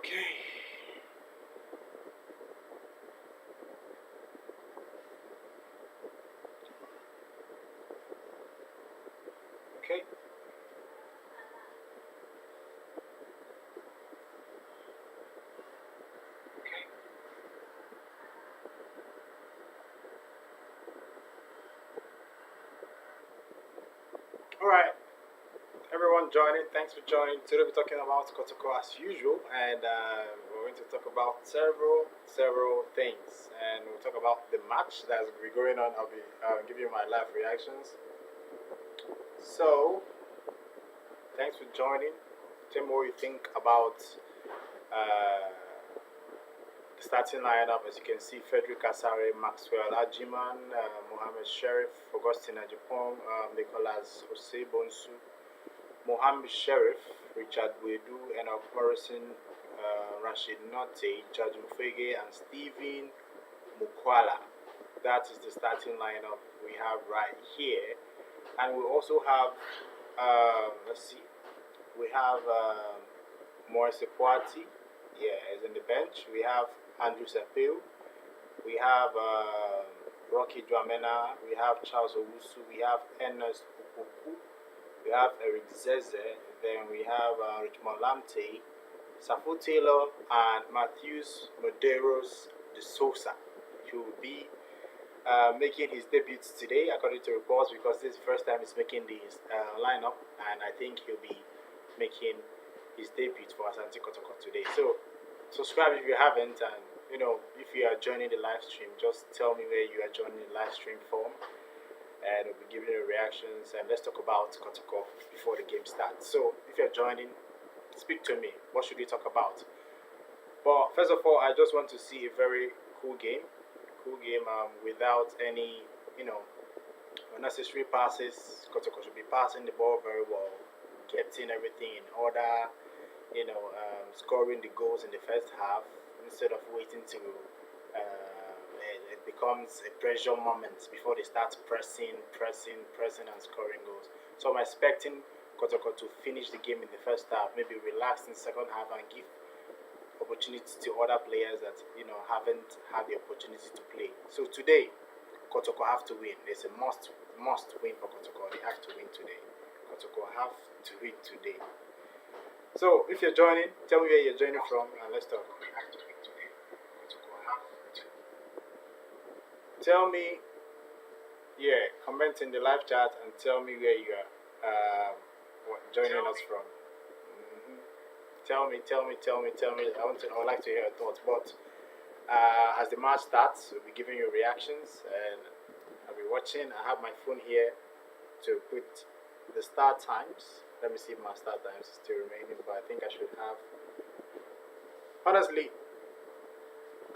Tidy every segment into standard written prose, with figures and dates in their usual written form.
Okay. Okay. All right. Everyone joining, thanks for joining. Today we're talking about Kotoko as usual, and we're going to talk about several things. And we'll talk about the match that's be going on. I'll be giving you my live reactions. So, thanks for joining. Tell me what you think about uh, the starting lineup. As you can see, Frederick Asare, Maxwell Ajiman, Mohamed Sheriff, Augustine Ajipong, Nicolas Jose Bonsu, Mohammed Sheriff, Richard Wedu, Enoch Morrison, Rashid Notte, George Mufege, and Stephen Mukwala. That is the starting lineup we have right here. And we also have, let's see, we have Morris Ekwati, yeah, is in the bench. We have Andrew Sepil. We have Rocky Dramena. We have Charles Owusu. We have Ernest Opoku. We have Eric Zeze. Then we have Richmond Lamte, Safo Taylor, and Matthews Medeiros de Sousa. He will be making his debut today, according to reports, because this is the first time he's making this lineup, and I think he'll be making his debut for Asante Kotoko today. So, subscribe if you haven't, and if you are joining the live stream, just tell me where you are joining the live stream from, and we'll be giving you reactions. And let's talk about Kotoko before the game starts. So, if you're joining, speak to me. What should we talk about? But first of all, I just want to see a very cool game. Without any, unnecessary passes. Kotoko should be passing the ball very well, getting everything in order, scoring the goals in the first half instead of waiting to. It becomes a pressure moment before they start pressing, and scoring goals. So I'm expecting Kotoko to finish the game in the first half, maybe relax in the second half, and give opportunity to other players that haven't had the opportunity to play. So today, Kotoko have to win. It's a must win for Kotoko. They have to win today. Kotoko have to win today. So if you're joining, tell me where you're joining from, and let's talk. Tell me, yeah, comment in the live chat and tell me where you are joining us from. Mhm. Tell me. I would like to hear your thoughts. But as the match starts, we'll be giving you reactions, and I'll be watching. I have my phone here to put the start times. Let me see if my start times is still remaining, but I think I should have. Honestly,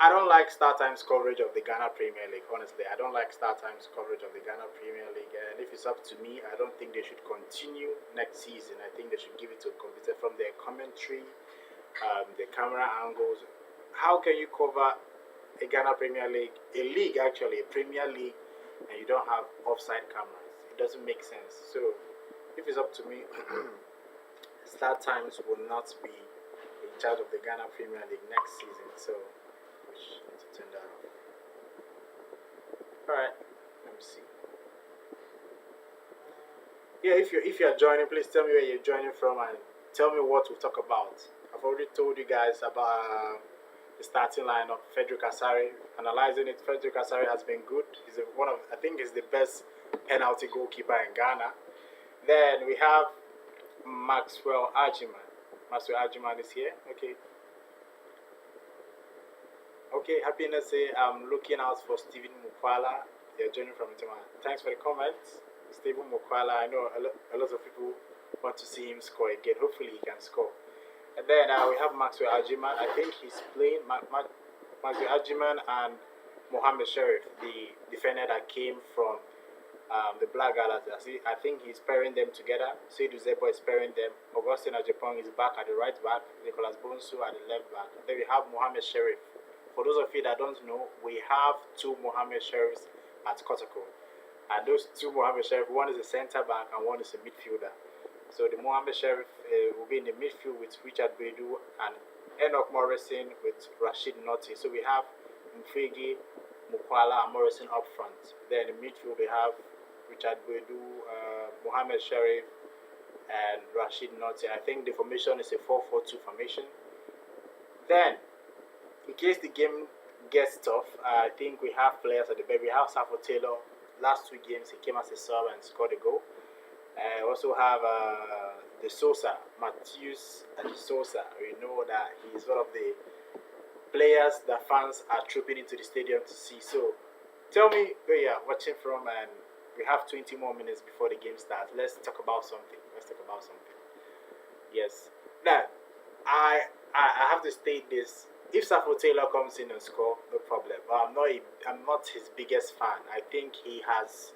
I don't like start times coverage of the Ghana Premier League. Honestly, I don't like start times coverage of the Ghana Premier League. And if it's up to me, I don't think they should continue next season. I think they should give it to a competitor from their commentary, the camera angles. How can you cover a Ghana Premier League, a league actually, a Premier League, and you don't have offside cameras? It doesn't make sense. So, if it's up to me, start times will not be in charge of the Ghana Premier League next season. So, we need to turn that off. All right, let me see. Yeah, if you're joining, please tell me where you're joining from and tell me what we'll talk about. I've already told you guys about the starting lineup. Frederick Asare, analyzing it. Frederick Asare has been good. I think he's the best penalty goalkeeper in Ghana. Then we have Maxwell Ajiman. Maxwell Ajiman is here. Okay. Okay, happiness say I'm looking out for Stephen Mukwala. They're joining from Tima. Thanks for the comments. Stephen Mukwala, I know a lot of people want to see him score again. Hopefully he can score. And then we have Maxwell Ajiman. I think he's playing Maxwell Ajiman and Mohammed Sheriff, the defender that came from the Black Galas. I think he's pairing them together. Seydou Zebo is pairing them. Augustine Ajipong is back at the right back. Nicolas Bonsu at the left back. Then we have Mohammed Sheriff. For those of you that don't know, we have two Mohammed Sheriffs at Kotoko. And those two Mohammed Sheriff, one is a centre back and one is a midfielder. So the Mohammed Sheriff will be in the midfield with Richard Bedu and Enoch Morrison with Rashid Noti. So we have Mfegi, Mukwala, and Morrison up front. Then in midfield we have Richard Bedu, Mohamed Sharif, and Rashid Noti. I think the formation is a 4-4-2 formation. Then, in case the game gets tough, I think we have players at the back. We have Safo Taylor. Last 2 games, he came as a sub and scored a goal. I also have the Sosa, Matheus and Sosa. We know that he's one of the players that fans are trooping into the stadium to see. So, tell me where you're watching from, and we have 20 more minutes before the game starts. Let's talk about something. Let's talk about something. Yes. Now, I have to state this. If Safo Taylor comes in and score, no problem. But I'm not his biggest fan. I think he has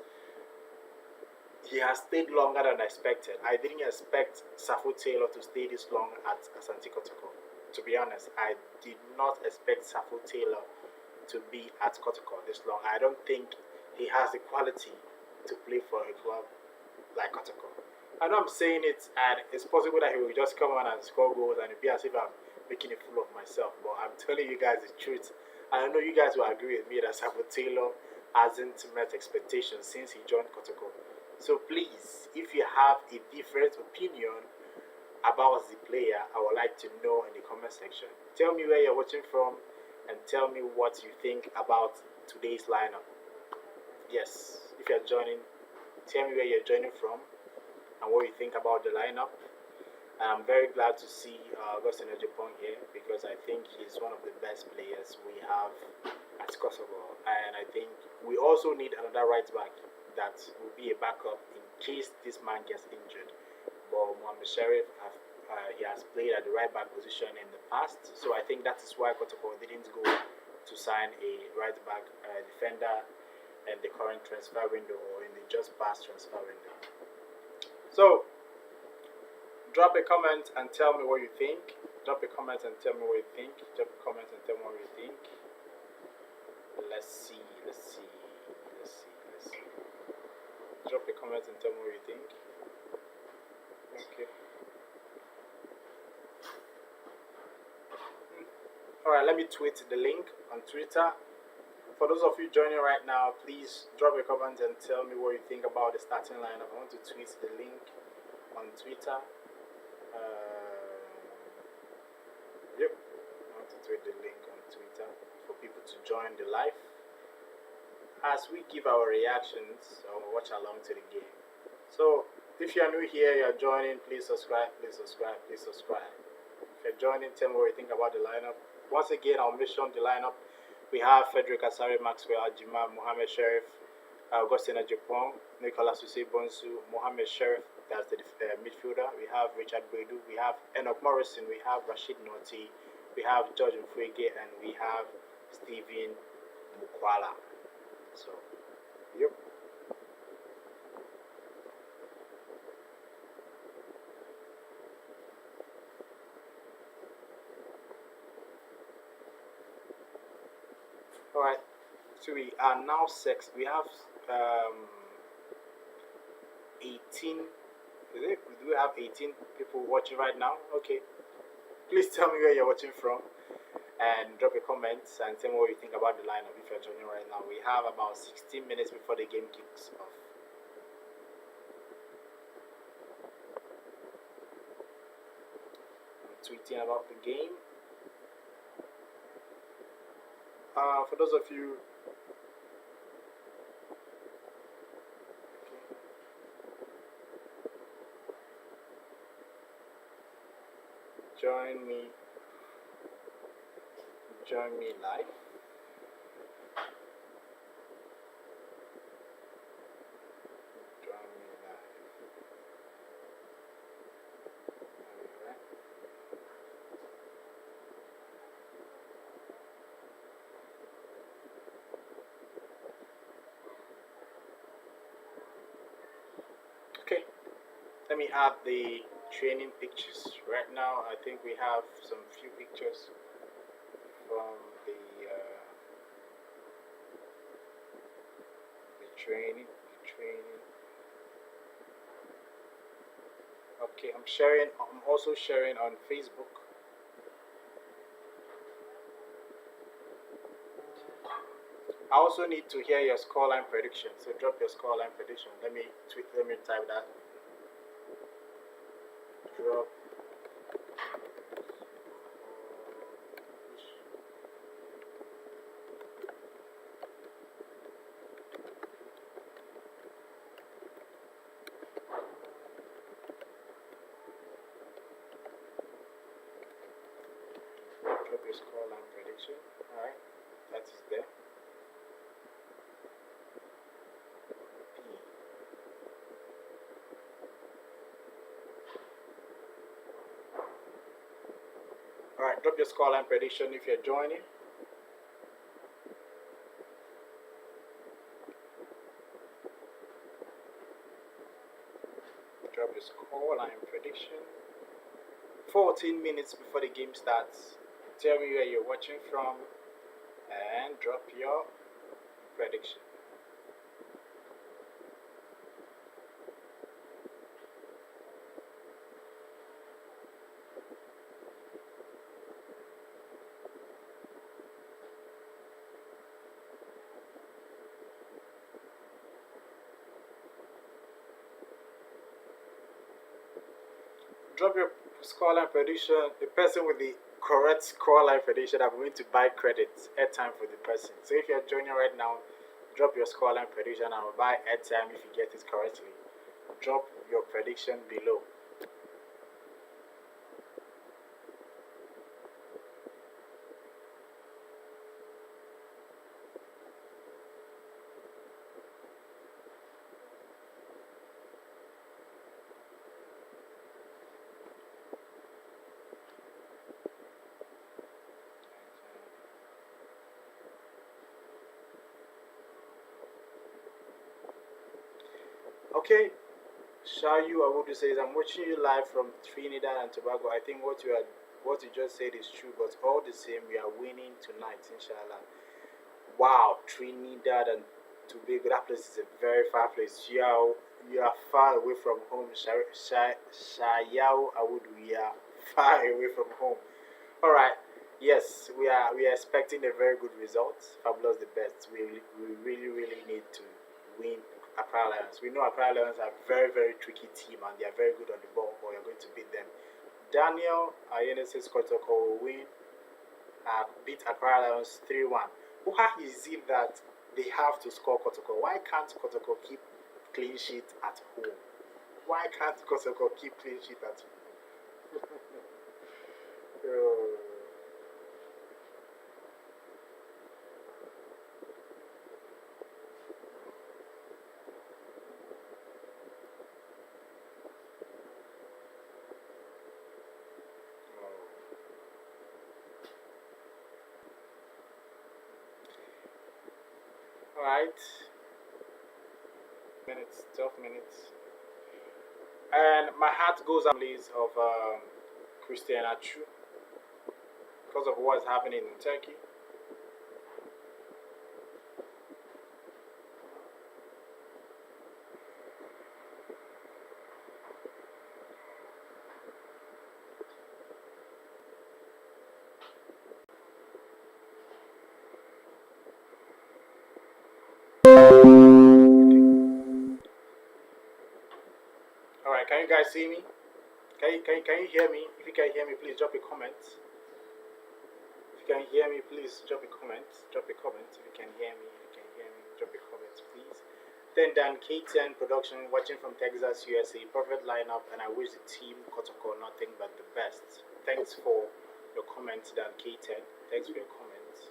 stayed longer than expected. I didn't expect Safo Taylor to stay this long at Asante Kotoko. To be honest, I did not expect Safo Taylor to be at Kotoko this long. I don't think he has the quality to play for a club like Kotoko. I know I'm saying it, and it's possible that he will just come on and score goals, and it'll be as if I'm making a fool of myself. But I'm telling you guys the truth. And I know you guys will agree with me that Safo Taylor hasn't met expectations since he joined Kotoko. So please, if you have a different opinion about the player, I would like to know in the comment section. Tell me where you're watching from, and tell me what you think about today's lineup. Yes, if you're joining, tell me where you're joining from and what you think about the lineup. I'm very glad to see Agustin Japan here because I think he's one of the best players we have at Kosovo, and I think we also need another right back that will be a backup in case this man gets injured. But Mohamed Sharif he has played at the right back position in the past, so I think that is why Kosovo didn't go to sign a right back defender in the current transfer window or in the just past transfer window. So drop a comment and tell me what you think. Drop a comment and tell me what you think. Drop a comment and tell me what you think. Let's see. Drop a comment and tell me what you think. Okay. Alright, let me tweet the link on Twitter. For those of you joining right now, please drop a comment and tell me what you think about the starting lineup. I want to tweet the link on Twitter. Yep, I want to tweet the link on Twitter for people to join the live as we give our reactions or watch along to the game. So, if you are new here, you are joining, please subscribe. If you're joining, tell me what you think about the lineup. Once again, I'll mention the lineup. We have Frederick Asare, Maxwell Ajima, Mohamed Sharif, Augustin Japan, Nicolas Susse Bonsu, Mohamed Sharif, that's the midfielder. We have Richard Bedu, we have Enoch Morrison, we have Rashid Noti, we have George Mfwege, and we have Stephen Mukwala. So, yep. Alright, so we are now six. We have 18. Do we have 18 people watching right now? Okay. Please tell me where you're watching from and drop a comment and tell me what you think about the lineup if you're joining right now. We have about 16 minutes before the game kicks off. I'm tweeting about the game. For those of you, join me live. Okay, let me add the training pictures. Right now, I think we have some few pictures from the training. Okay, I'm also sharing on Facebook. I also need to hear your scoreline prediction. So drop your scoreline prediction. Let me tweet. Let me type that. Drop. Drop your scoreline prediction. All right, that is there. All right, drop your scoreline prediction if you're joining. Drop your scoreline prediction. 14 minutes before the game starts. Tell me where you're watching from and drop your prediction. Drop your scoreline prediction. The person with the correct scoreline prediction, I'm going to buy credits, airtime for the person. So if you're joining right now, drop your scoreline prediction. I will buy airtime if you get it correctly. Drop your prediction below. Okay, Shayu Awudu says, I'm watching you live from Trinidad and Tobago. I think what you just said is true, but all the same, we are winning tonight, inshallah. Wow, Trinidad and Tobago, that place is a very far place. You are far away from home. Shayao Awudu, you are far away from home. All right. Yes, we are expecting a very good result. Fabulous the best. We really need to win Accra Lions. We know Accra Lions are a very tricky team and they are very good on the ball, but we are going to beat them. Daniel Ayenesis Kotoko will beat Accra Lions 3-1. Why is it that they have to score Kotoko? Why can't Kotoko keep clean sheet at home? Why can't Kotoko keep clean sheet at home? Alright, 12 minutes. And my heart goes out to of Christian Achu because of what is happening in Turkey. Alright, can you guys see me? Can you hear me? If you can hear me, please drop a comment. If you can hear me, please drop a comment. Drop a comment if you can hear me. If you can hear me, drop a comment, please. Then Dan K10 production, watching from Texas, USA. Perfect lineup, and I wish the team Kotoko nothing but the best. Thanks for your comments, Dan K10. Thanks for your comments.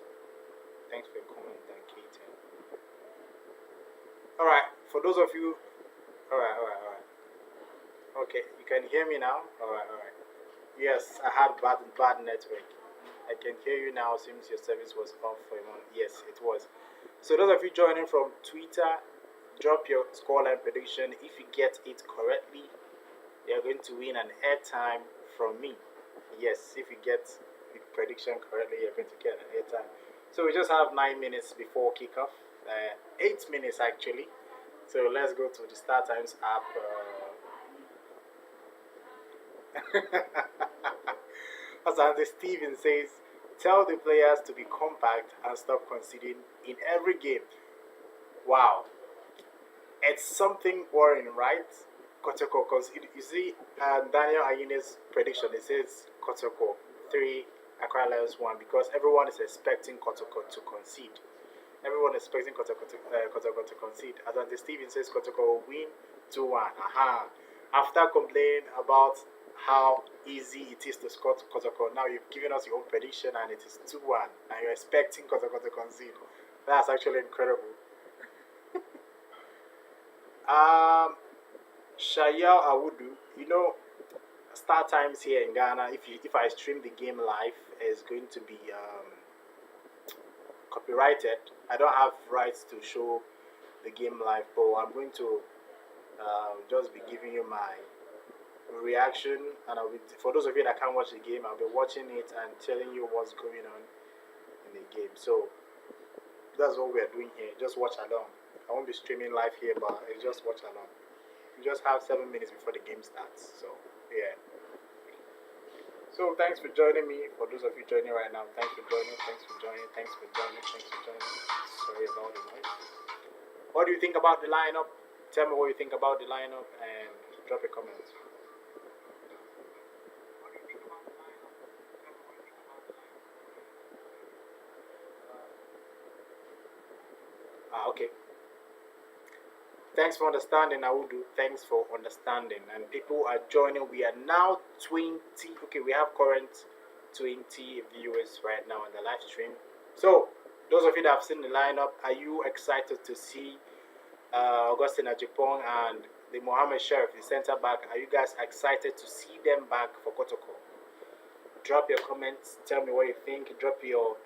Thanks for your comment, Dan K10. Alright, for those of you. Alright. Okay, you can hear me now? Alright. Yes, I had bad network. I can hear you now. Seems your service was off for a moment. Yes, it was. So those of you joining from Twitter, drop your scoreline prediction. If you get it correctly, you're going to win an airtime from me. Yes, if you get the prediction correctly, you're going to get an airtime. So we just have 9 minutes before kickoff. 8 minutes actually. So let's go to the Start Times app. Asante Steven says, Tell the players to be compact and stop conceding in every game. Wow, it's something worrying, right? Kotoko, because you see, Daniel Ayine's prediction, it says Kotoko 3, Accra Lions 1, because everyone is expecting Kotoko to concede. Everyone is expecting Kotoko to concede. Asante Steven says Kotoko will win 2-1. Aha. After complaining about how easy it is to score Kotoko, now you've given us your own prediction and it is 2-1, and you're expecting Kotoko to concede. That's actually incredible. Um, Shayal Awudu, start times here in Ghana. If I stream the game live, is going to be copyrighted. I don't have rights to show the game live, but I'm going to just be giving you my reaction, and for those of you that can't watch the game, I'll be watching it and telling you what's going on in the game. So that's what we're doing here. Just watch along. I won't be streaming live here, but it's just watch along. We just have 7 minutes before the game starts. So yeah. So thanks for joining me. For those of you joining right now, thanks for joining. Thanks for joining. Thanks for joining. Thanks for joining. Sorry about the noise. What do you think about the lineup? Tell me what you think about the lineup and drop a comment. Okay. Thanks for understanding, Awudu. Thanks for understanding. And people are joining. We are now 20. Okay, we have current 20 viewers right now on the live stream. So, those of you that have seen the lineup, are you excited to see Augustine Ajipong and the Mohammed Sheriff, the center back? Are you guys excited to see them back for Kotoko? Drop your comments. Tell me what you think. Drop your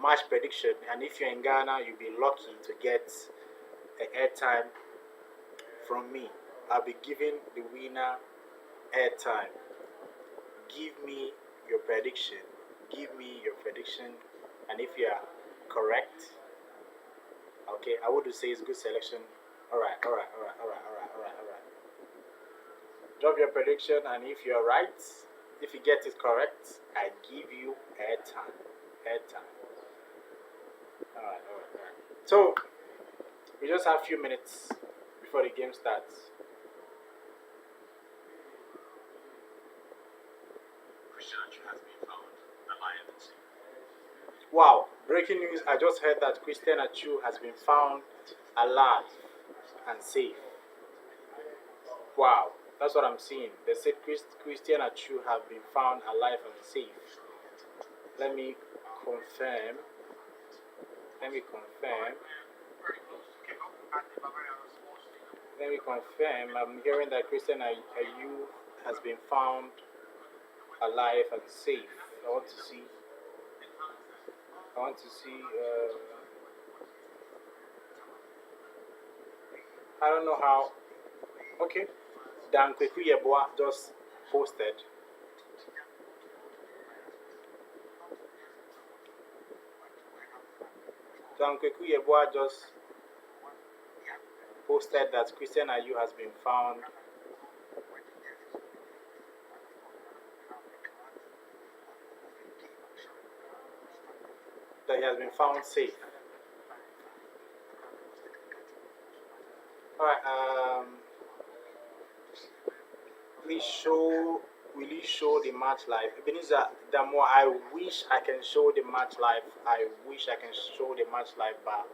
match prediction. And if you're in Ghana, you'll be lucky to get an airtime from me. I'll be giving the winner airtime. Give me your prediction. Give me your prediction. And if you are correct, okay, I would say it's good selection. Alright. Drop your prediction, and if you're right, if you get it correct, I give you airtime. Alright. So we just have a few minutes before the game starts. Wow, breaking news. I just heard that Christian Achu has been found alive and safe. Wow, that's what I'm seeing. They said Christian Achu have been found alive and safe. Let me confirm. I'm hearing that Christian Ayu has been found alive and safe. I want to see. I don't know how. Okay. Dan Kweku Yeboah just posted. Dan Kweku Yeboah just posted that Christian Ayu has been found safe. Alright, will you show the match live? Ebenezer, the more I wish I can show the match live. But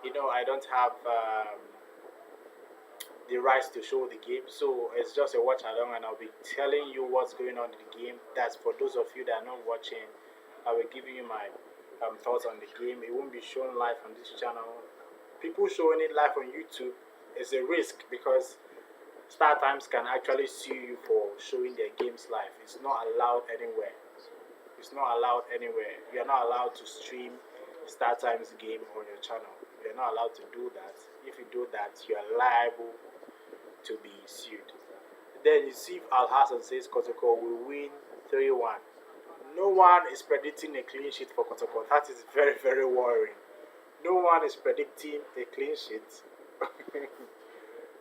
I don't have the rights to show the game, so it's just a watch along, and I'll be telling you what's going on in the game. That's for those of you that are not watching. I will give you my thoughts on the game. It won't be shown live on this channel. People showing it live on YouTube is a risk, because Star Times can actually sue you for showing their games live. It's not allowed anywhere. You are not allowed to stream Star Times game on your channel. You are not allowed to do that. If you do that, you are liable to be sued. Then you see Al Hassan says Kotoko will win 3-1. No one is predicting a clean sheet for Kotoko. That is very, very worrying. No one is predicting a clean sheet.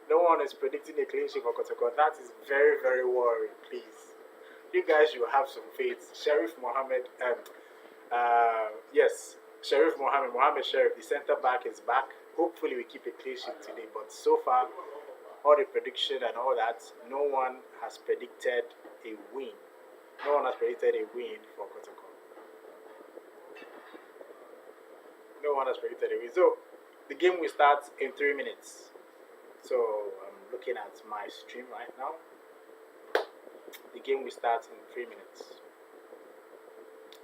No one is predicting a clean sheet for Kotoko. That is very, very worrying. Please, you guys should have some faith. Sheriff Mohammed, Yes, Sheriff Mohammed Sheriff, the center back is back. Hopefully, we keep a clean sheet today. But so far, all the prediction and all that, no one has predicted a win. No one has predicted a win for Kotoko. No one has predicted a win. So, the game will start in 3 minutes. So, I'm looking at my stream right now. The game will start in 3 minutes.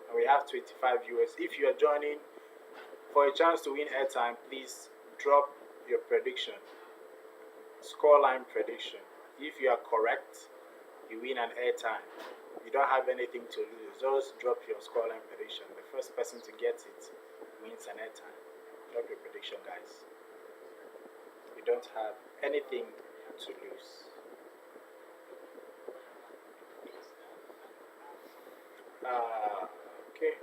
And we have 25 viewers. If you are joining for a chance to win airtime, please drop your prediction, scoreline prediction. If you are correct, you win an airtime. You don't have anything to lose. Just drop your scoreline prediction. The first person to get it wins an airtime. Drop your prediction, guys. You don't have anything to lose. Okay.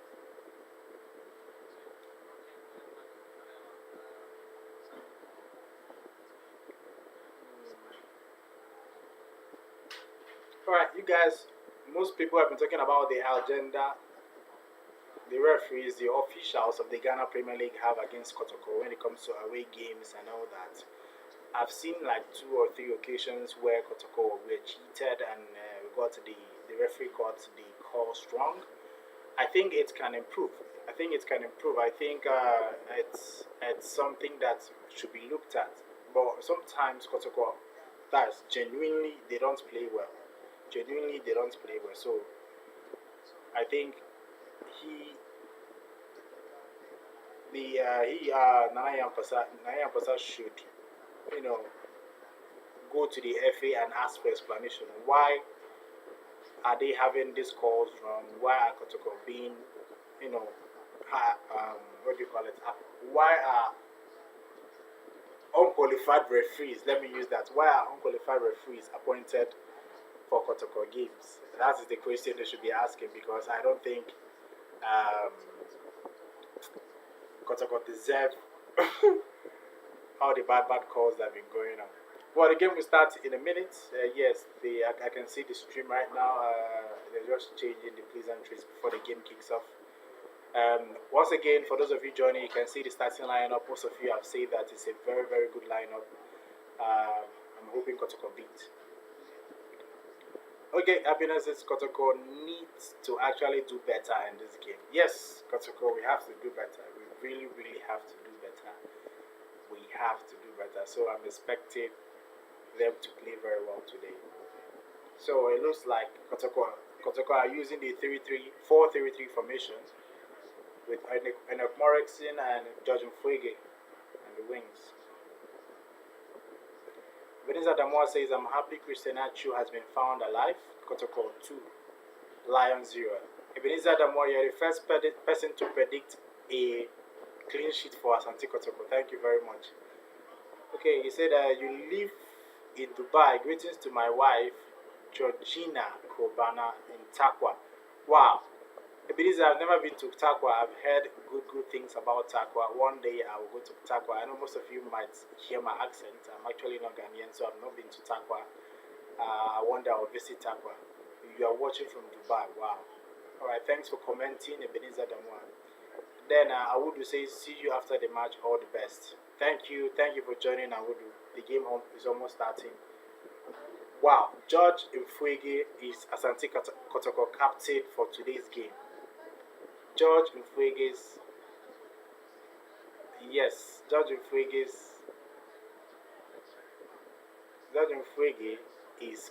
Alright, you guys, most people have been talking about the agenda the referees, the officials of the Ghana Premier League have against Kotoko when it comes to away games and all that. I've seen like 2 or 3 occasions where Kotoko were cheated and the referee got the call strong. I think it can improve. I think it can improve. I think it's something that should be looked at. But sometimes Kotoko, that's genuinely they don't play well. Genuinely they don't play well. So I think he Nana Yampasa should, you know, go to the FA and ask for explanation. Why are they having these calls wrong? Why are Kotoko being, you know, what do you call it? Why are unqualified referees? Let me use that. Why are unqualified referees appointed for Kotoko games? That is the question they should be asking, because I don't think Kotoko deserve all the bad calls that have been going on. Well, the game will start in a minute. Yes, I can see the stream right now. They're just changing the pleasantries before the game kicks off. Once again, for those of you joining, you can see the starting lineup. Most of you have said that it's a very, very good lineup. I'm hoping Kotoko beat. Okay, happiness is Kotoko needs to actually do better in this game. Yes, Kotoko, we have to do better. We really, really have to do better. We have to do better. So I'm expecting them to play very well today. So it looks like Kotoko are using the 4-3-3 formation with Enoch Morrison and George Mfuege and the wings. Benisa Damoa says, I'm happy Christian Achu has been found alive. Kotoko 2, Lion 0. Ebenezer Damoa, you're the first person to predict a clean sheet for Asante Kotoko. Thank you very much. Okay, he said you live in Dubai. Greetings to my wife, Georgina Kobana in Takwa. Wow. Ebenezer, I've never been to Takwa. I've heard good things about Takwa. One day I will go to Takwa. I know most of you might hear my accent. I'm actually not Ghanaian, so I've not been to Takwa. One day I will visit Takwa. You are watching from Dubai. Wow. Alright, thanks for commenting, Ebenezer Damwa. Then Awudu says, see you after the match. All the best. Thank you for joining, Awudu. The game is almost starting. Wow, George Mfuege is Asante Kotoko captain for today's game. George Mfuege is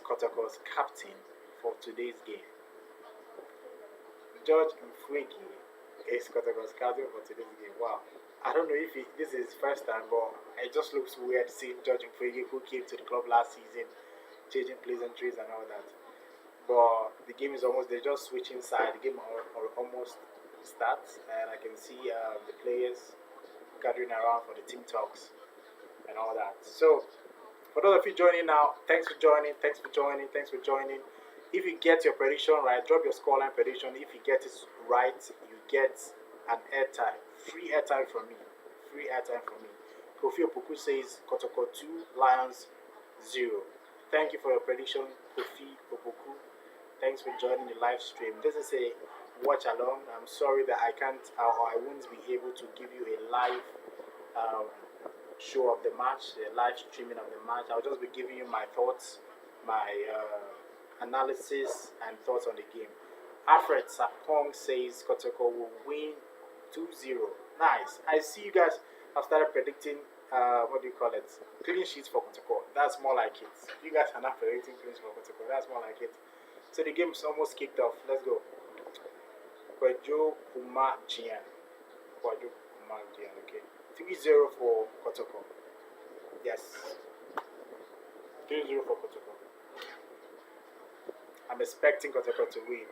Kotoko's captain for today's game. George Mfuege is Kotoko's captain for today's game. Wow. I don't know if this is his first time, but it just looks weird seeing George Mfuege, who came to the club last season, changing pleasantries and all that. But the game is almost, they're just switching side. The game almost starts, and I can see the players gathering around for the team talks and all that. So, for those of you joining now, thanks for joining. If you get your prediction right, drop your scoreline prediction. If you get it right, you get an airtime, free airtime from me. Kofi Opoku says Kotoko 2, Lions 0. Thank you for your prediction, Kofi Opoku. Thanks for joining the live stream. This is a watch along. I'm sorry that I can't or I won't be able to give you a live um, show of the match, a live streaming of the match. I'll just be giving you my thoughts, my analysis, and thoughts on the game. Alfred Sapong says Kotoko will win 2-0. Nice. I see you guys have started predicting, what do you call it? Clean sheets for Kotoko. That's more like it. You guys are not predicting clean sheets for Kotoko. That's more like it. So the game's almost kicked off. Let's go. Kwejo Kumar Jian. Kwejo Kumar Jian, okay. 3-0 for Kotoko. Yes. 3-0 for Kotoko. I'm expecting Kotoko to win.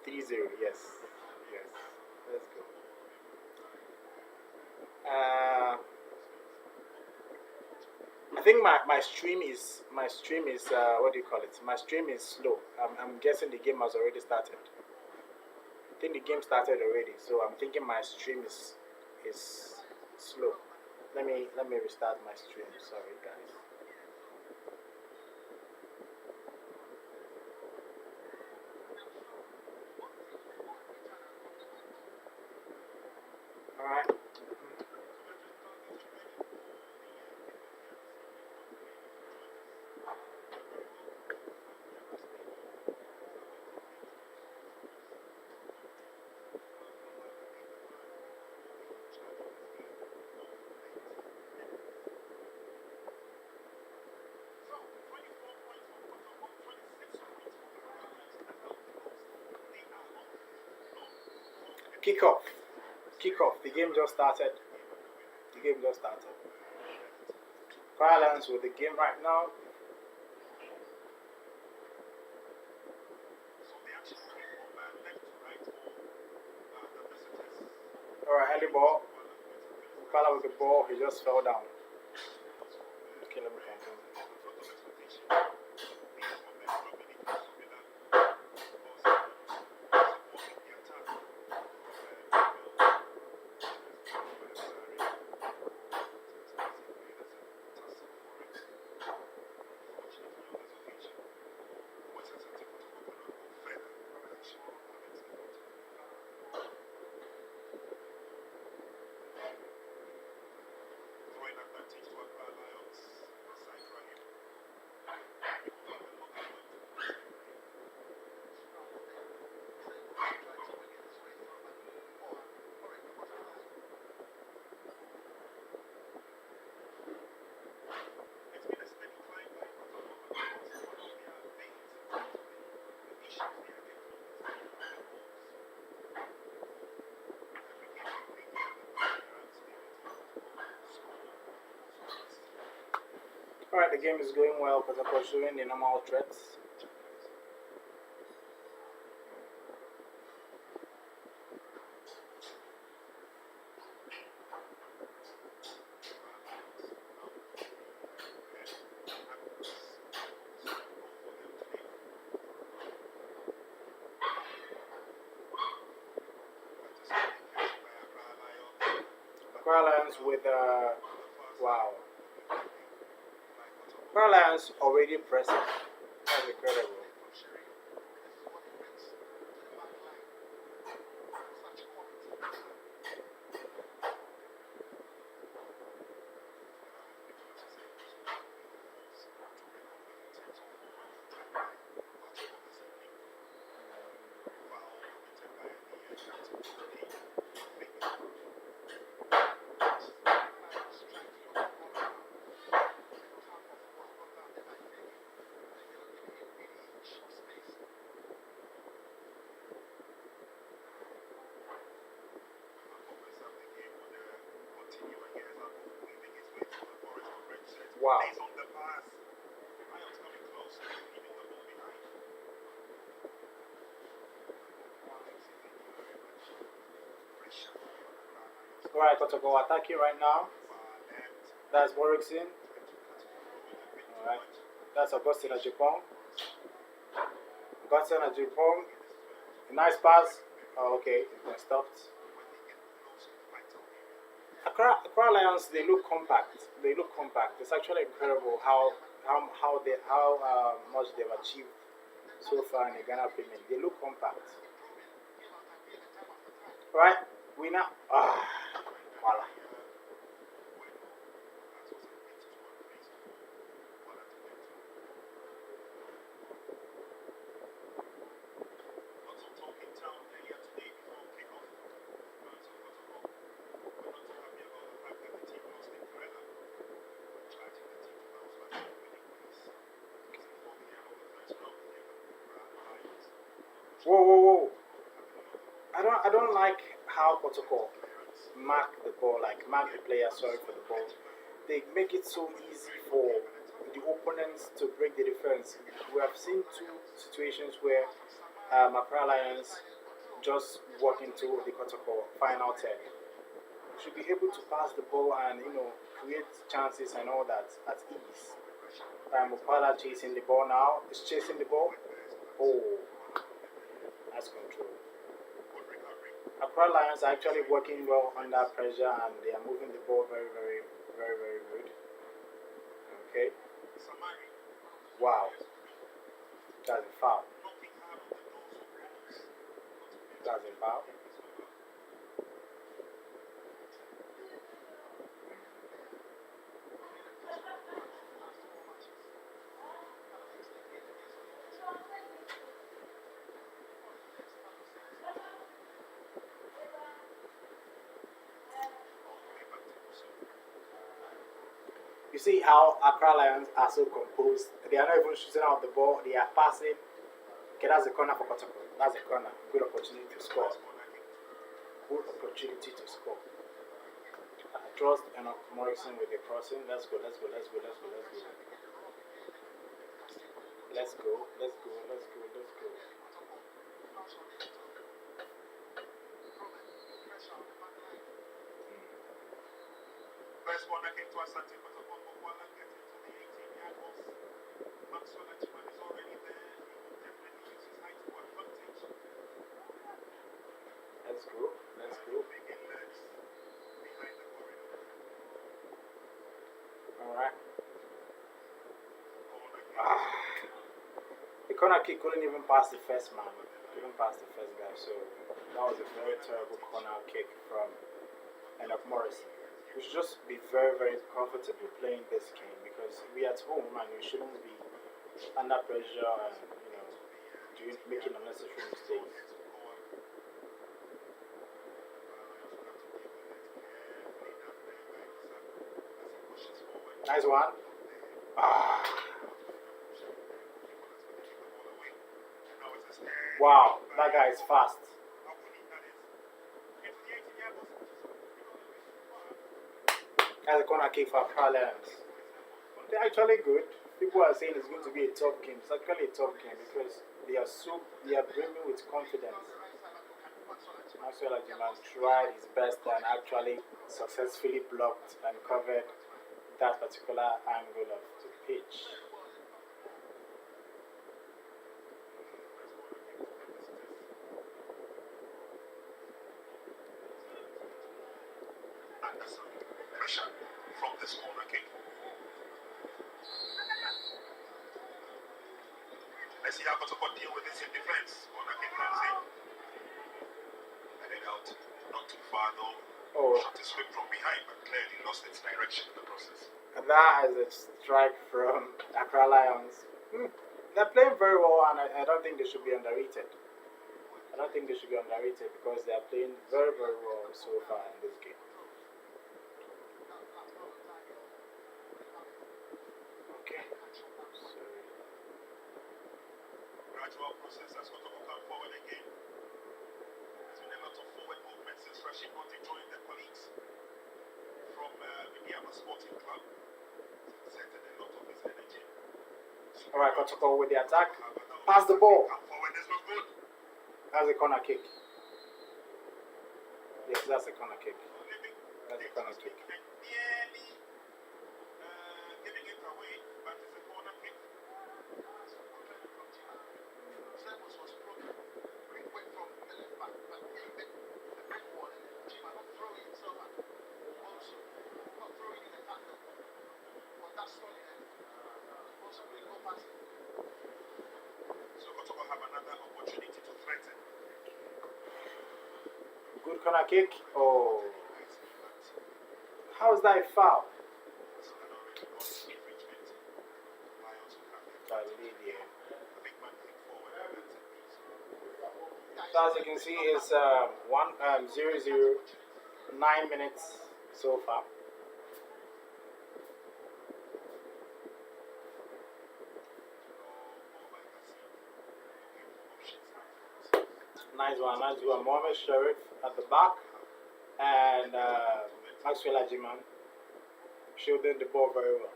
3-0, yes. Yes. Let's go. I think my stream is what do you call it? My stream is slow. I'm guessing the game has already started. I think the game started already, so I'm thinking my stream is slow. Let me restart my stream. Sorry guys. Alright. Kickoff. Kickoff. The game just started. The game just started. Violence with the game right now. Alright, early ball. Kala with the ball, he just fell down. Okay, let me continue. Alright, the game is going well because I'm pursuing the normal threats. Accra Lions with wow. Accra Lions already pressing. That's incredible. Wow. Alright, Kotoko attacking right now. That's Borixin. Alright. That's Augustine Ajipong. Augustine Ajipong. Nice pass. Oh, okay. It was stopped. Accra Lions, they look compact. They look compact. It's actually incredible how much they've achieved so far in the Ghana Premier League. They look compact. Right? We now. Voila. Whoa, whoa, whoa! I don't like how Kotoko mark the ball, like mark the player. Sorry for the ball. They make it so easy for the opponents to break the defense. We have seen two situations where Accra Lions just walk into the Kotoko final third. Should be able to pass the ball and create chances and all that at ease. Opala chasing the ball now. Is chasing the ball. Oh, that's control. Accra Lions are actually working well under pressure and they are moving the ball very, very, very, very good. Okay. Wow. That's a foul. That's a foul. You see how Accra Lions are so composed. They are not even shooting out the ball. They are passing. Okay, that's a corner for Kotoko. That's a corner. Good opportunity to score. Good opportunity to score. I trust Enoch Morrison with the crossing. Let's go. Let's go. Let's go. Let's go. Let's go. Let's go. Let's go. Let's go. Let's go. First one came to Asante Kotoko, but getting to the 18-yard box. Maxwell Achimani is already there. He will definitely use his height to advantage. Let's go. Let's go. Making legs behind the corridor. Alright. The corner kick couldn't even pass the first man. Couldn't pass the first guy. So that was a very terrible corner kick from Enoch Morrison. We should just be very, very comfortable playing this game because we at home and we shouldn't be under pressure and making unnecessary mistakes. Nice one. Wow, that guy is fast. That's a corner kick for Accra Lions. They're actually good. People are saying it's going to be a tough game. It's actually a tough game because they are brimming with confidence. Maxwell Ajiman tried his best and actually successfully blocked and covered that particular angle of the pitch. Pressure from this corner kick. Let's see how Kotoko deal with this in defense. Corner kick comes in. Headed out, not too far though. Oh, Shot is swept from behind, but clearly lost its direction in the process. and that is a strike from Accra Lions. They're playing very well, and I don't think they should be underrated. I don't think they should be underrated because they are playing very, very well so far in this game. Okay. So, Gradual process as Kotoko come forward again. There's been a lot of forward movement since Rashid Monte joined the colleagues from Vidiama Sporting Club. Exerted a lot of his energy. alright, Kotoko with the attack. Pass the ball. Come forward, this was good. That's a corner kick. Yes, that's a corner kick. That's a corner kick. Nearly giving it away, but it's a corner kick. Was broken. Great way from the left back, but the back one and then Jima not throwing himself at also not throwing in the tackle. But that's solid and also really go past it. So Kotoko have another opportunity to threaten. Good corner kick. Oh, how is that a foul? So as you can see, it's 9 minutes so far. Nice one. Mohamed Sharif at the back, and Maxwell Ajiman shielding the ball very well.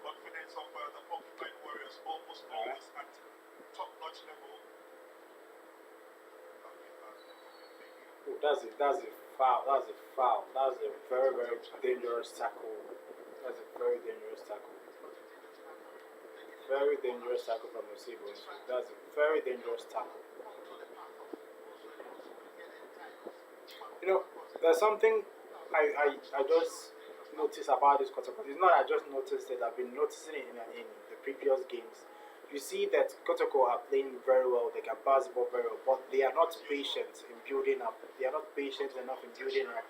Confidence of the Porcupine Warriors almost always at top-notch level. Ooh, that's a foul. That's a foul. That's a very dangerous tackle. That's a very dangerous tackle. Very dangerous tackle from Musibo. That's a very dangerous tackle. You know, there's something I just noticed about this Kotoko. It's not I just noticed it, I've been noticing it in the previous games. You see that Kotoko are playing very well, they can pass the ball very well, but they are not patient in building up. They are not patient enough in building up.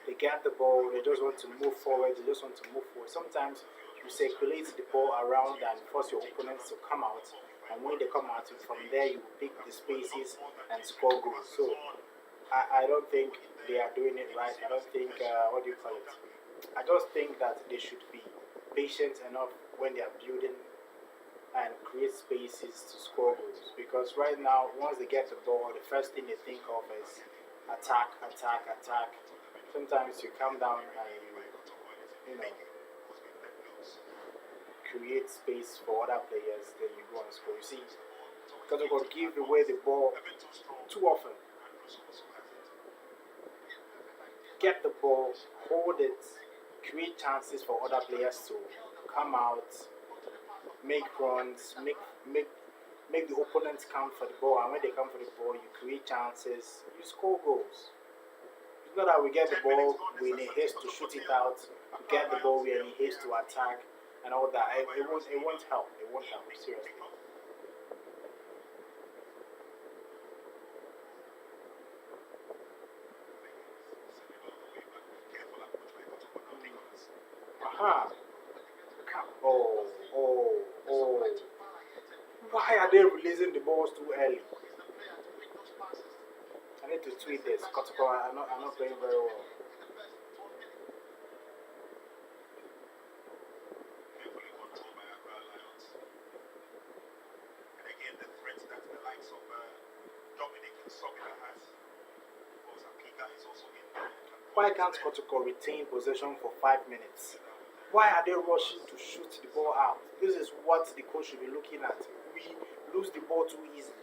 They get the ball, they just want to move forward, they just want to move forward. Sometimes you circulate the ball around and force your opponents to come out, and when they come out from there you pick the spaces and score goals. So I don't think they are doing it right. I don't think what do you call it? I just think that they should be patient enough when they are building and create spaces to score goals. Because right now, once they get the ball, the first thing they think of is attack. Sometimes you come down and you know create space for other players, then you go and score. You see, because we got to give away the ball too often. Get the ball, hold it, create chances for other players to come out, make runs, make the opponents come for the ball, and when they come for the ball, you create chances, you score goals. It's not that we get the ball, we're in a haste to shoot it out, we get the ball, we're in a haste to attack, and all that. It won't help. It won't help, seriously. Aha. Oh. Why are they releasing the balls too early? I need to tweet this. Kotoko are not playing very well. Carefully controlled by Accra Lions. And again, the threat that the likes of Dominic Sobila has. Because Akika is also in there. Why can't Kotoko retain possession for 5 minutes? Why are they rushing to shoot the ball out? This is what the coach should be looking at. We lose the ball too easily.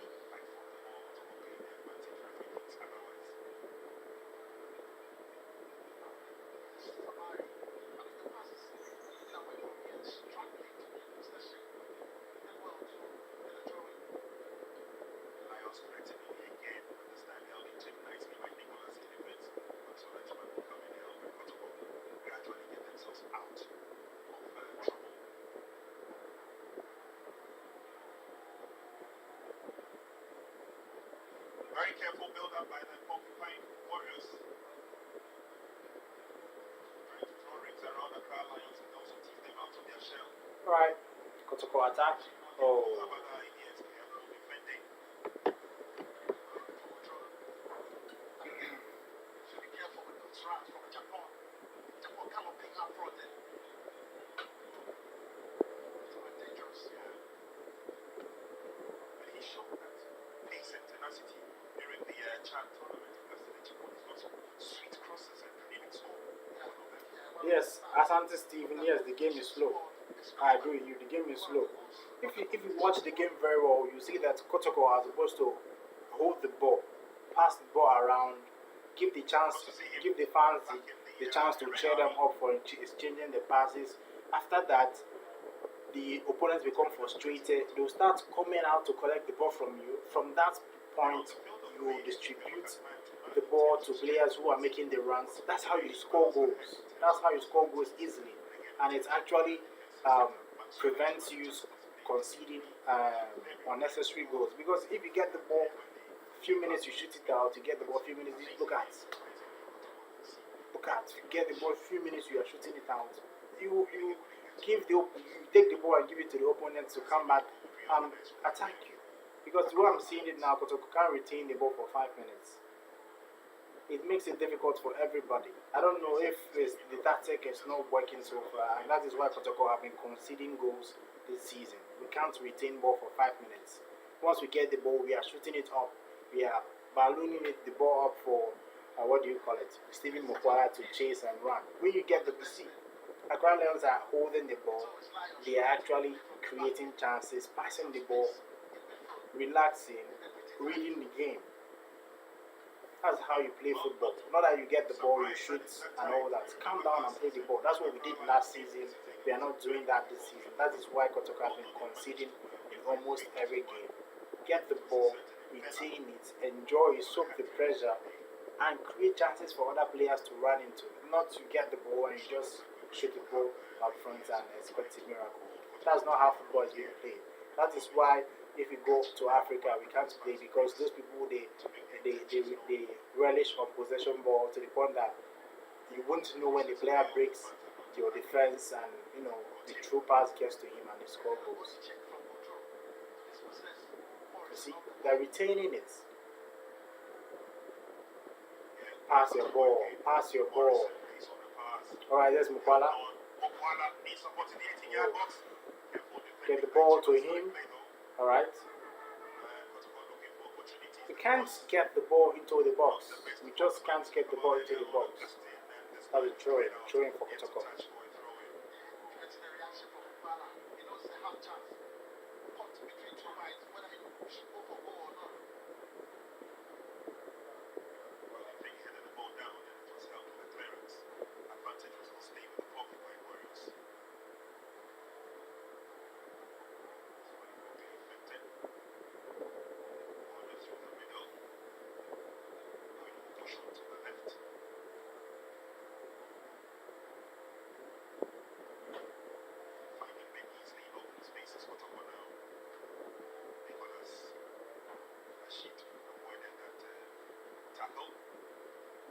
Very careful build up by the Porcupine Warriors. Trying to throw rings around the Accra Lions and also tease them out of their shell. Alright, Kotoko attack. Oh. Careful defending. Should be careful with those rats from Japan. Japan galloping up front there. It's quite dangerous, yeah. But he showed that pace and tenacity during the Chan tournament because the Japan is got some sweet crosses and can even score. Yes, Asante Stephen, yes, the game is slow. I agree with you, the game is slow. If you watch the game very well, you see that Kotoko are supposed to hold the ball, pass the ball around, give the fans the chance to cheer them up for exchanging the passes. After that, the opponents become frustrated. They'll start coming out to collect the ball from you. From that point, you distribute the ball to players who are making the runs. That's how you score goals. That's how you score goals easily, and it actually prevents you conceding unnecessary goals. Because if you get the ball, few minutes you shoot it out. You get the ball, few minutes. Look at. You get the ball, few minutes you are shooting it out. You you take the ball and give it to the opponent to come back and attack you. Because the way I'm seeing it now, Kotoko can't retain the ball for 5 minutes. It makes it difficult for everybody. I don't know if the tactic is not working so far, and that is why Kotoko have been conceding goals this season. We can't retain ball for 5 minutes. Once we get the ball, we are shooting it up. We are ballooning the ball up for what do you call it? Stephen Mukwara to chase and run. When you get the BC, Accra Lions are holding the ball. They are actually creating chances, passing the ball, relaxing, reading the game. That's how you play football. Not that you get the ball, you shoot and all that. Calm down and play the ball. That's what we did last season. We are not doing that this season. That is why Kotoko has been conceding in almost every game. Get the ball, retain it, enjoy, soak the pressure, and create chances for other players to run into. Not to get the ball and you just shoot the ball up front and expect a miracle. That's not how football is being played. That is why if we go to Africa, we can't play because those people they relish on possession ball to the point that you won't know when the player breaks your defense and the true pass gets to him and he scores goals. You see, they're retaining it. Pass your ball. Alright, there's Mukwala. Get the ball to him. Alright. We can't get the ball into the box. We just can't get the ball into the box. That's a throwing for Kotoko.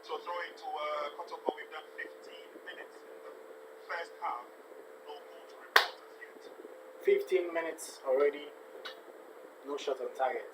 So throwing to Kotoko, we've done 15 minutes in the first half. No goal to report as yet. 15 minutes already. No shot on target.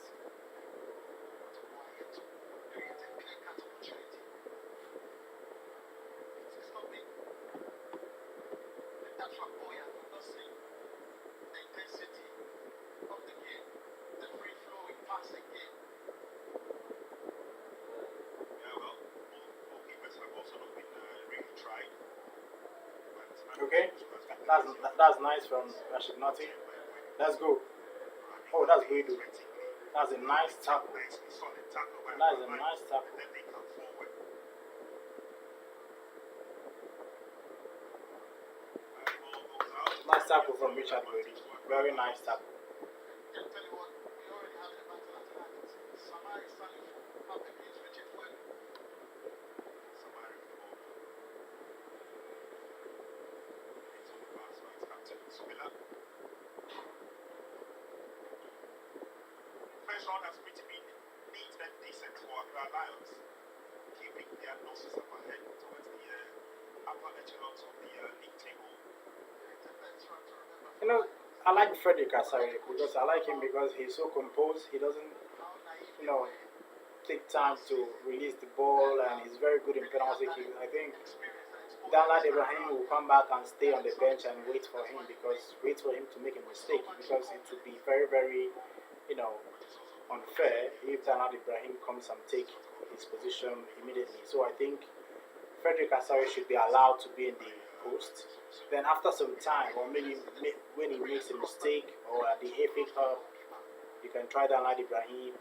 Okay, that's nice from Rashid Nati. Let's go. Oh, that's good. That's a nice tackle. That's a nice tackle. Nice tackle from Richard Brady. Very nice tackle. First round has pretty been neat and decent for Accra Lions, keeping their noses up ahead towards the upper echelons of the league table. I like Frederick Asare because I like him because he's so composed. He doesn't, take time to release the ball, and he's very good in penalty kicks. I think Danlad Ibrahim will come back and stay on the bench and wait for him to make a mistake because it would be very, very, unfair if Danlad Ibrahim comes and take his position immediately. So I think Frederick Asare should be allowed to be in the post. Then after some time, or maybe when he makes a mistake, or at the FA Cup, you can try Danlad Ibrahim,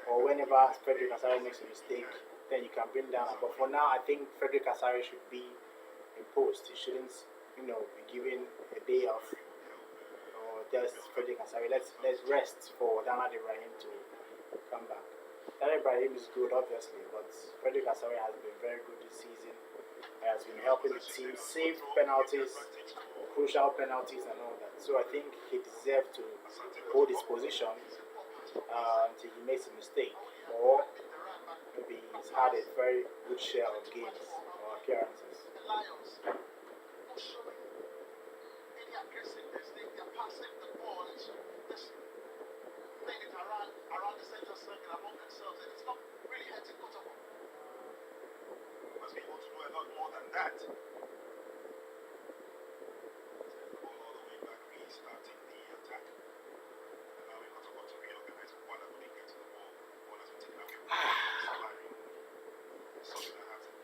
or whenever Frederick Asare makes a mistake, then you can bring down. But for now, I think Frederick Asare should be in post. He shouldn't, be given a day off. Or just Frederick Asare. Let's rest for Danlad Ibrahim to come back. Danlad Ibrahim is good, obviously, but Frederick Asare has been very good this season. He has been helping the team save penalties, crucial penalties, and all that. So I think he deserves to hold his position until he makes a mistake, or maybe he's had a very good share of games or appearances. The Lions, not showing any aggressiveness. They're passing the ball and just playing it around the center circle among themselves, and it's not really hurting Kotoko. Must be able to do a lot more than that. The ball all the way back, restarting the attack. Allowing Kotoko to reorganize. One that couldn't get to the ball. One has been taken away from Salary. Something that happened.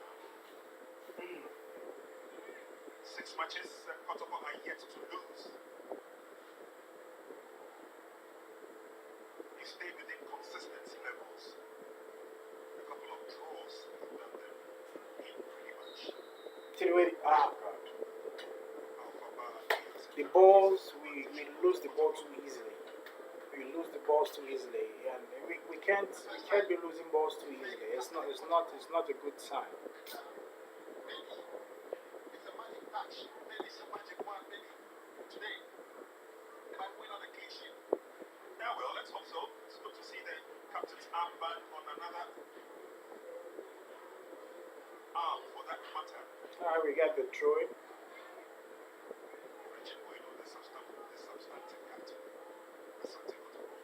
6 matches, Kotoko are yet to lose. They stayed within consistency levels. A couple of draws have done them in pretty much. God. The balls, we lose the ball too easily. We lose the balls too easily, and we can't be losing balls too easily. It's not a good sign. Maybe it's a magic touch. Maybe it's a magic one. Maybe today they might win on a clean sheet. Yeah, well, let's hope so. It's good to see the captain's armband on another arm for that matter. We got the throw in. Richard Bueno, the substantive captain. Asante Kotoko.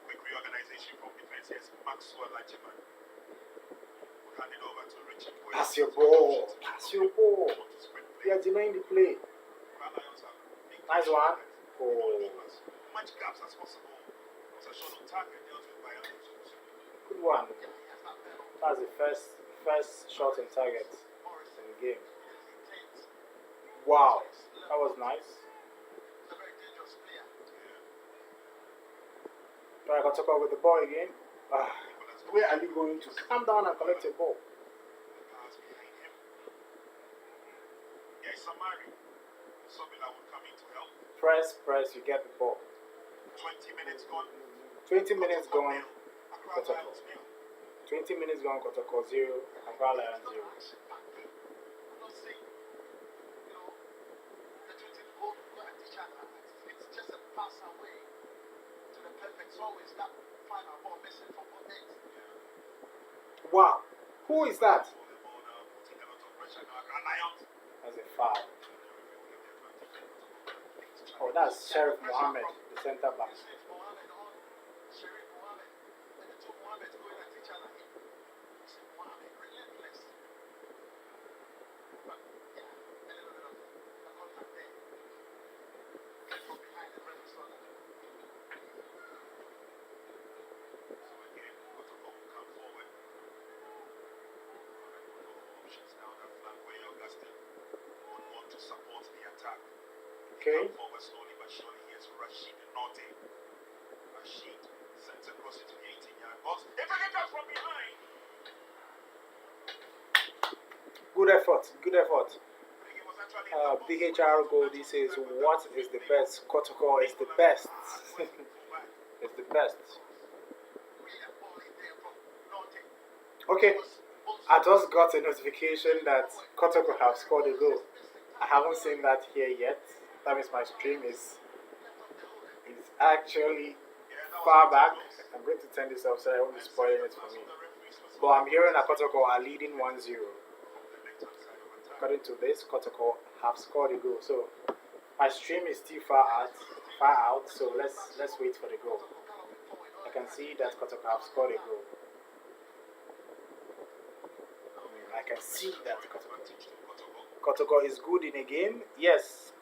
Quick reorganization from defense. Yes, Maxwell Lachiman. We'll hand it over to Richard Bueno. Pass your ball. Pass your ball. We are delaying the play. Nice one. Oh. Much gaps as possible. Was a shot on target dealt with by Good one. That's the first shot on target in the game. Wow, that was nice. He's a very dangerous player. Right, I talk with the ball again. Where are you going to? Calm down and collect a ball. Yes, Samari. Sobila will come in to help. Press, you get the ball. 20 minutes gone. 20 minutes gone. Accra Lions nil. 20 minutes gone, Kotoko 0, Accra Lions 0. I'm not saying, you know, the 20 go at each other. It's just a pass away to the perfect. It's always that final ball missing from both ends. Wow, who is that? The ball now putting a lot of pressure now. Accra Lions. That's a foul. Oh, that's Sheriff Mohammed, the centre back. Sheriff Mohammed and the two Mohammeds going at each other. Mohammed relentless. But yeah, a little bit of a contact there. From behind the red saw that. So again, Kotoko will come forward. Options now that flank where Augustine would want to support the attack. Okay. Forward slowly but surely. Here's Rashid Norte. Rashid sends across into the 18-yard box. If it comes from behind. Good effort. It was actually BHR Goldie says, what is the best? Kotoko is the best. It's the best. Okay, I just got a notification that Kotoko have scored a goal. I haven't seen that here yet. That means my stream is actually far back. I'm going to turn this off so I won't be spoiling it for me. But I'm hearing that Kotoko are leading 1-0. According to this, Kotoko have scored a goal. So my stream is still far out. So let's wait for the goal. I can see that Kotoko have scored a goal. I can see that Kotoko is good in a game. Yes.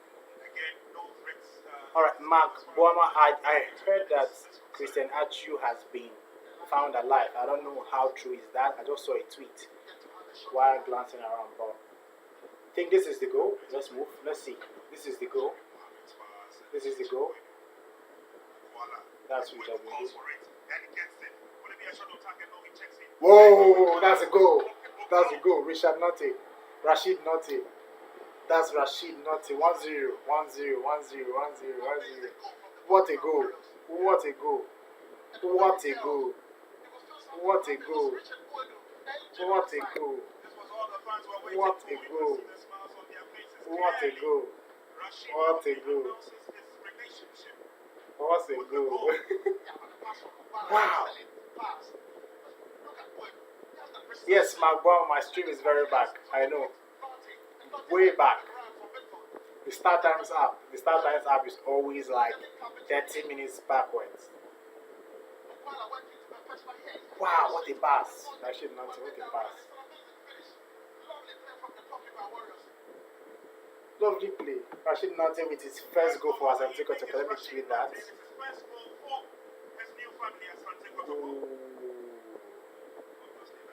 Alright, Mark Boama, I heard that Christian Achu has been found alive. I don't know how true is that. I just saw a tweet while glancing around. But I think this is the goal. Let's move. Let's see. This is the goal. This is the goal. That's what I will do. Whoa, that's a goal. That's a goal. Rashid Notti. That's Rashid Notti. 1-0, 1-0, 1-0, 1-0, 1-0, 1-0. What a goal. What a goal. What a goal. What a goal. What a goal. What a goal. What a goal. What a goal. What a goal. Wow. Yes, my stream is very back. I know. Way back. The start times app. The start times app is always like 30 minutes backwards. Wow, what a pass. Actually, not what a pass. Lovely play. Rashid Nante with his first goal for Asante Kotoko. Let me tweet that. Ooh.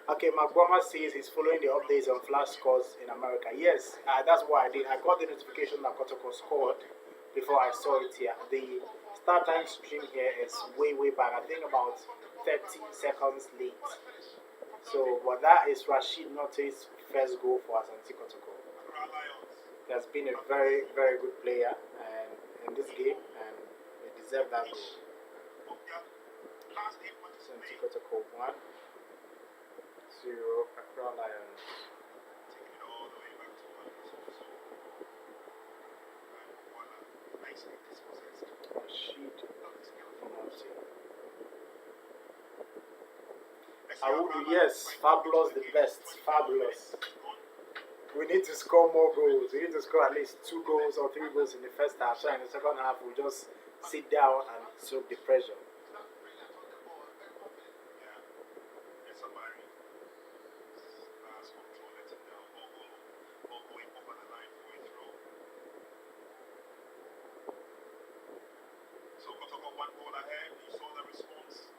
Okay, Magboma says he's following the updates on flash scores in America. Yes, that's what I did. I got the notification that Kotoko scored before I saw it here. The start time stream here is way back. I think about 30 seconds late. So, but that is Rashid Note's first goal for Asante Kotoko. He has been a very good player and in this game, and he deserved that goal. Asante Kotoko 1-0 Accra Lions. Rashid Note. Awudu, yes, fabulous, the best, fabulous. We need to score more goals. We need to score at least 2 goals or 3 goals in the first half. So in the second half, we just sit down and soak the pressure. So Kotoko 1 goal ahead. You saw the response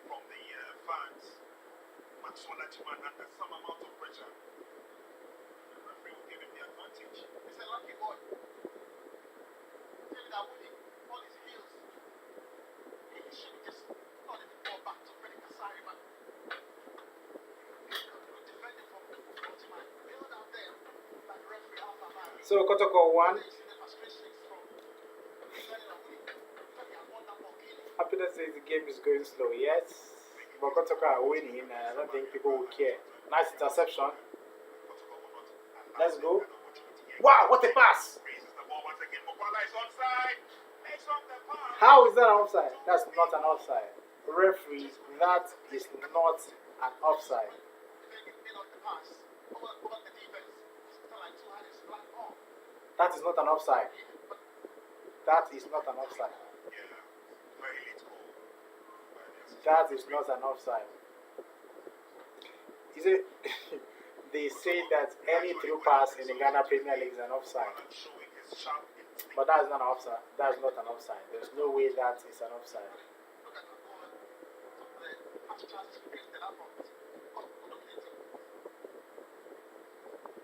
from the fans. Maxwell Achiman under some amount of pressure. The referee will give him the advantage. It's a lucky boy. David Awuni on his heels. He should just not even go back to Freddy Kasari, but good defending from Achiman. Build out there by the referee Alpha Man. So Kotoko 1. Happiness says the game is going slow. Yes, but Kotoko are winning, and I don't think people will care. Nice interception. Let's go. Wow, what a pass! How is that an offside? That's not an offside. Referee, that is not an offside. That is not an offside. That is not an offside. That is not an offside. Is it? They say that any through pass in the Ghana Premier League is an offside. But that is not an offside. That is not an offside. There's no way that is an offside.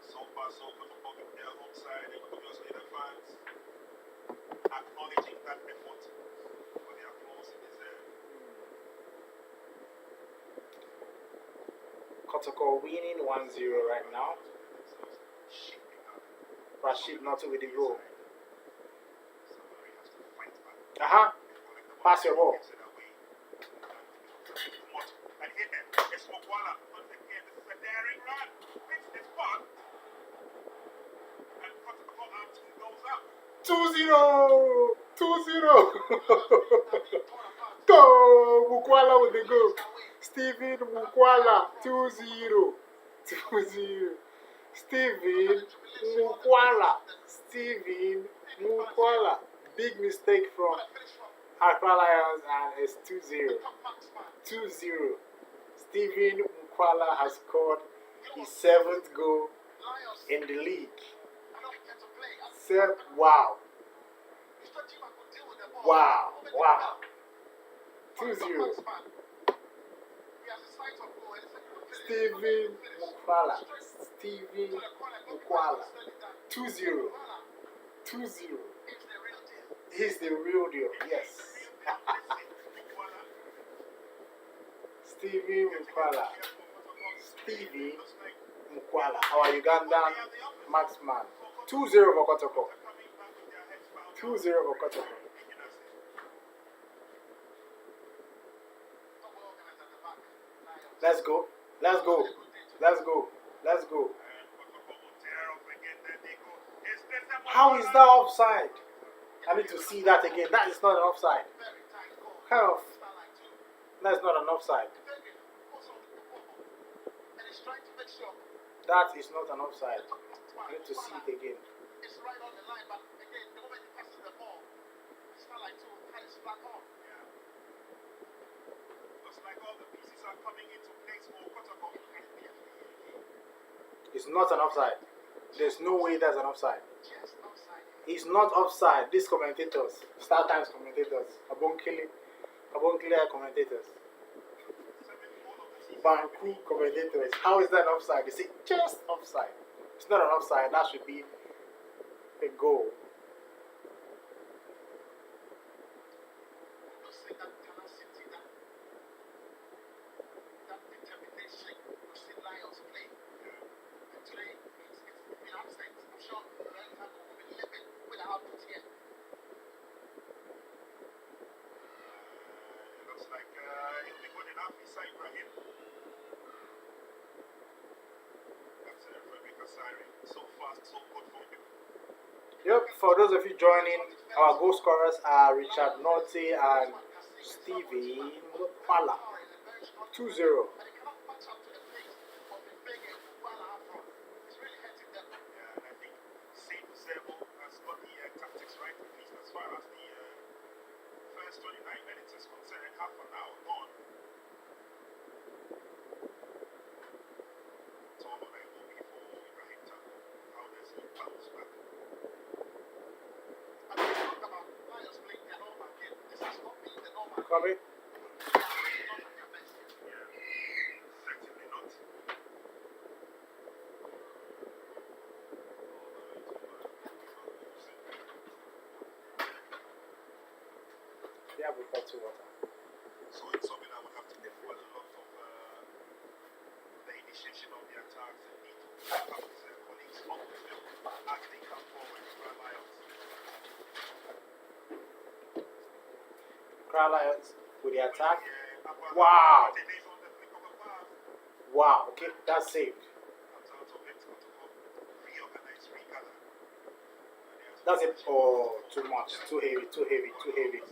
So far, so good for their home side. They could just the fans acknowledging that effort for the applause it deserves. Kotoko winning 1-0 right now. Rashid Noto with the goal. Pass your ball. And hit it. It's Mokwala. Once again, this is a daring run. Hits the spot. And Kotoko out goes up. 2-0! 2-0! Go! Mukwala with the goal. Stephen Mukwala, 2-0. 2-0. Stephen Mukwala. Stephen Mukwala. Big mistake from Accra Lions, and it's 2-0. 2-0. Stephen Mukwala has scored his 7th goal in the league. Wow. Wow. Wow. 2-0. Stephen Mukwala. Stephen Mukwala. 2-0. 2-0. He's the real deal. Yes. Stephen Mukwala. Stephen Mukwala. Our Ugandan marksman. 2-0 for Kotoko. 2-0 for Kotoko. Let's go. Let's go. Let's go. Let's go. How is that offside? I need to see that again. That is not an offside. Very tight goal. Hell, Starlight too. that's not an offside. David goes on with the ball. And he's trying to make sure That is not an offside. the I need to see it again. it's right on the line, but again, the moment he passes the ball, Starlight too had his flag on. Yeah. Looks like all the pieces are coming into place for Kotoko. It's not an offside. There's no way that's an offside. Just outside. It's not offside. These commentators, Star Times commentators, Abonkile commentators, Banku commentators. How is that offside? They say just offside. It's not an offside. That should be a goal. Looks like that tenacity, that determination we've seen Lions play. And today, it's been absent. I'm sure Ryan Taco will be living with the output here. Looks like he'll be good enough beside Ibrahim. That's Rebecca Sari. So fast, so good for him. Yep, for those of you joining, our goal scorers are Richard Norte and Stevie Pala. 2-0. But he cannot match up to the pace of the big Kuala up front. It's really hurting them. Yeah, and I think Saint Zebo has got the tactics right, at least as far as the first 29 minutes is concerned, and half an hour gone. So what I will be for Ibrahim Taco. How does he bounce back? I mean, we talk about Lions playing their normal game. This has not been the normal game. Copy. They are not at their best. Yeah, certainly not. Yeah, we've got 2 water. So in summing, I would have to defer a lot of the initiation of the attacks and need to back up his colleagues up the field as they come forward for Lions. Accra Lions with the attack. Yeah, Wow. It is on the flick of a pass. Wow, okay, that's saved. Comes out of it, Kotoko reorganize, regather. That's it. Oh, too much. Too heavy, too heavy, too heavy.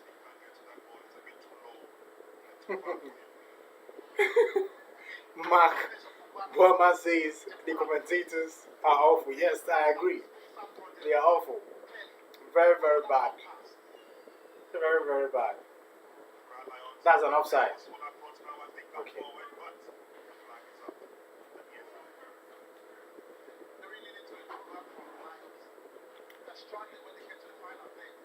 Mark Buama says the commentators are awful. Yes, I agree. They are awful. Very, very bad. Very, very bad. That's an offside. Okay. They really need to improve from Lions. They're struggling when they get to the final third.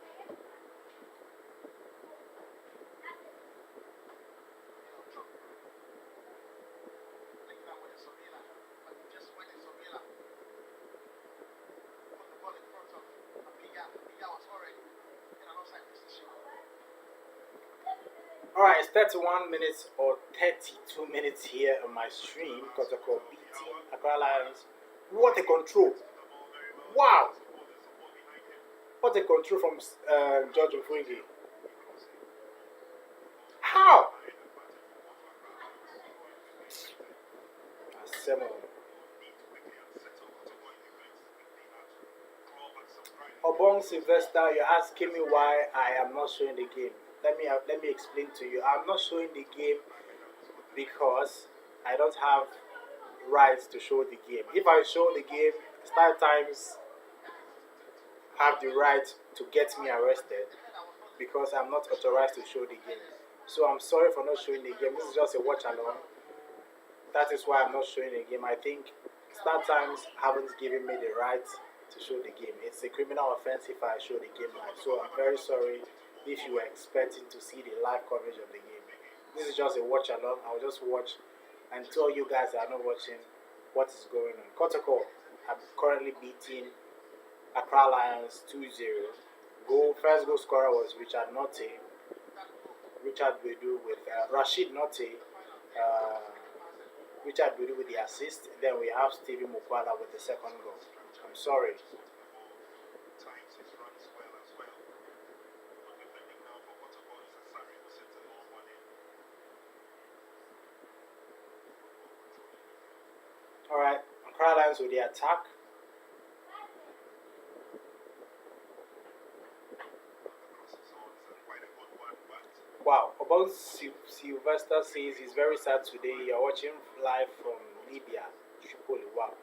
Thinking that when it's Sobila, but just when it's Sobila, put the ball in front of Abiga. Abiga was already in an offside position. Alright, it's 31 minutes or 32 minutes here on my stream. Kotoko beating Accra Lions. What a control! Wow! What a control from George Ofungi. How? Asemo. Obong Sylvester, you're asking me why I am not showing the game. Let me explain to you. I'm not showing the game because I don't have rights to show the game. If I show the game, Star Times have the right to get me arrested because I'm not authorized to show the game. So I'm sorry for not showing the game. This is just a watch along. That is why I'm not showing the game. I think Star Times haven't given me the right to show the game. It's a criminal offense if I show the game live. So I'm very sorry if you were expecting to see the live coverage of the game. This is just a watch along. I'll just watch and tell you guys that are not watching what is going on. Kotoko are currently beating Accra Lions 2-0. First goal scorer was Richard Norte. Richard Bedu with Rashid Norte. Richard Bedu with the assist. Then we have Stevie Mukwala with the second goal. I'm sorry. Alright, Accra Lions with the attack. Obon Sylvester says he's very sad today. You're watching live from Libya, Tripoli. Wow.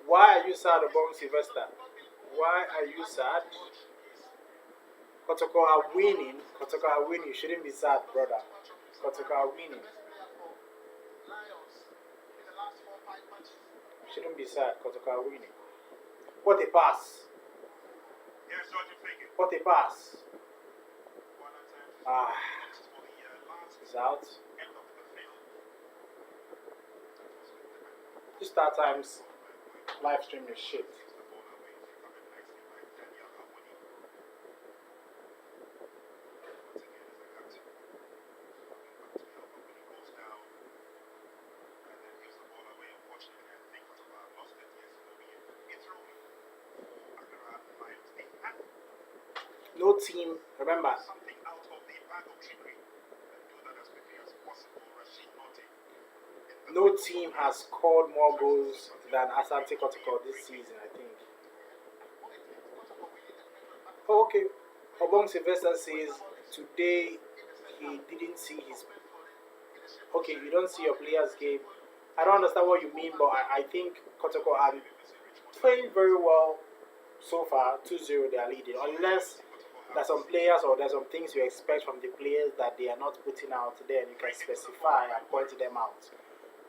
Why are you sad, Obon Sylvester? Why are you sad? Kotoko are winning. Kotoko are winning. You shouldn't be sad, brother. Kotoko are winning. You shouldn't be sad. Kotoko are winning. What a pass. Yes, Sergeant Fagan. What a pass. Ah. He's out. End of the field. This start times live stream is shit. No team, remember, Something out of the bag of trickery and do that as quickly as possible. Rashid Notti. no team has scored more goals than Asante Kotoko this season, I think. Oh, okay. Obong Sylvester says today he didn't see his. Okay, you don't see your players' game. I don't understand what you mean, but I think Kotoko are playing very well so far. 2-0 they are leading. Unless there's some players or there's some things you expect from the players that they are not putting out, then you can specify and point them out.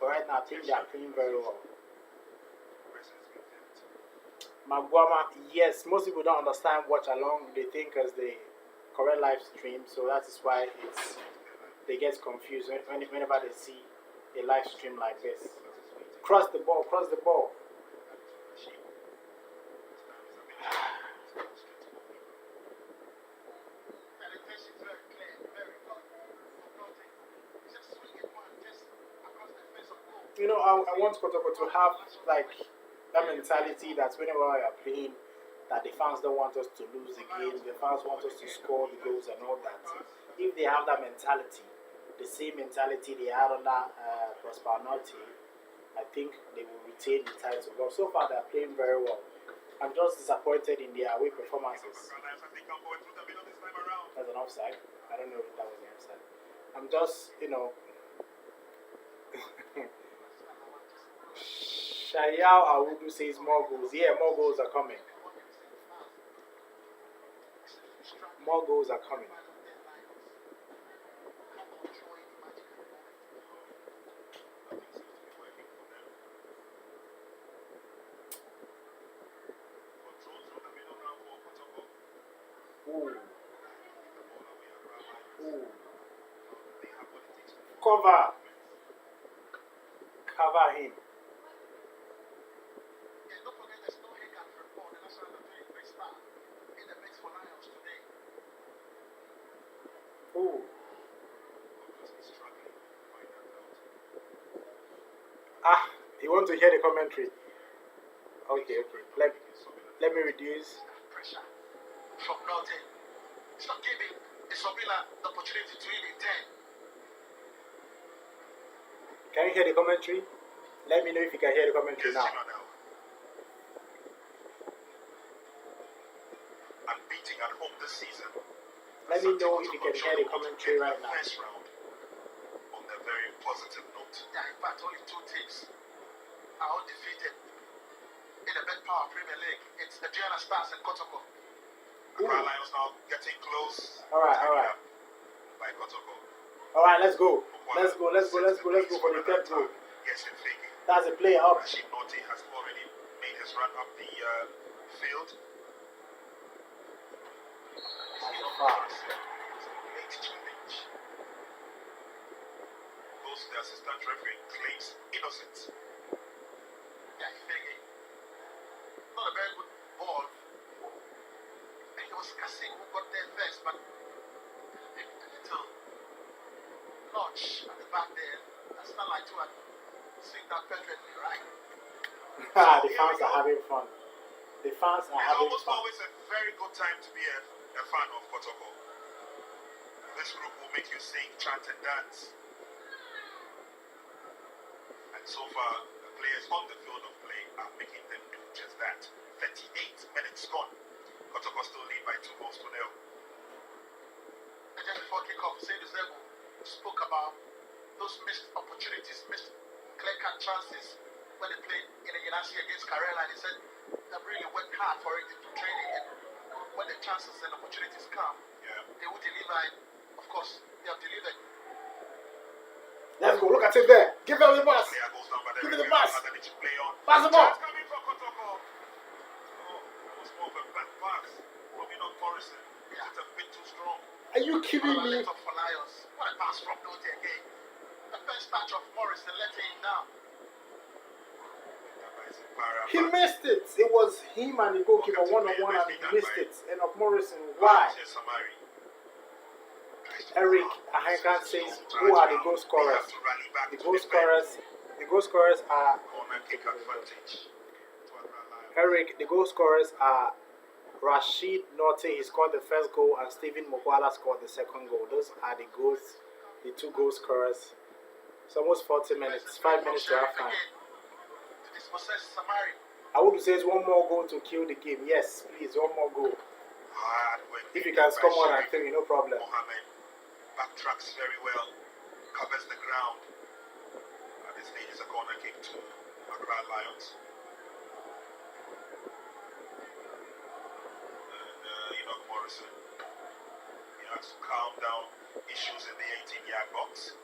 But right now, I think they are playing very well. Maguama, yes, most people don't understand watch along. They think as the correct live stream, so that is why they get confused whenever they see a live stream like this. Cross the ball, cross the ball. You know, I want Kotoko to have like that mentality that whenever we are playing, that the fans don't want us to lose the game, the fans want us to score the goals and all that. If they have that mentality, the same mentality they had under Prosper Notti, I think they will retain the title. But so far, they are playing very well. I'm just disappointed in their away performances. That's an offside. I don't know if that was an offside. I'm just, you know. Shayao Awudu says more goals. Yeah, more goals are coming. More goals are coming. Ooh. Ooh. Cover. Cover him. Ooh. Ah, you want to hear the commentary? Okay. Let me reduce. Pressure from nothing. It's not giving Isobila the opportunity to really 10. Can you hear the commentary? Let me know if you can hear the commentary now. Unbeaten at home this season. Let me know if you can hear the commentary right now. First round on a very positive note. Yeah, in fact, only 2 teams are undefeated in the Bed Power Premier League. It's the Gianna Stars and Kotoko. Accra Lions now getting close. Alright. By Kotoko. Alright, let's go for the third goal. Yes, in faking. That's a play up. Rashid Notti has already made his run up the field. That's a foul. Late challenge. Goes to the assistant referee, claims innocent. Yeah, he's faking. Not a very good ball. And it was Kassim who got there first, but a little notch at the back there. That's not like to have seen that perfectly, right? The fans are having fun. The fans are It's having almost fun. always a very good time to be a fan of Kotoko. This group will make you sing, chant, and dance. And so far, the players on the field of play are making them do just that. 38 minutes gone. Kotoko still lead by 2 goals to 0. And just before kickoff, say this level. spoke about those missed opportunities, missed clear-cut chances when they played in the United against Karela, and he said they've really worked hard for it into training, and when the chances and opportunities come, they will deliver, and of course, they have delivered. Let's go. Look at it there. Give him the pass. Give him the pass. Pass the ball. Coming from Kotoko. Oh, that was more of a back pass. Probably not Morrison. Yeah. It's a bit too strong. Are you kidding me? For Lions. What a pass from Doty again. The first touch of Morrison let him down. He missed it. It was him and the goalkeeper one-on-one, and he missed it. And of Morrison, why? Eric Ahenkan says, who are the goal scorers? The goal scorers are Eric. The goal scorers are Rashid Norte. He scored the first goal, and Stephen Mokwala scored the second goal. Those are the goals, the two goal scorers. It's almost 40 minutes, 5 minutes to half time. I would say it's one more goal to kill the game. Yes, please, one more goal. If you can score more than 3, no problem. Mohammed backtracks very well, covers the ground. At this stage, is a corner kick to Accra Lions. And Enoch Morrison, he has to calm down issues in the 18-yard box.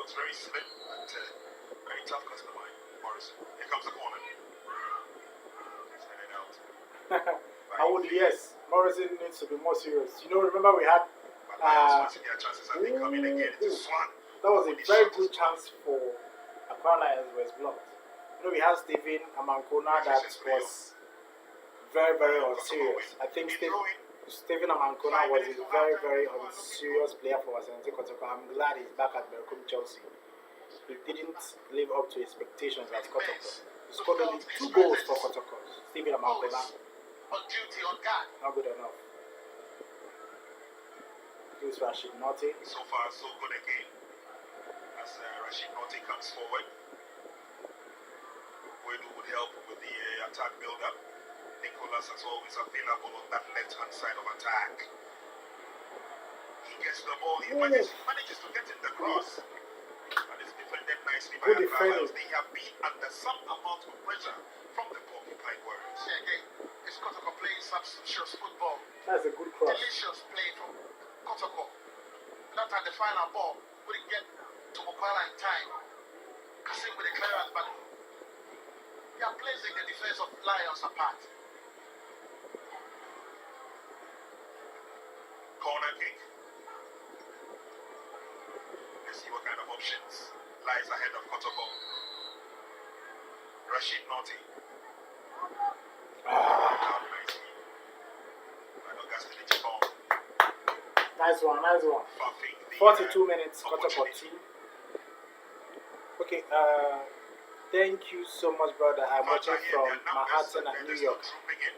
Looks very slim and very tough customer, Morrison. Here comes the corner. Send it out. I would, yes. Morrison needs to be more serious. You know, remember we had. That was a very good chance for Accra Lions was blocked. You know, we had Stephen Amankona that was very, very unserious. I think Stephen Amankona was a very, very unserious player for Asante Kotoko. I'm glad he's back at Berkum Chelsea. He didn't live up to expectations at Kotoko. He scored only 2 goals for Kotoko. Stephen Amankona. On duty, on guard. Not good enough. This Rashid Norte. So far, so good again. As Rashid Norte comes forward, Wedu would help with the attack build-up. Nicholas is always available on that left-hand side of attack. He gets the ball. He manages to get in the cross. And it's defended nicely by Accra. They have been under some amount of pressure from the Porcupine Warriors. Yeah, again, it's Kotoko playing substitutious football. That's a good cross. Delicious play from Kotoko. That time the final ball wouldn't get to Mokwala in time. Kasim with the clearance, but they are placing the defense of Lions apart. Corner kick. Let's see what kind of options lies ahead of Kotoko. Rashid Norte. Nice one, nice one. 42 minutes, Kotoko team. Okay, thank you so much, brother. I'm watching from Manhattan at New York.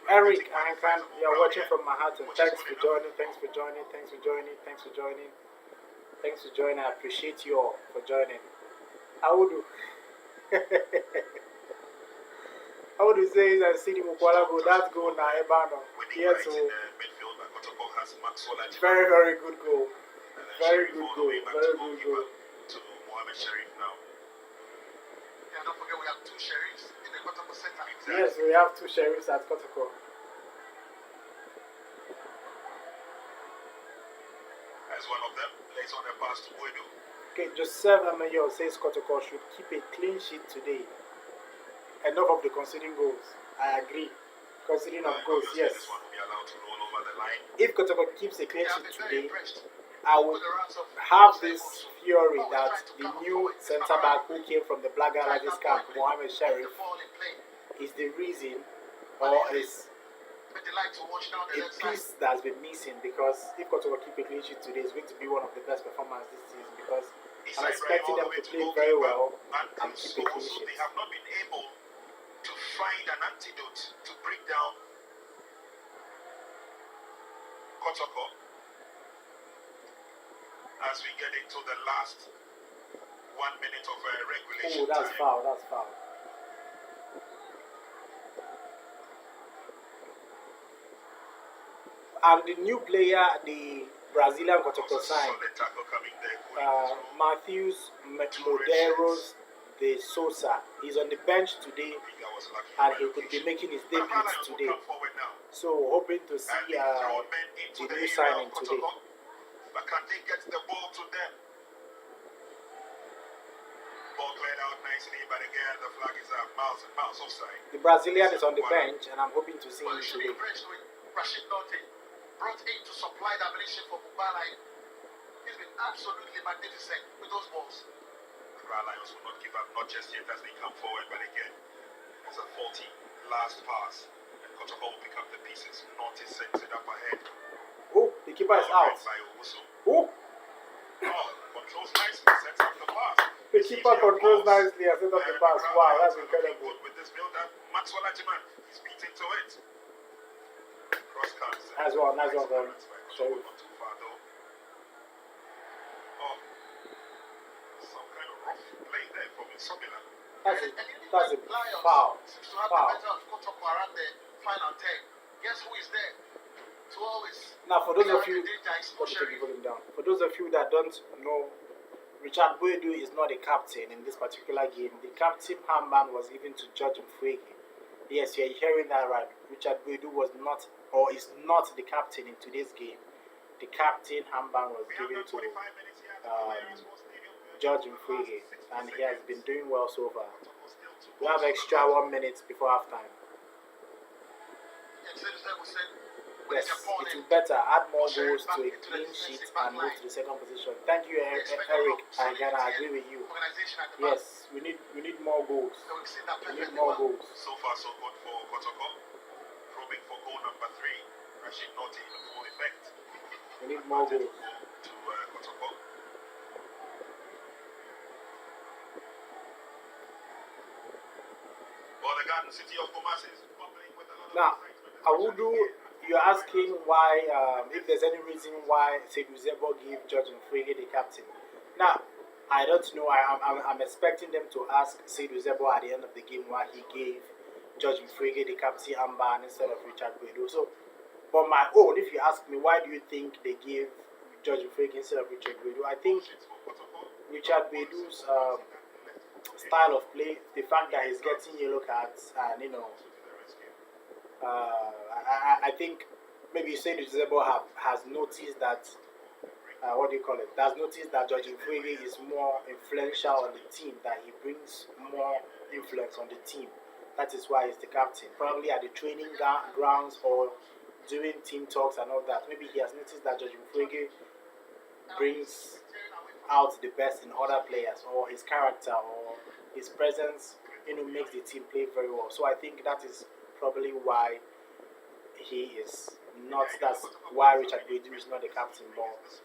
Eric Ahenkan, you're watching from Manhattan. Thanks for joining, thanks for joining, thanks for joining, thanks for joining. Thanks for joining. I appreciate you all for joining. How would you? How would you say that City Mukwala go? That goal now, Ebano. Yes, so very, very good goal. Very good goal. Very good goal. To Mohammed Sharif now. Yeah, don't forget we have 2 sheriffs in the Kotoko center. Yes, we have 2 sheriffs at Kotoko. As one of them lays on a pass to Wedu. Okay, Joseph Amayo says Kotoko should keep a clean sheet today. Enough of the conceding goals. I agree. Conceding of goals, yes. This one will be allowed to roll over the line. If Kotoko keeps a clean sheet today, I would have this theory that the new centre back who came from the Black Galaxies camp, Mohammed Sharif, is the reason, or is a piece that's been missing, because if Kotoko keep a clean sheet today, it's going to be one of the best performances this season, because I'm expecting them to play very well and keep a clean sheet. They have not been able to find an antidote to break down Kotoko as we get into the last 1 minute of regulation. Oh, that's foul, that's foul. And the new player, the Brazilian Was Kotoko a sign. solid tackle coming there, pulling through. Matthews Moderos de Sosa. He's on the bench today, Riga was lucky and by he could be location. making his But debut Lions will today. come forward now. So hoping to And see they throw men into the the new area signing of today. Kotoko. But can they get the ball to them? Ball cleared out nicely, but again the flag is miles offside. The Brazilian is on the bench, and I'm hoping to see Well, him he should be today. impressed with Rashid Norte. Brought in to supply the ammunition for Mubala. He's been absolutely magnificent with those balls. Accra Lions will not give up, not just yet as they come forward, but again, there's a faulty last pass. And Kotoko will pick up the pieces. Norte sends it up ahead. Oh, the keeper is Well read out. by Owusu. Oh, Controls nicely, sets up the pass. the keeper controls nicely and set up the pass. Wow, that's incredible. Good with this build-up. Maxwell Ajiman, he's beaten to it. Cross comes. Nice one, nice one, Clearance man. by Kotoko, Sorry. not too far though. Oh, some kind of rough play there from Isobila. That's a Lions foul. seems to have Foul. the better of Kotoko around the final 10. Guess who is there? To always. Now, for those of you, let me take the volume down. For those of you that don't know, Richard Boedu is not a captain in this particular game. The captain armband was given to George Mfwege. Yes, you're hearing that right. Richard Boedu was not, or is not the captain in today's game. The captain armband was given to George Mfwege, and he has been doing well so far. We have extra 1 minute before halftime. Yes, it will better add more goals to a clean sheet and move to the second position. Thank you, Eric. Again, I agree with you. Yes, we need more goals. We need more goals. So far, so good for Kotoko. Probing for goal number 3. Rashid Norte in full effect. We need more goals. To Kotoko. Well, the Garden City of Kumasi is bubbling with a lot of Now, excitement. Awudu, you're asking why, if there's any reason why Seydou Zebo gave George Mfwege the captain. Now, I don't know. I'm expecting them to ask Seydou Zebo at the end of the game why he gave George Mfwege the captain armband instead of Richard Boedu. So, for my own, if you ask me, why do you think they gave George Mfwege instead of Richard Boedu? I think Richard Boedu's style of play, the fact that he's getting yellow cards, and I think maybe Seydou Zebo has noticed that. What do you call it? Has noticed that George Mfwege is more influential on the team, that he brings more influence on the team. That is why he's the captain. Probably at the training grounds or during team talks and all that. Maybe he has noticed that George Mfwege brings out the best in other players, or his character or his presence, makes the team play very well. So I think that is probably why he is not. That's why Richard Boedu is not the captain. But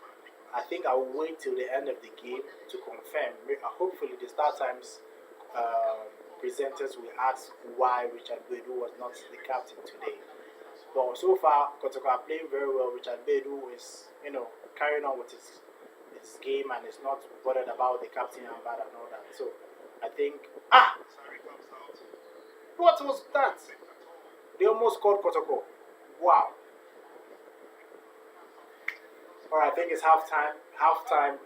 I think I will wait till the end of the game to confirm. Hopefully, the Star Times presenters will ask why Richard Boedu was not the captain today. But so far, Kotoko are playing very well. Richard Boedu is, carrying on with his game and is not bothered about the captain and bad and all that. So I think what was that? They almost scored Kotoko. Wow. Alright, I think it's halftime. Halftime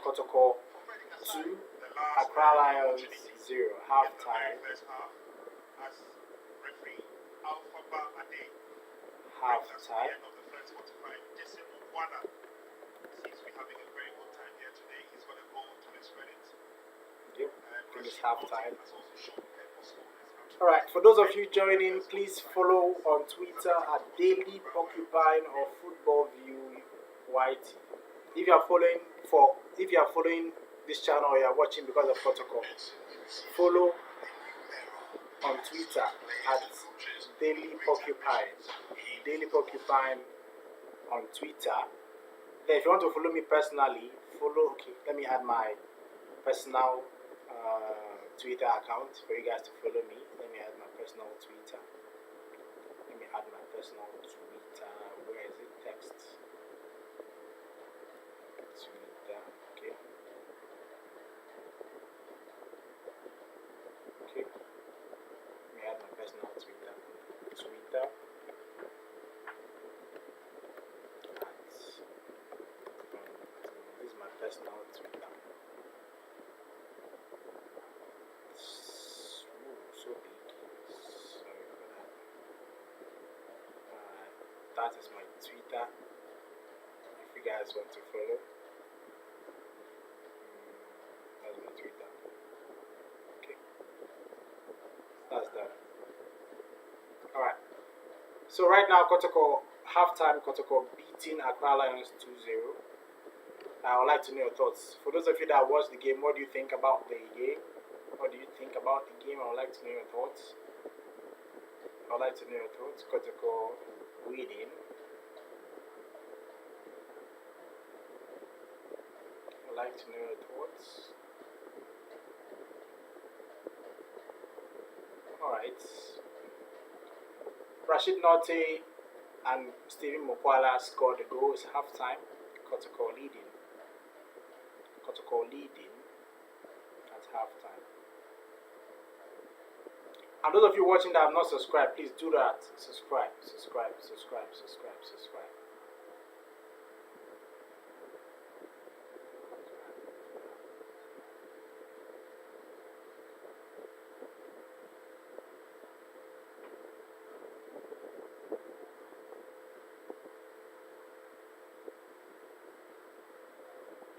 Kotoko 2, Accra Lions 0. Halftime. Halftime. Yep, I think it's halftime. Alright, for those of you joining, please follow on Twitter at Daily Porcupine or Football View YT. If you are following this channel or you are watching because of Kotoko, follow on Twitter at Daily Porcupine. Daily Porcupine on Twitter. Then if you want to follow me personally, let me add my personal Twitter account for you guys to follow me. Let me add my personal Twitter. Where is it? Text. Twitter. Okay. Let me add my personal Twitter. Twitter. I'll tweet that. Ooh, so big. Sorry for that. That is my Twitter. If you guys want to follow, that's my Twitter. Okay, that's that. Alright. So right now, Kotoko, halftime, Kotoko beating Accra Lions 2-0. I would like to know your thoughts. For those of you that watched the game, what do you think about the game? What do you think about the game? I would like to know your thoughts. I would like to know your thoughts. Kotoko leading. I would like to know your thoughts. Alright. Rashid Notte and Stephen Mokwala scored the goals halftime. Kotoko leading. Kotoko leading at halftime. And those of you watching that have not subscribed, please do that. Subscribe, subscribe, subscribe, subscribe, subscribe.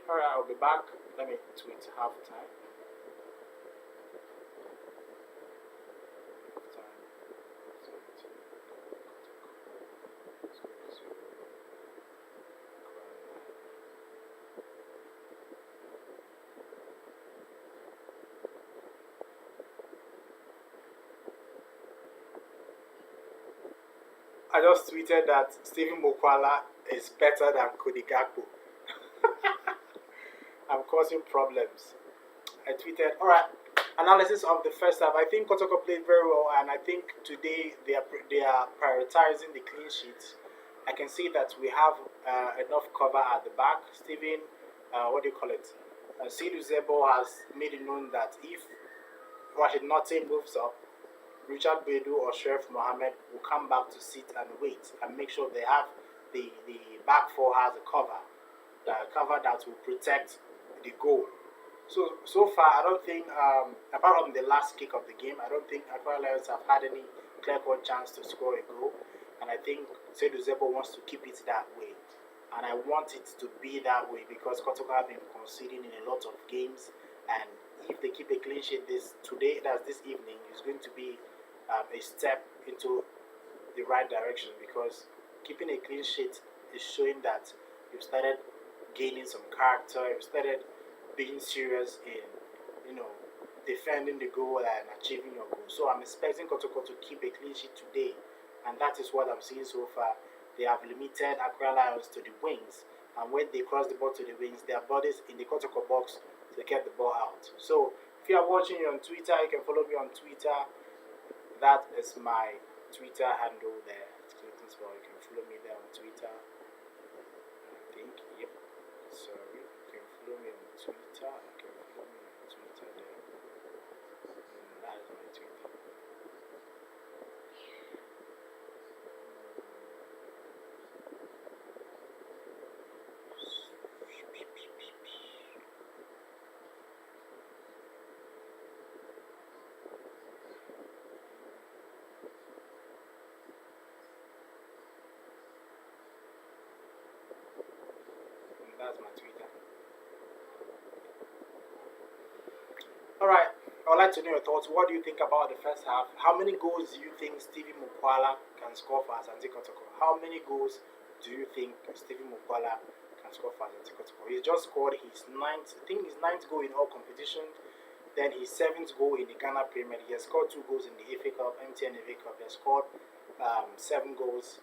Alright, I'll be back. Let me tweet halftime. I just tweeted that Stephen Mokwala is better than Cody Gakpo. I'm causing problems. I tweeted, alright, analysis of the first half. I think Kotoko played very well, and I think today they are prioritizing the clean sheets. I can see that we have enough cover at the back. Stephen, what do you call it? Sidu Zebo has made it known that if Rashid Notte moves up, Richard Bedu or Sheriff Mohammed will come back to sit and wait and make sure they have the back four has a cover, the cover that will protect the goal. So far, I don't think, apart from the last kick of the game, I don't think Accra Lions have had any clear-cut chance to score a goal. And I think Seydou Zebo wants to keep it that way. And I want it to be that way because Kotoko have been conceding in a lot of games. And if they keep a clean sheet this evening, it's going to be a step into the right direction because keeping a clean sheet is showing that you've started gaining some character, you've started being serious in, defending the goal and achieving your goal. So I'm expecting Kotoko to keep a clean sheet today, and that is what I'm seeing so far. They have limited Accra Lions to the wings, and when they cross the ball to the wings, their bodies in the Kotoko box to get the ball out. So if you are watching me on Twitter, you can follow me on Twitter. That is my Twitter handle there. You can follow me there on Twitter. I think, yep. Sorry, you can follow me on Twitter. You can follow me on Twitter there. That is my Twitter. That's my Twitter. Alright, I'd like to know your thoughts. What do you think about the first half? How many goals do you think Stephen Mokwala can score for Asante Kotoko? How many goals do you think Stephen Mokwala can score for Asante Kotoko? He's just scored his ninth goal in all competitions. Then his 7th goal in the Ghana Premier League. He has scored 2 goals in the FA Cup, MTN FA Cup. He has scored 7 goals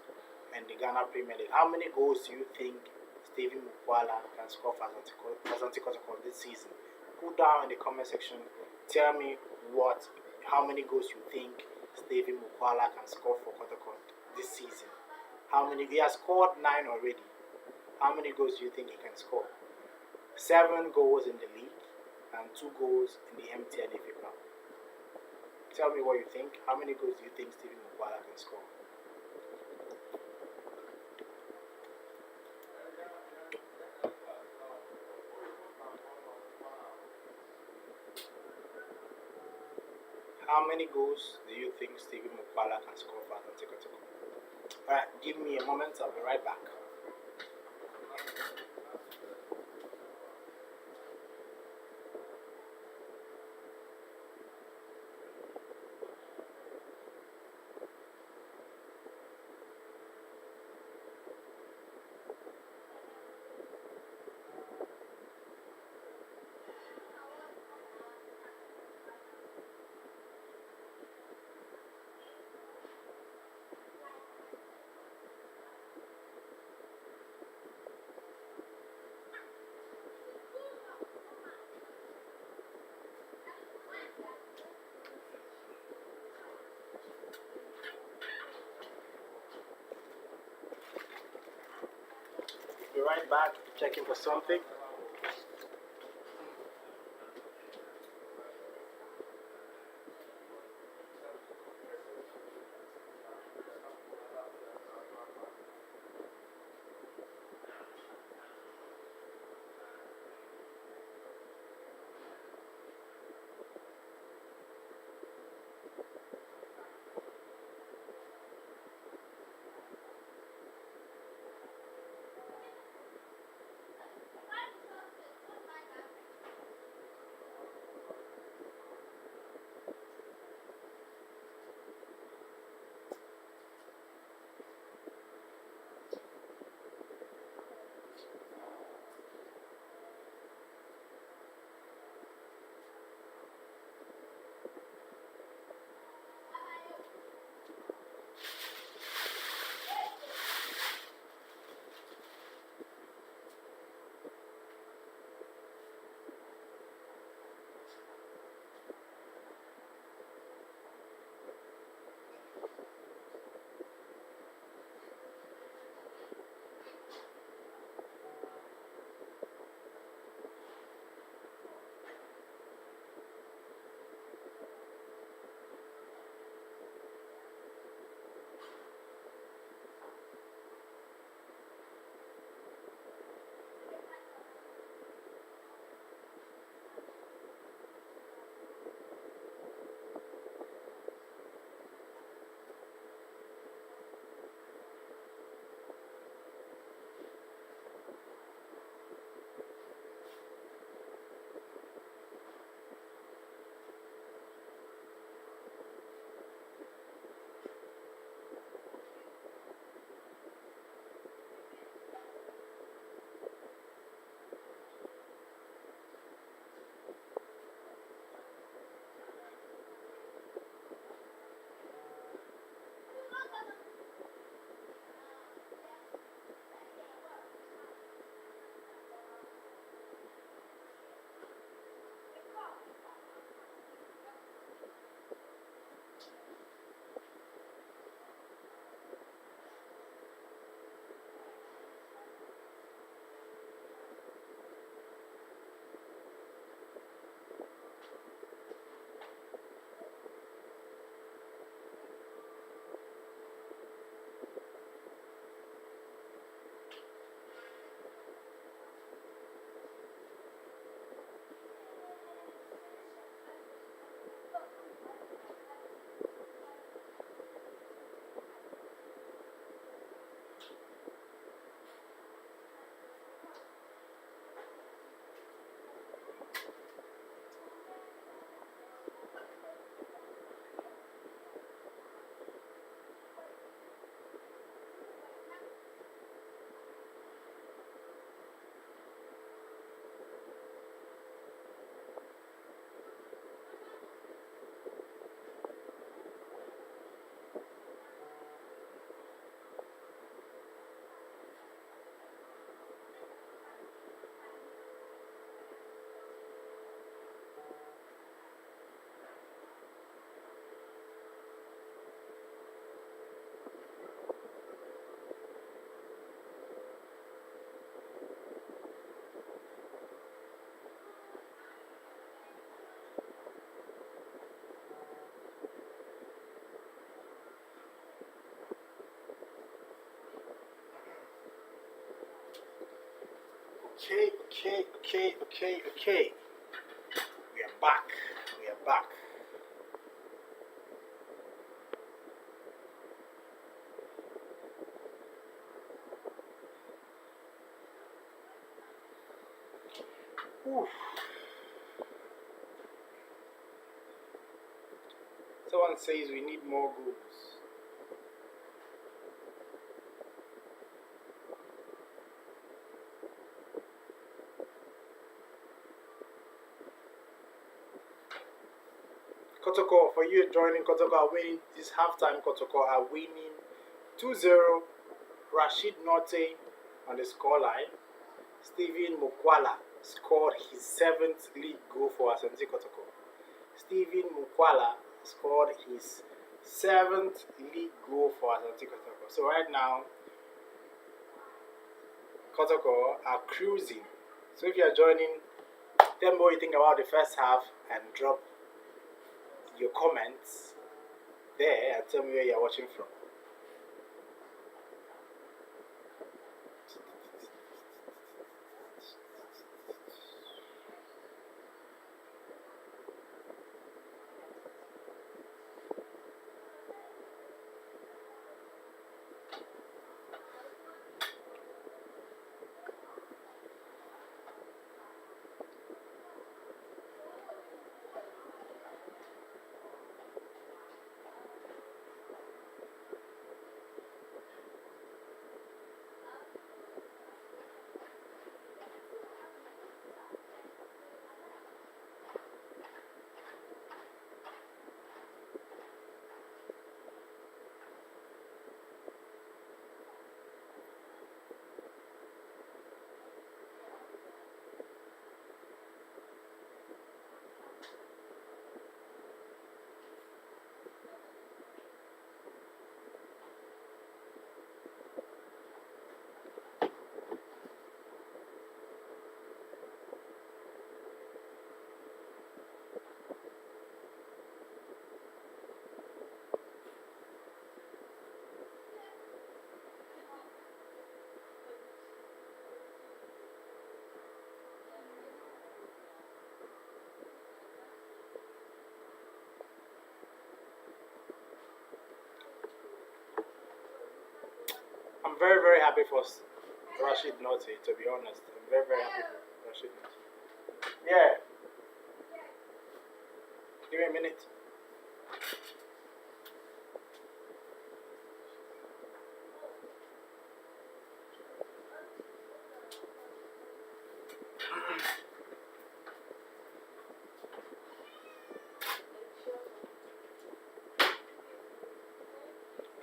in the Ghana Premier League. How many goals do you think Stephen Mokwala can score for Asante Kotoko this season? Put down in the comment section. Tell me how many goals you think Stephen Mokwala can score for Kotoko this season. How many? He has scored 9 already. How many goals do you think he can score? 7 goals in the league and 2 goals in the MTN FA Cup. Tell me what you think. How many goals do you think Stephen Mokwala can score? How many goals do you think Stephen Mukbala can score for Asante Kotoko? Alright, give me a moment, I'll be right back. Be right back, checking for something. Okay. We are back. We are back. Oof. Someone says we need more goals. Kotoko, for you joining, Kotoko are winning this halftime. Kotoko are winning 2-0. Rashid Norte on the scoreline. Stephen Mukwala scored his 7th league goal for Asante Kotoko. Stephen Mukwala scored his 7th league goal for Asante Kotoko. So right now, Kotoko are cruising. So if you are joining, tell me what you think about the first half and drop your comments there and tell me where you are watching from. I'm very, very happy for Rashid Norte, to be honest. I'm very, very happy for Rashid Norte. Yeah. Give me a minute.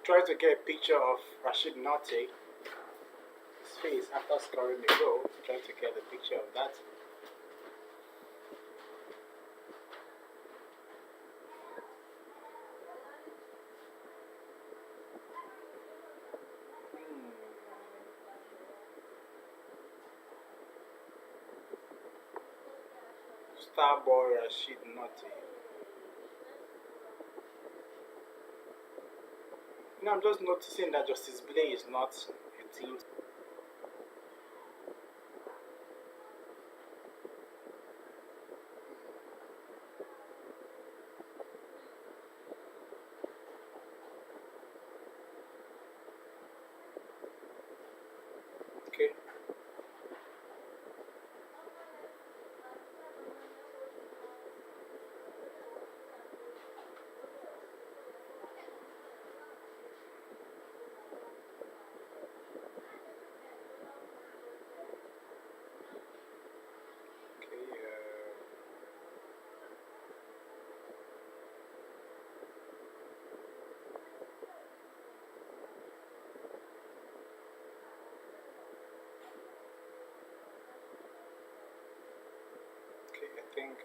Trying to get a picture of Rashid Norte, his face after scoring the goal. Trying to get a picture of that. Starboy Rashid Norte. I'm just noticing that Justice Blay is not a team. Okay. Okay, I think,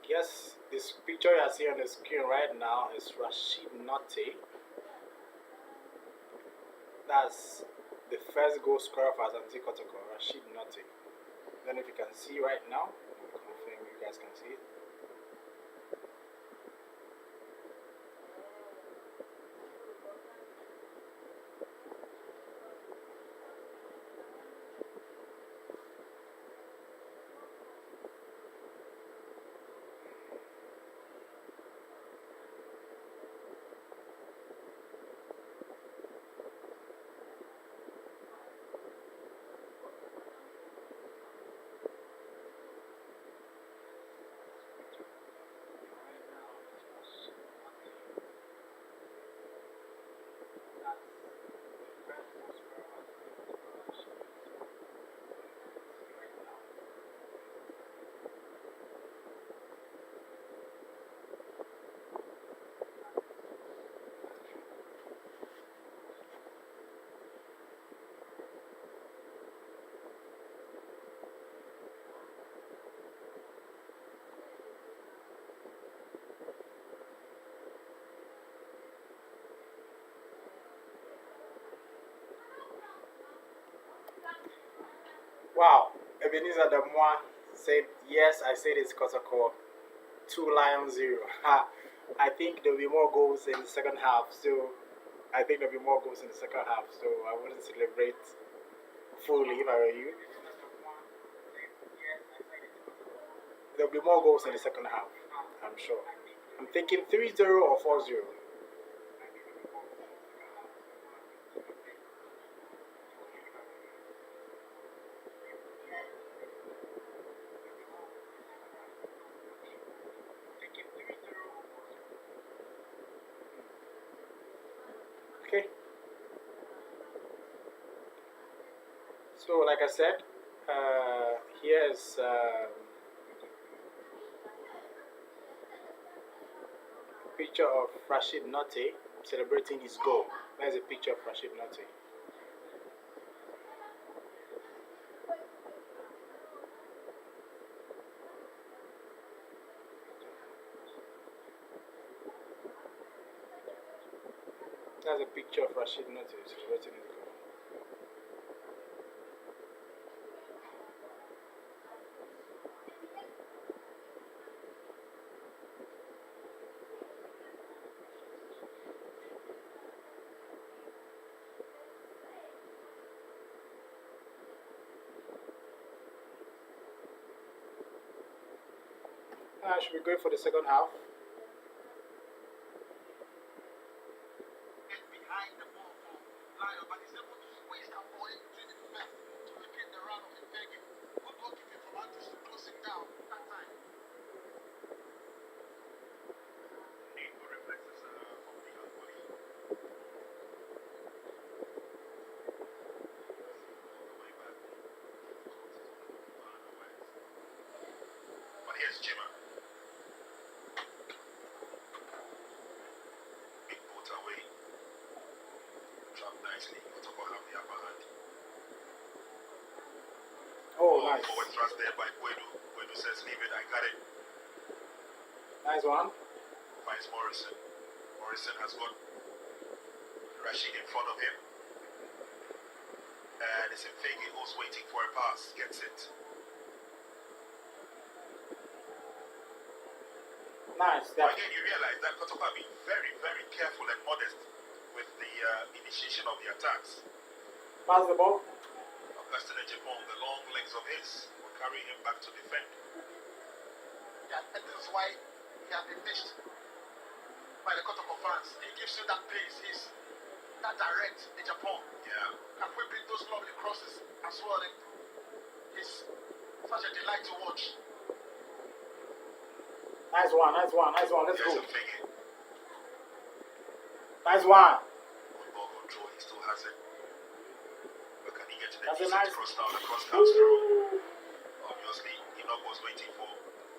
yes, this picture you see on the screen right now is Rashid Norte. That's the first goal scorer for Asante Kotoko, Rashid Norte. I don't know if you can see right now. I'm confirm you guys can see it. Wow. Ebenezer Damois said, yes, I said it's Kotoko. 2 Lions 0. I think there'll be more goals in the second half. So I think there'll be more goals in the second half. So I wouldn't celebrate fully if I were you. There'll be more goals in the second half. I'm sure. I'm thinking 3-0 or 4-0. Okay. So, like I said, here's a picture of Rashid Notte celebrating his goal. There's a picture of Rashid Notte. That's a picture of Rashid Notte celebrating his goal. Should we go for the second half? Get behind the ball for Lion, but he's able to squeeze that ball in between the defense to repeat the run of Mbege. Good goalkeeping from Andrews to close him down that time. Need for reflexes from the goalie. All the way back. But here's Jimmer. Big put away. Trap nicely. Kotoko have the upper hand. Oh, nice. Forward thrust there by Guedu. Guedu says, leave it, I got it. Nice one. Finds Morrison. Morrison has got Rashid in front of him. And it's Mbege who's waiting for a pass. Gets it. Nice. But again, you realize that Kotoko have been very, very careful and modest with the initiation of the attacks. Pass the ball. Augustine Ejepong, the long legs of his, will carry him back to defend. Yeah, and this is why he has been missed by the Kotoko fans. He gives you that pace. He's that direct in Japan. Yeah. Can we bring those lovely crosses as well? It's such a delight to watch. Nice one. Nice one. Nice one. Let's There's go. Mbege. Nice one. Good ball control, he still has it. But can he get to the That's a decent nice- cross now? The cross comes through. Obviously, Enoch was waiting for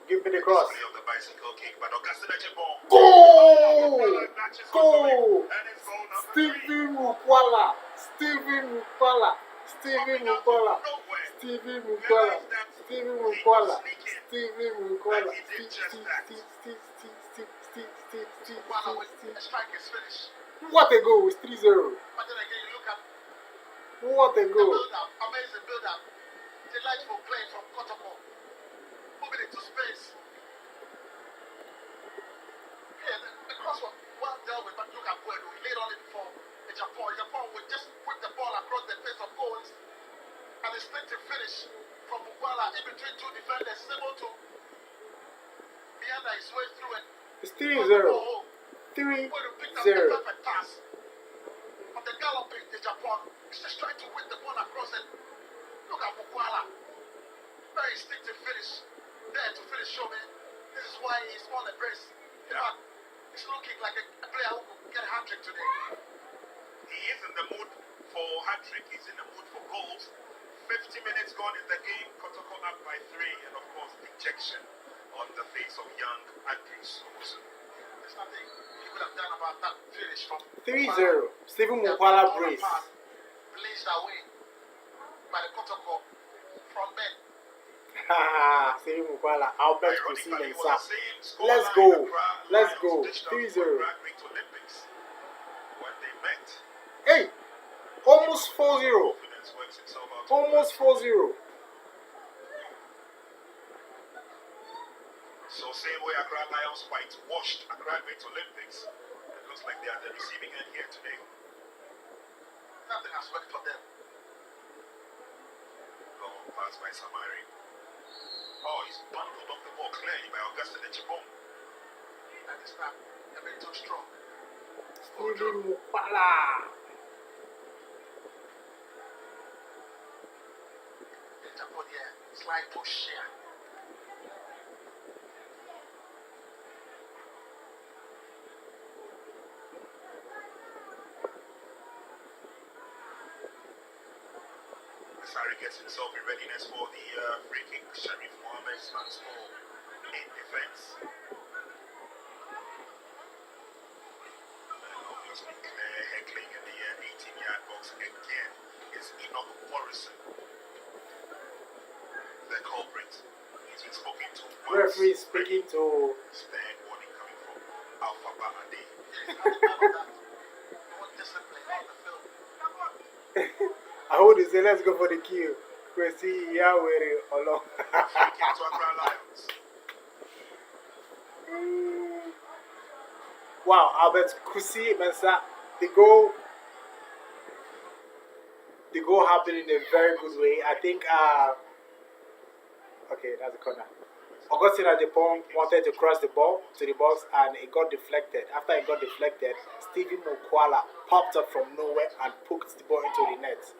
Give me the cross. display of the bicycle kick, but Augustine Ejepong. Goal! Matches Goal! onto it, and it's goal number 3. Stephen Mukwala. Stephen Mukwala. Stephen Coming out of Mukwala. nowhere. Stephen Mukwala. Stephen Mukwala. Stephen Mukwala. While a strike is finished. What a goal! It's 3-0. But then again, you look at What a the goal! build-up, amazing build-up. Delightful play from Kotoko. Moving into space. Yeah, the cross was well dealt with, but look at Guedu. He laid on it before the Japan. Japan would just whip the ball across the face of goals. And the sprinting finish from Mukwala in between two defenders, able to meander his way through and It's put the 3-0. ball home. Guedu picked up the 3-0. perfect pass. But the galloping, the Japan is just trying to whip the ball across and look at Mukwala. Very instinctive finish. There to finish show me. This is why he's on the brace. Yeah. He's looking like a player who could get a hat-trick today. He is in the mood for hat-trick. He's in the mood for goals. 50 minutes gone in the game. Kotoko up by 3. And of course, dejection on the face of young Andrews. There's nothing he could have done about that finish from 3-0. Stephen Mukwala brace. Blazed away by the Kotoko front men. Stephen Mukwala. Albert Ironically, Kusin it and was Sa. the same scoreline Let's go. Accra Let's Lions go. dished out 3-0. for Accra Great Olympics when they met. Hey! Almost 4-0. Confidence works itself out. Almost 4-0. So same way Accra Lions washed Accra Great Olympics. It looks like they are the receiving end here today. Nothing has worked for them. Long pass by Samari. Oh, he's bundled off the ball clearly by Augustin Echibon. And this time, they've been too strong. Steven Mukwala. Japan here, slide push here. Asari gets himself in readiness for the free kick. Sharif Mohammed stands small in defense. And obviously Claire heckling in the 18-yard box again is Enoch Morrison, the culprit. He's been spoken to once. Referee speaking to. Third warning coming from Alpha Bamade. More discipline on the field. I would say let's go for the queue. Kwesi Yawere Olo. Free kick to Accra Lions. Wow, Albert Kusi Mensa, the goal happened in a very good way. I think okay, that's the corner. Augustine Ajepong wanted to cross the ball to the box and it got deflected. After it got deflected, Stephen Mukwala popped up from nowhere and poked the ball into the net.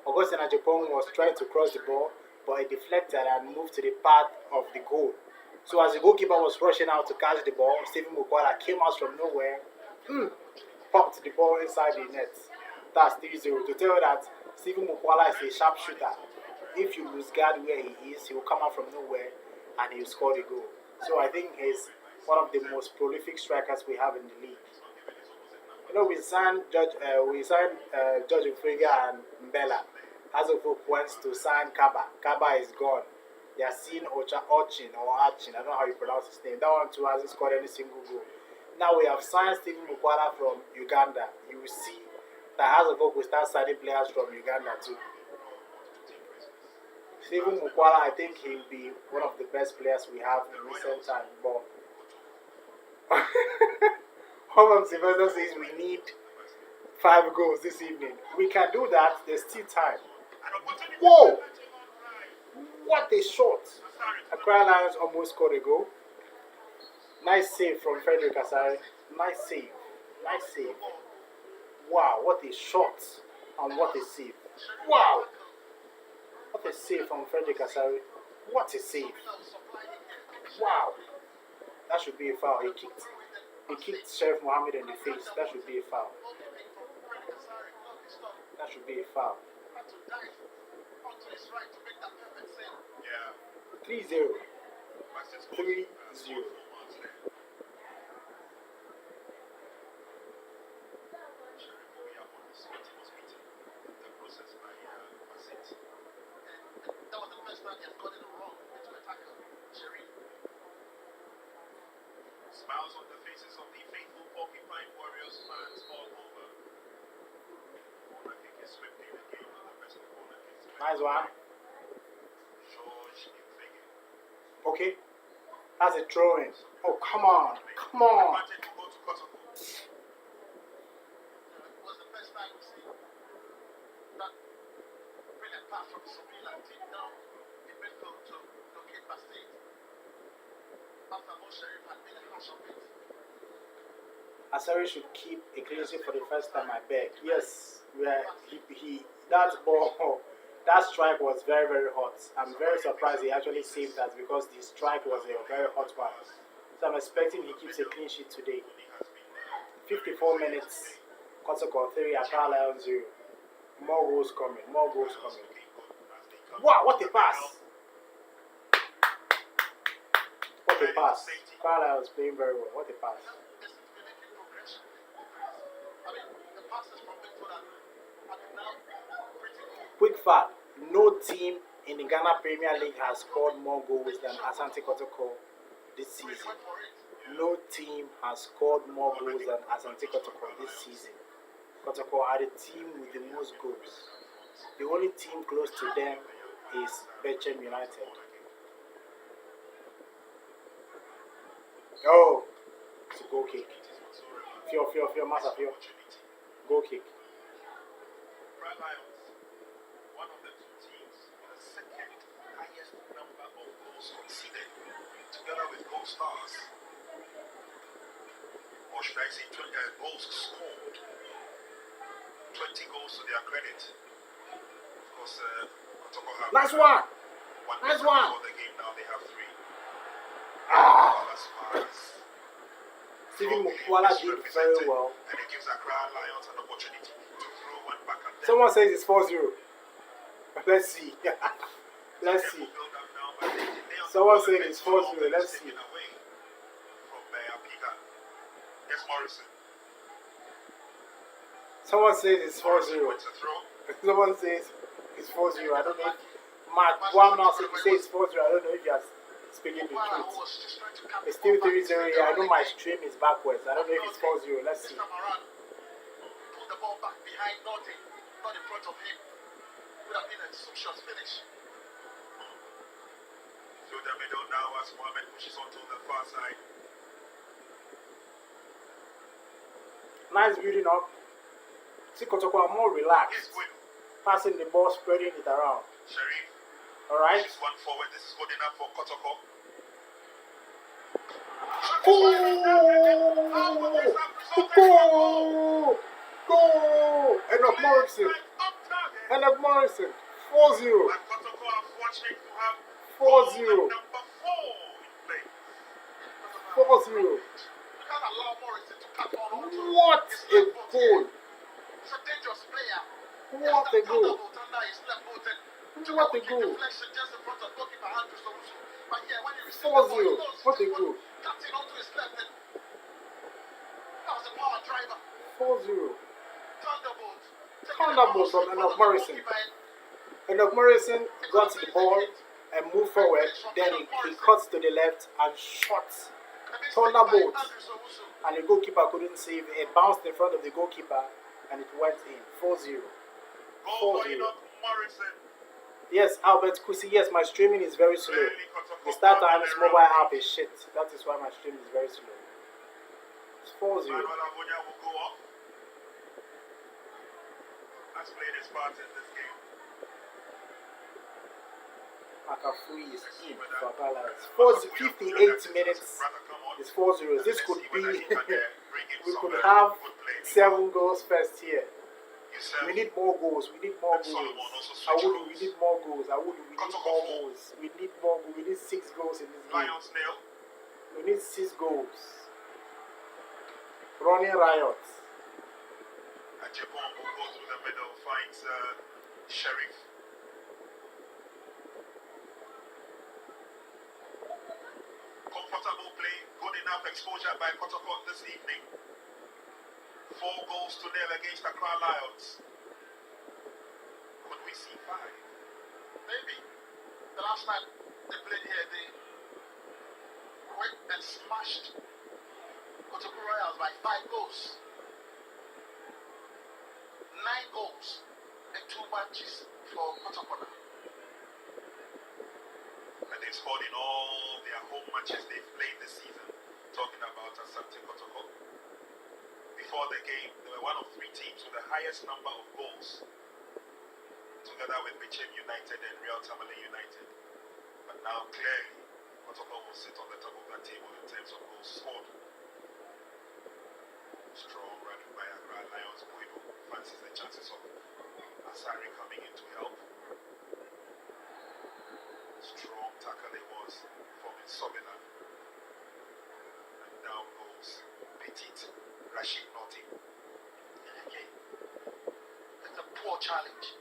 Augustine Ajepong was trying to cross the ball, but it deflected and moved to the path of the goal. So as the goalkeeper was rushing out to catch the ball, Stephen Mukwala came out from nowhere, popped the ball inside the net. That's 3-0. To tell you that Stephen Mukwala is a sharpshooter. If you lose guard where he is, he will come out from nowhere and he will score the goal. So I think he's one of the most prolific strikers we have in the league. You know, we signed George Ufrega and Mbella. Azofuk wants to sign Kaba. Kaba is gone. Yasin Ochin, I don't know how you pronounce his name. That one too hasn't scored any single goal. Now we have signed Stephen Mukwala from Uganda. You will see that Azofuk will start signing players from Uganda too. Stephen Mukwala, I think he'll be one of the best players we have in recent time. But Holland Sylvester says we need 5 goals this evening. We can do that. There's still time. Whoa! What a shot! Accra Lions almost scored a goal. Nice save from Frederick Asari. Nice save. Nice save. Wow, what a shot and what a save. Wow! What a save from Frederick Asari. What a save. Wow. That should be a foul. He kicked Sheriff Mohammed in the face. That should be a foul. That should be a foul. 3-0. 3-0. Smiles on the faces of the faithful Porcupine Warriors fans all over. Corner kick is swept in again on the best of corner kicks. Nice one. George Infege. Okay. That's a throw in. Oh, come on. Come on. Advantage to go to Kotoko. It was the first time we see that brilliant pass from Sabila deep down in midfield to locate Bastate. After Mo Sharif had made a hash of it. Asari should keep a clean sheet for the first time, I beg. Yes, that ball, that strike was very, very hot. I'm very surprised he actually saved that because the strike was a very hot one. So I'm expecting he keeps a clean sheet today. 54 minutes, Kotoko 3, Accra Lions 0. More goals coming, more goals coming. Wow, what a pass! What a pass. Accra Lions playing very well. What a pass. This is making progression. I mean, the passes from midfield are now pretty cool. Quick fact, no team in the Ghana Premier League has scored more goals than Asante Kotoko this season. Went for it. No team has scored more goals than Asante Kotoko this season. Kotoko are the team with the most goals. The only team close to them is Bechem United. Oh, it's a goal kick. Opportunity. Fio, Masa, Fio. Goal kick. Accra Lions, one of the two teams with the second highest number of goals conceded, together with goal stars. Or should I say goals scored? 20 goals to their credit. Of course, Kotoko have Nice one. Nice one. For the game now, they have 3. Ah. As far as Stephen Mukwala did very well. and it gives Accra Lions an opportunity to throw one back at them. Someone says it's 4-0. Let's see. Let's see. Someone saying it's 4-0. Let's see. Morrison. Someone says it's 4-0. Someone says it's 4-0. I don't know if Mark Guam now says it's 4-0. I don't know if you're speaking the truth. It's still 3-0 here. I know my stream is backwards. I don't know if it's 4-0. Let's see. Put the ball back behind Norte, not in front of him. Would have been a sumptuous finish. Through the middle now as Mohamed pushes onto the far side. Nice building up. See Kotoko are more relaxed. Passing the ball, spreading it around. Sharif. Alright. One forward. This is good enough for Kotoko. Go! Go! Enoch Morrison. Enoch Morrison. 4-0. 4-0. What a goal! It's a dangerous player. What a goal! What a goal! 4-0. What a goal! 4-0. Thunderbolt from Enoch Morrison. Enoch Morrison got the ball and moved forward. Then he cuts to the left and shots. Thunderbolt. And the goalkeeper couldn't save. It bounced in front of the goalkeeper and it went in. 4-0. 4-0. Yes, Albert Kusi. Yes, my streaming is very slow. The Star Times mobile app is shit. That is why my stream is very slow. It's 4-0. Has played his part in this game. Makafui is in for Accra Lions. 58 minutes. It's 4-0. This could be. We could have 7 goals first here. We need more goals. We need more goals. Awudu, we need more goals. Awudu, we need more goals. We need more goals. We need 6 goals in this game. We need 6 goals. Running riot. Ajibon who goes through the middle finds Sheriff. Comfortable play, good enough exposure by Kotoko this evening. 4 goals to 0 against Accra Lions. Could we see 5? Maybe. The last time they played here, they went and smashed Kotoko Royals by 5 goals. 9 goals in 2 matches for Kotoko. And they've scored in all their home matches they've played this season. Talking about Asante Kotoko. Before the game, they were one of 3 teams with the highest number of goals, together with Bichem United and Real Tamale United. But now clearly, Kotoko will sit on the top of that table in terms of goals scored. Strong running by Accra Lions. Guido fancies the chances of Asari coming in to help. Strong tackle it was from Insobina. And down goes Petit Rashid Noti. And again, it's a poor challenge.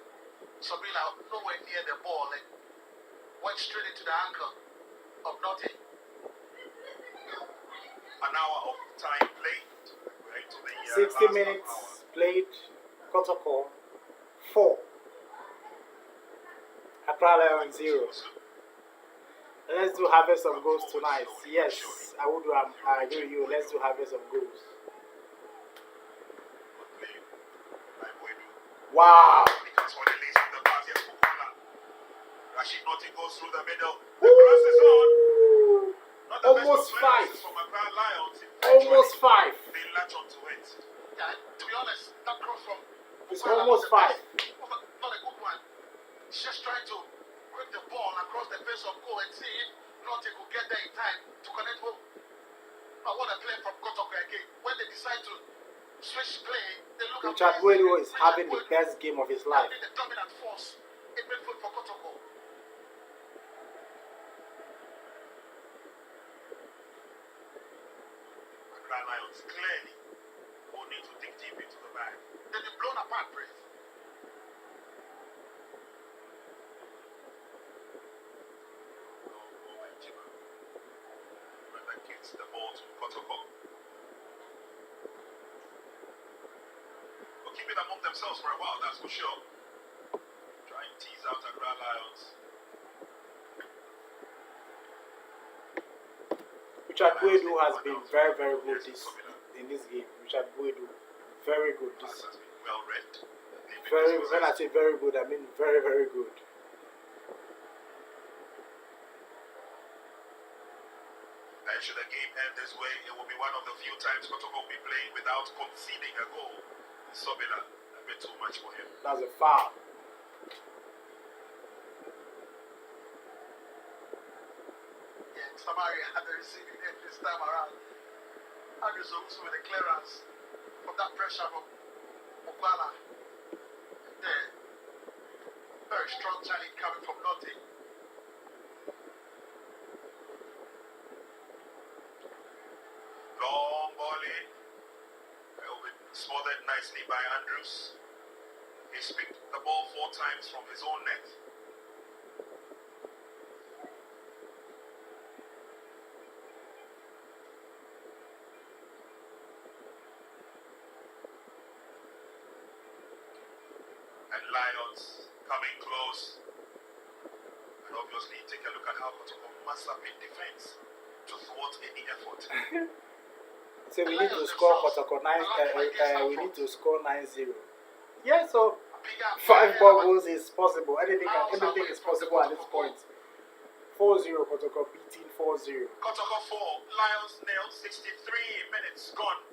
Sabina nowhere near the ball and went straight into the ankle of Norte. An hour of time played. 60 minutes played. Kotoko 4. Accra Lions 0. Let's do harvest of goals tonight. Yes, I would. I agree with you. Let's do harvest of goals. Wow. Rashid Noti goes through the middle. The cross is on. Almost 5. Lions, Almost 5. they latch onto it. Yeah, to be honest, that cross from It's Bukwala almost was 5. not a good one. He's just trying to grip the ball across the face of goal and see if Norte could get there in time to connect home. But what a play from Kotoko again. When they decide to switch play, they look at Richard Guedo is having the best game of his life. the dominant force in midfield for Kotoko. Accra Lions clearly will need to dig deep into the bag. They've been blown apart, Brave. Gets the ball to Kotoko. Will keep it among themselves for a while, that's for sure. Try and tease out Accra Lions. Richard Guedo has been very, very good in this game. Richard Guedo, very good. Pass has been well read. Very, when I say very good, I mean very, very good. And should the game end this way, it will be one of the few times Kotoko will be playing without conceding a goal. Sobila, a bit too much for him. That's a foul. Yeah, Samaria had the receiving end this time around. Andrew Zogusu with the clearance from that pressure from Bukwala. There, very strong challenge coming from Norte. Long ball in. It will be smothered nicely by Andrews. He's picked the ball 4 times from his own net. And Lions coming close. And obviously take a look at how Kotoko must have been defense to thwart any effort. So we need to score Kotoko 9. We need to score 9-0. Yeah, so 5 more goals is possible. Everything is possible at this point. 4-0 Kotoko beating 4-0. Kotoko 4, Lions nil, 63 minutes gone.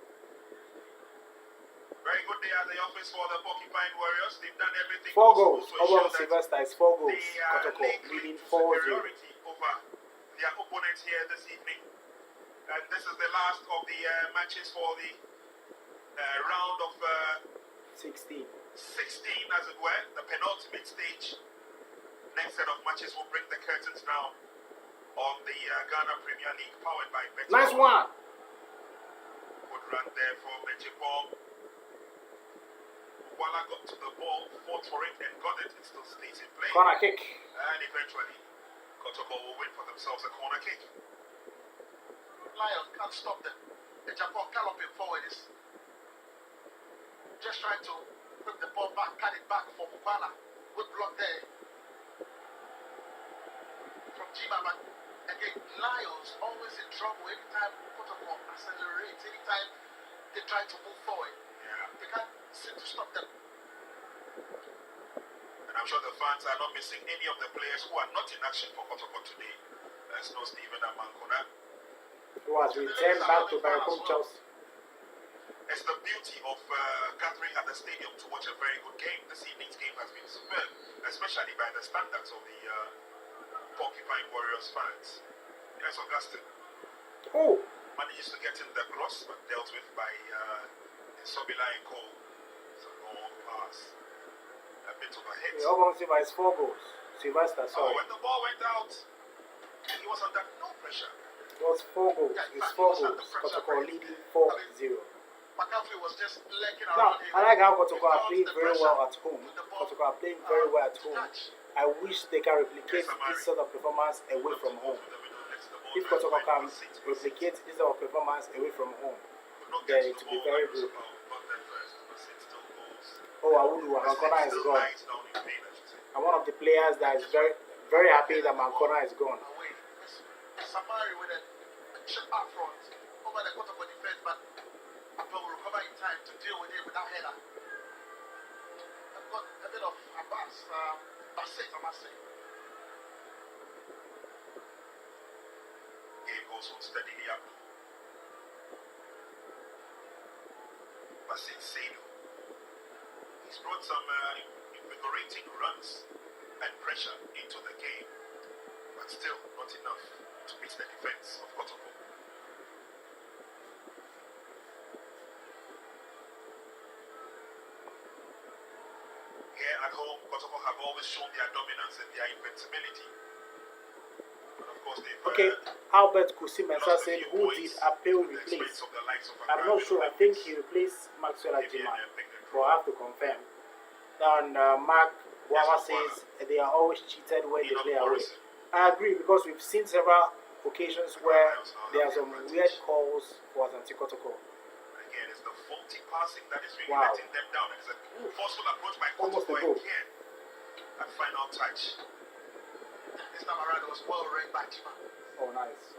Very good day at the office for the Porcupine Warriors. They've done everything 4 goals. possible to ensure Over that Sylvester is 4 goals. they Kotoko lay leading claim to 4-0. superiority over their opponents here this evening. And this is the last of the matches for the round of 16. 16, as it were, the penultimate stage. Next set of matches will bring the curtains down on the Ghana Premier League, powered by Betty. Nice one. Good run there for Betty. Wala got to the ball, fought for it and got it. It still stays in play. Corner kick. And eventually, Kotoko will win for themselves a corner kick. Lions can't stop them. The Japan galloping forward is just trying to whip the ball back, cut it back for Bukwala. Good block there from Jima. But again, Lions always in trouble anytime Kotoko accelerates, anytime they try to move forward. Yeah. They can't seem to stop them. And I'm sure the fans are not missing any of the players who are not in action for Kotoko today. There's no Stephen Amankona. Who has returned back to Baracom Chelsea. It's the beauty of gathering at the stadium to watch a very good game. This evening's game has been superb, especially by the standards of the Porcupine Warriors fans. Yes, Augustine. Oh, Managed to get in the cross, but dealt with by Sobila and Cole. It's a long pass. A bit of a hit. the Ogon Silva is 4 goals. Sylvester, Oh, sorry. when the ball went out, he was under no pressure. It was 4 goals. It's 4 goals. Kotoko leading 4-0. McCaffrey was just lurking Now, around him. I like how Kotoko are He playing felt the very pressure well at home. with the ball, Kotoko are playing very well at to home. touch. I wish they can replicate this sort of performance away from home. If Kotoko can replicate this sort of performance away from home, then it will be very good. Oh, Awudu, Mancona is gone. I'm one of the players that is very, very happy that Mancona is gone. Away. Samari with a chip up front over the Kotoko defense, but Apple will recover in time to deal with it with that header. I've got a bit of Abbas, Bassett, I must say. Game goes on steadily up. Basit Senu. He's brought some invigorating runs and pressure into the game, but still not enough to beat the defense of Kotoko. Here at home, Kotoko have always shown their dominance and their invincibility. But of course, they've Okay, Albert Kusimensa lost a said, few who points did Appeal at the replace? expense of the likes of I'm Accra not sure. I think he replaced Maxwell Ajima, but I have to confirm. And Mark Wawa says they are always cheated when they play away. I agree, because we've seen several occasions where there are some weird calls for Asante Kotoko. Again, it's the faulty passing that is really Wow. letting them down. It's a forceful approach by Almost a Kotoko goal. again. That final touch. This time around, it was well read by Chima. Oh, nice.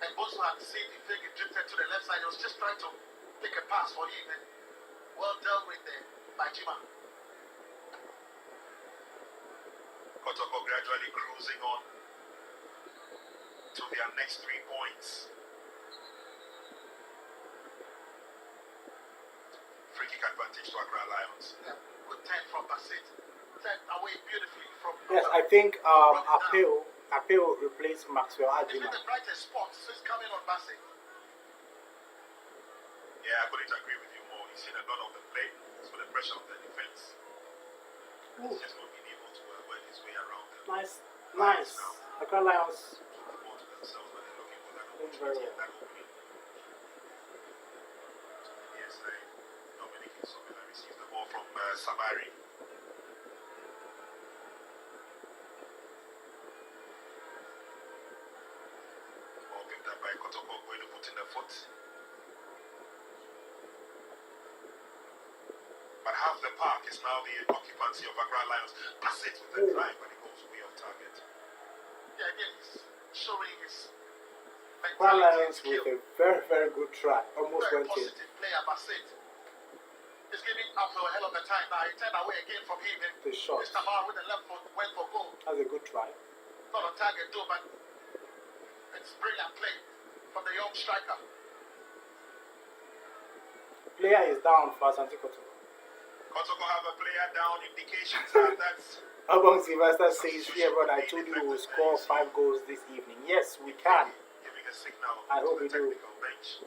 And Bosso had seen the fake drifted to the left side. He was just trying to pick a pass for him. And well dealt with there by Chima. Kotoko gradually cruising on to their next 3 points. Free kick advantage to Accra Lions. Yeah, good 10 from Basit. 10 away beautifully from. Yes, I think Appeal replaced Maxwell It's been Ajima. the brightest spot since coming on Basit. Yeah, I couldn't agree with you more. He's seen a lot of the play. It's for the pressure of the defense. He's just not been able to work his way around them. Nice, nice. Accra Lions. More to themselves when they're looking for that Doing very opportunity well. and that opening. Yes, Dominic Isobela receives the ball from Samari. Ball picked up by Kotoko, going to put in the foot. But half the park is now the occupancy of Accra Lions. Pass it with the drive, but it goes way off target. Yeah, again, he's showing his Accra mentality and Lions skill. with a very, very good try. Almost Very went in. positive player, Basit. He's giving up a hell of a time now. He turned away again from him. And The shot. this time around with the left foot went for goal. That's a good try. Not on target too, but it's brilliant play from the young striker. Player is down for Asante Kotoko. Kotoko have a player down, indications are that's Abang Sylvester says, yeah, but I told you we will score 5 goals this evening. Yes, we can. giving a signal I hope to we the do. technical bench.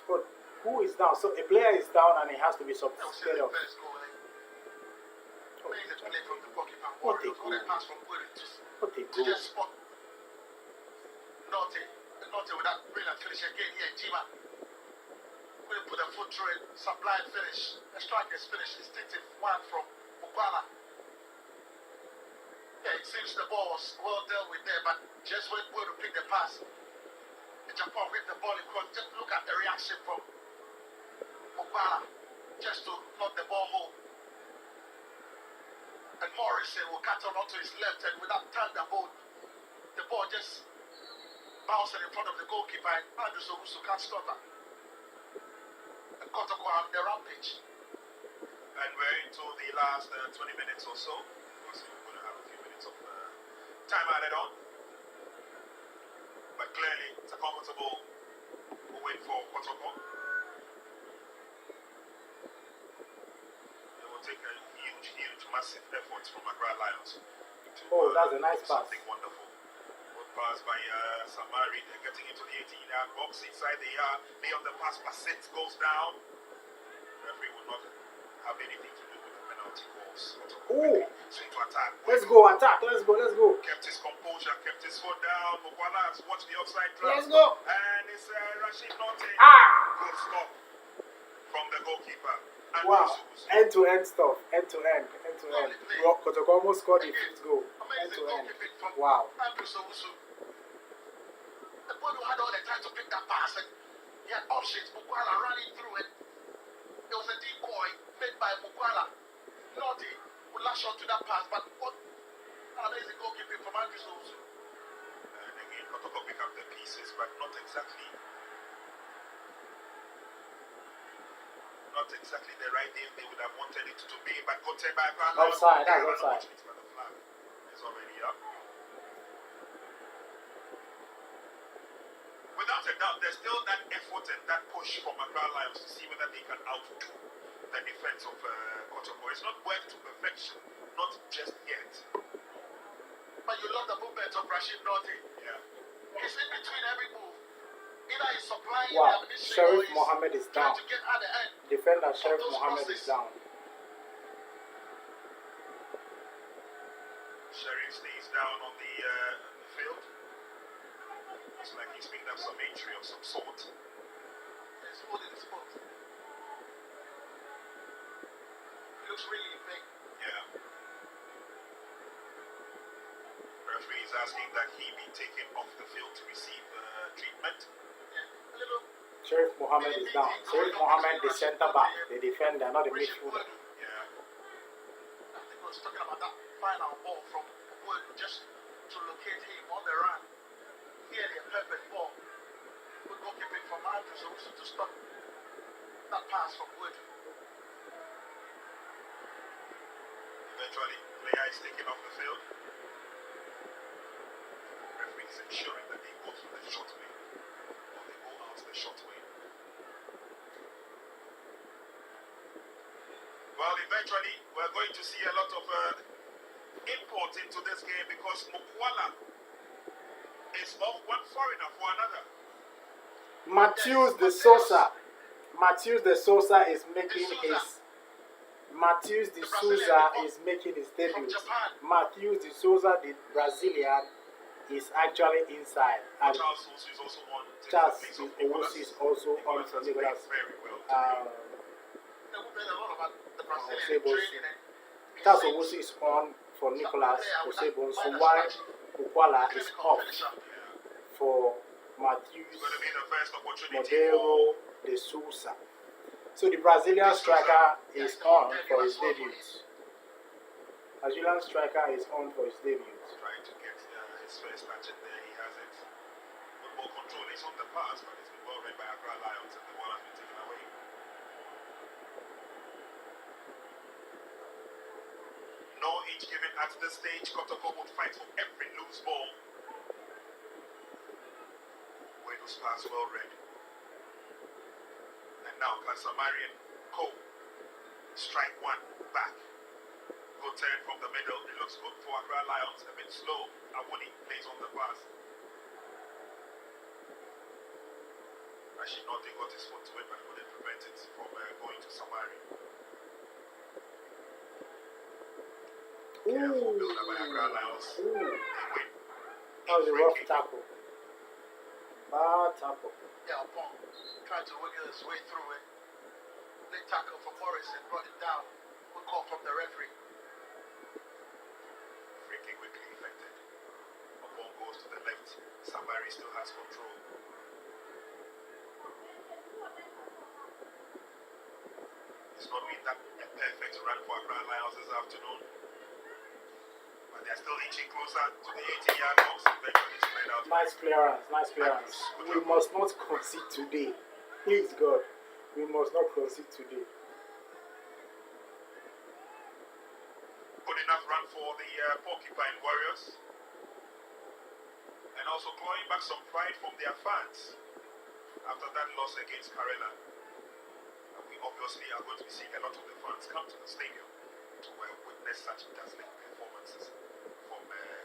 But who is down? So a player is down and he has to be That was substituted the off. first goal. Oh, Amazing play from the goalkeeper. What a Warriors. Good goal. pass from Guri what a to goal. just spot Notte with that brilliant finish again here. Jima will put a foot through it. Sublime finish. A striker's finish. Instinctive one from Mukwala. Yeah, it seems the ball was well dealt with there, but just went well to pick the pass. Japan whipped the ball across. Just look at the reaction from Mukwala just to knock the ball home. And Morrison will cut on onto his left, and without thunderbolt, the ball just bouncing in front of the goalkeeper, and Andrew Sobusu can't stop that. And Kotoko on the rampage. And we're into the last 20 minutes or so. So we're going to have a few minutes of time added on. But clearly, it's a comfortable win for Kotoko. It will take a huge, massive effort from Accra Lions to Oh, that's a nice do pass. something wonderful. Good pass by Samari. They're getting into the 18-yard box inside the yard. Lay on the pass, Basit goes down. Referee will not have anything to do with the penalty calls. Oh. Swing to attack. Let's go, attack. Let's go, let's go. Kept his composure, kept his foot down. Mukwala has watched the offside trap. Let's go. And it's Rashid Notte. Ah! Good stop from the goalkeeper. And Wow. Yusuf. End-to-end stuff. End-to-end. End-to-end. Kotoko almost scored a 5th goal. Amazing End-to-end. goalkeeping from Wow. Andrew Sobusu. The boy who had all the time to pick that pass, and he had options. Mukwala running through it. It was a decoy made by Mukwala. Naughty would lash on to that pass, but what an amazing goalkeeping from Andrew Sobusu. And again, Kotoko pick up the pieces, but not exactly the right thing they would have wanted it to be. But Kote by Offside, that's offside. But the flag is already up. Without a doubt, there's still that effort and that push from Accra Lions to see whether they can outdo the defense of Kotoko. It's not worked to perfection, not just yet. But you love the movement of Rashid Norte. Yeah. He's in between every move. Either he's supplying Wow, ammunition or Sheriff he's Mohammed is trying down. to get at the end. Defender Sheriff those Mohammed crosses. is down. Sheriff stays down on the field. Looks like he's picked up some injury of some sort. He's holding his foot. He looks really in pain. Yeah. Referee is asking that he be taken off the field to receive treatment. Yeah. A little. Sheriff Mohammed is down. Sheriff Mohammed, the center back, the defender, not the midfielder. Yeah. I think I was talking about that final ball from Wood just to locate him on the run. Nearly a perfect ball. Good goalkeeping from Andrews also to stop that pass from Wood. Eventually, player is taken off the field. Referee is ensuring that they go through the short way or they go out the short way. Well, eventually, we're going to see a lot of import into this game because Mukwala is off one foreigner for another. Matthews de Souza. Matthews de Souza is making his. Matthews de Souza is making his debut. Matthews de Souza, the Brazilian, is actually inside. And Charles Owusu is also on. Charles Owusu is also on for Nicholas. Very well. They will play a lot about the Brazilian training. Charles Owusu is on for Nicholas Osebon, so while Mukwala is off for Matthews It's going to be the first opportunity Modelo de Souza. So the Brazilian striker is on for his debut. Brazilian striker is on for his debut. trying to get his first touch in there. He has it. Football control is on the pass, but it's been well read by Accra Lions and the ball has been taken away. No inch given at this stage. Kotoko would fight for every loose ball. Wedo's pass well read. And now Kasamarian Cole. Strike one back. Good turn from the middle. It looks good for Accra Lions. A bit slow. Awuni plays on the pass. Rashid Norte got his foot to it, but couldn't prevent it from going to Samari. Careful build up by Accra Lions. They win. That was a rough tackle. Bad tackle. Yeah, Pong tried to wiggle his way through it. Late tackle for Morrison, brought it down. Good call from the referee. Free kick quickly effected. Upon goes to the left. Samari still has control. It's not been that a perfect run for Accra Lions this afternoon. But they're still inching closer to the 18-yard box. Eventually spread out. Nice clearance, nice clearance. We must not concede today. Please God, we must not concede today. Good enough run for the Porcupine Warriors. And also clawing back some pride from their fans after that loss against Karela. And we obviously are going to be seeing a lot of the fans come to the stadium to witness such dazzling performances from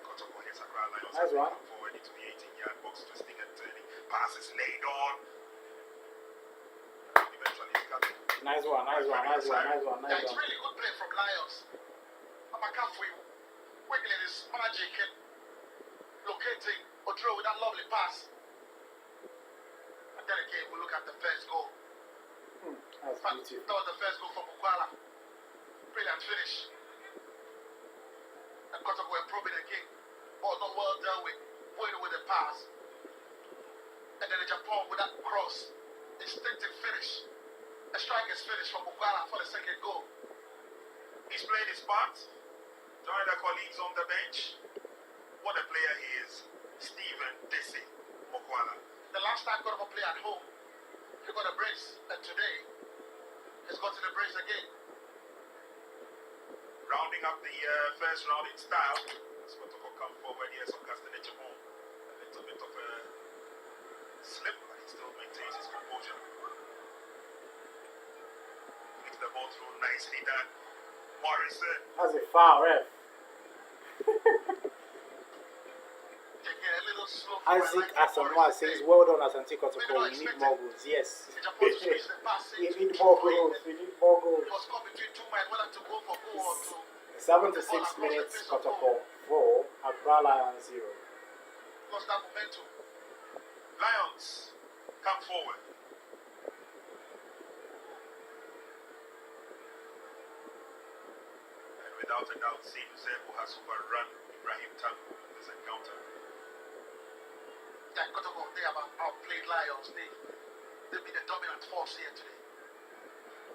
Kotoko. Here's Accra Lions as they come forward into the 18-yard box, twisting and turning. Passes laid on. Eventually it's coming. Nice one, nice one, nice one, nice one, Yeah, nice it's one. really good play from Lions. Amakafui wiggling his magic and locating Odro with that lovely pass. And then again, we look at the first goal. That's beautiful. That was the first goal for Mukwala. Brilliant finish. And Kotoko were probing again. Ball not well dealt with. Bueno with the pass. And then the Japan with that cross. Instinctive finish. A striker's finish from Mukwala for the second goal. He's played his part. Joined the colleagues on the bench. What a player he is. Stephen Desi Mukwala. The last time Kotoko played at home, he got a brace. And today, he's got to the brace again. Rounding up the first round in style. As Kotoko come forward here, some Castanechemon. A little bit of a slip through nicely done. Morrison. That's a foul, ref. Taking a little slow. Isaac Asamoah says, well done, Asante Kotoko. We need more goals. Yes. Japan to squeeze the pass We into need more goals. We need more It goals. was caught between two men, whether to go for goal or to 76 minutes, Kotoko 4, Accra Lions 0. lost that momentum. Lions, come forward. And without a doubt, Seydou Zebu has overrun Ibrahim Tanko in this encounter. Yeah, Kotoko, they have outplayed Lions. They've been the dominant force here today.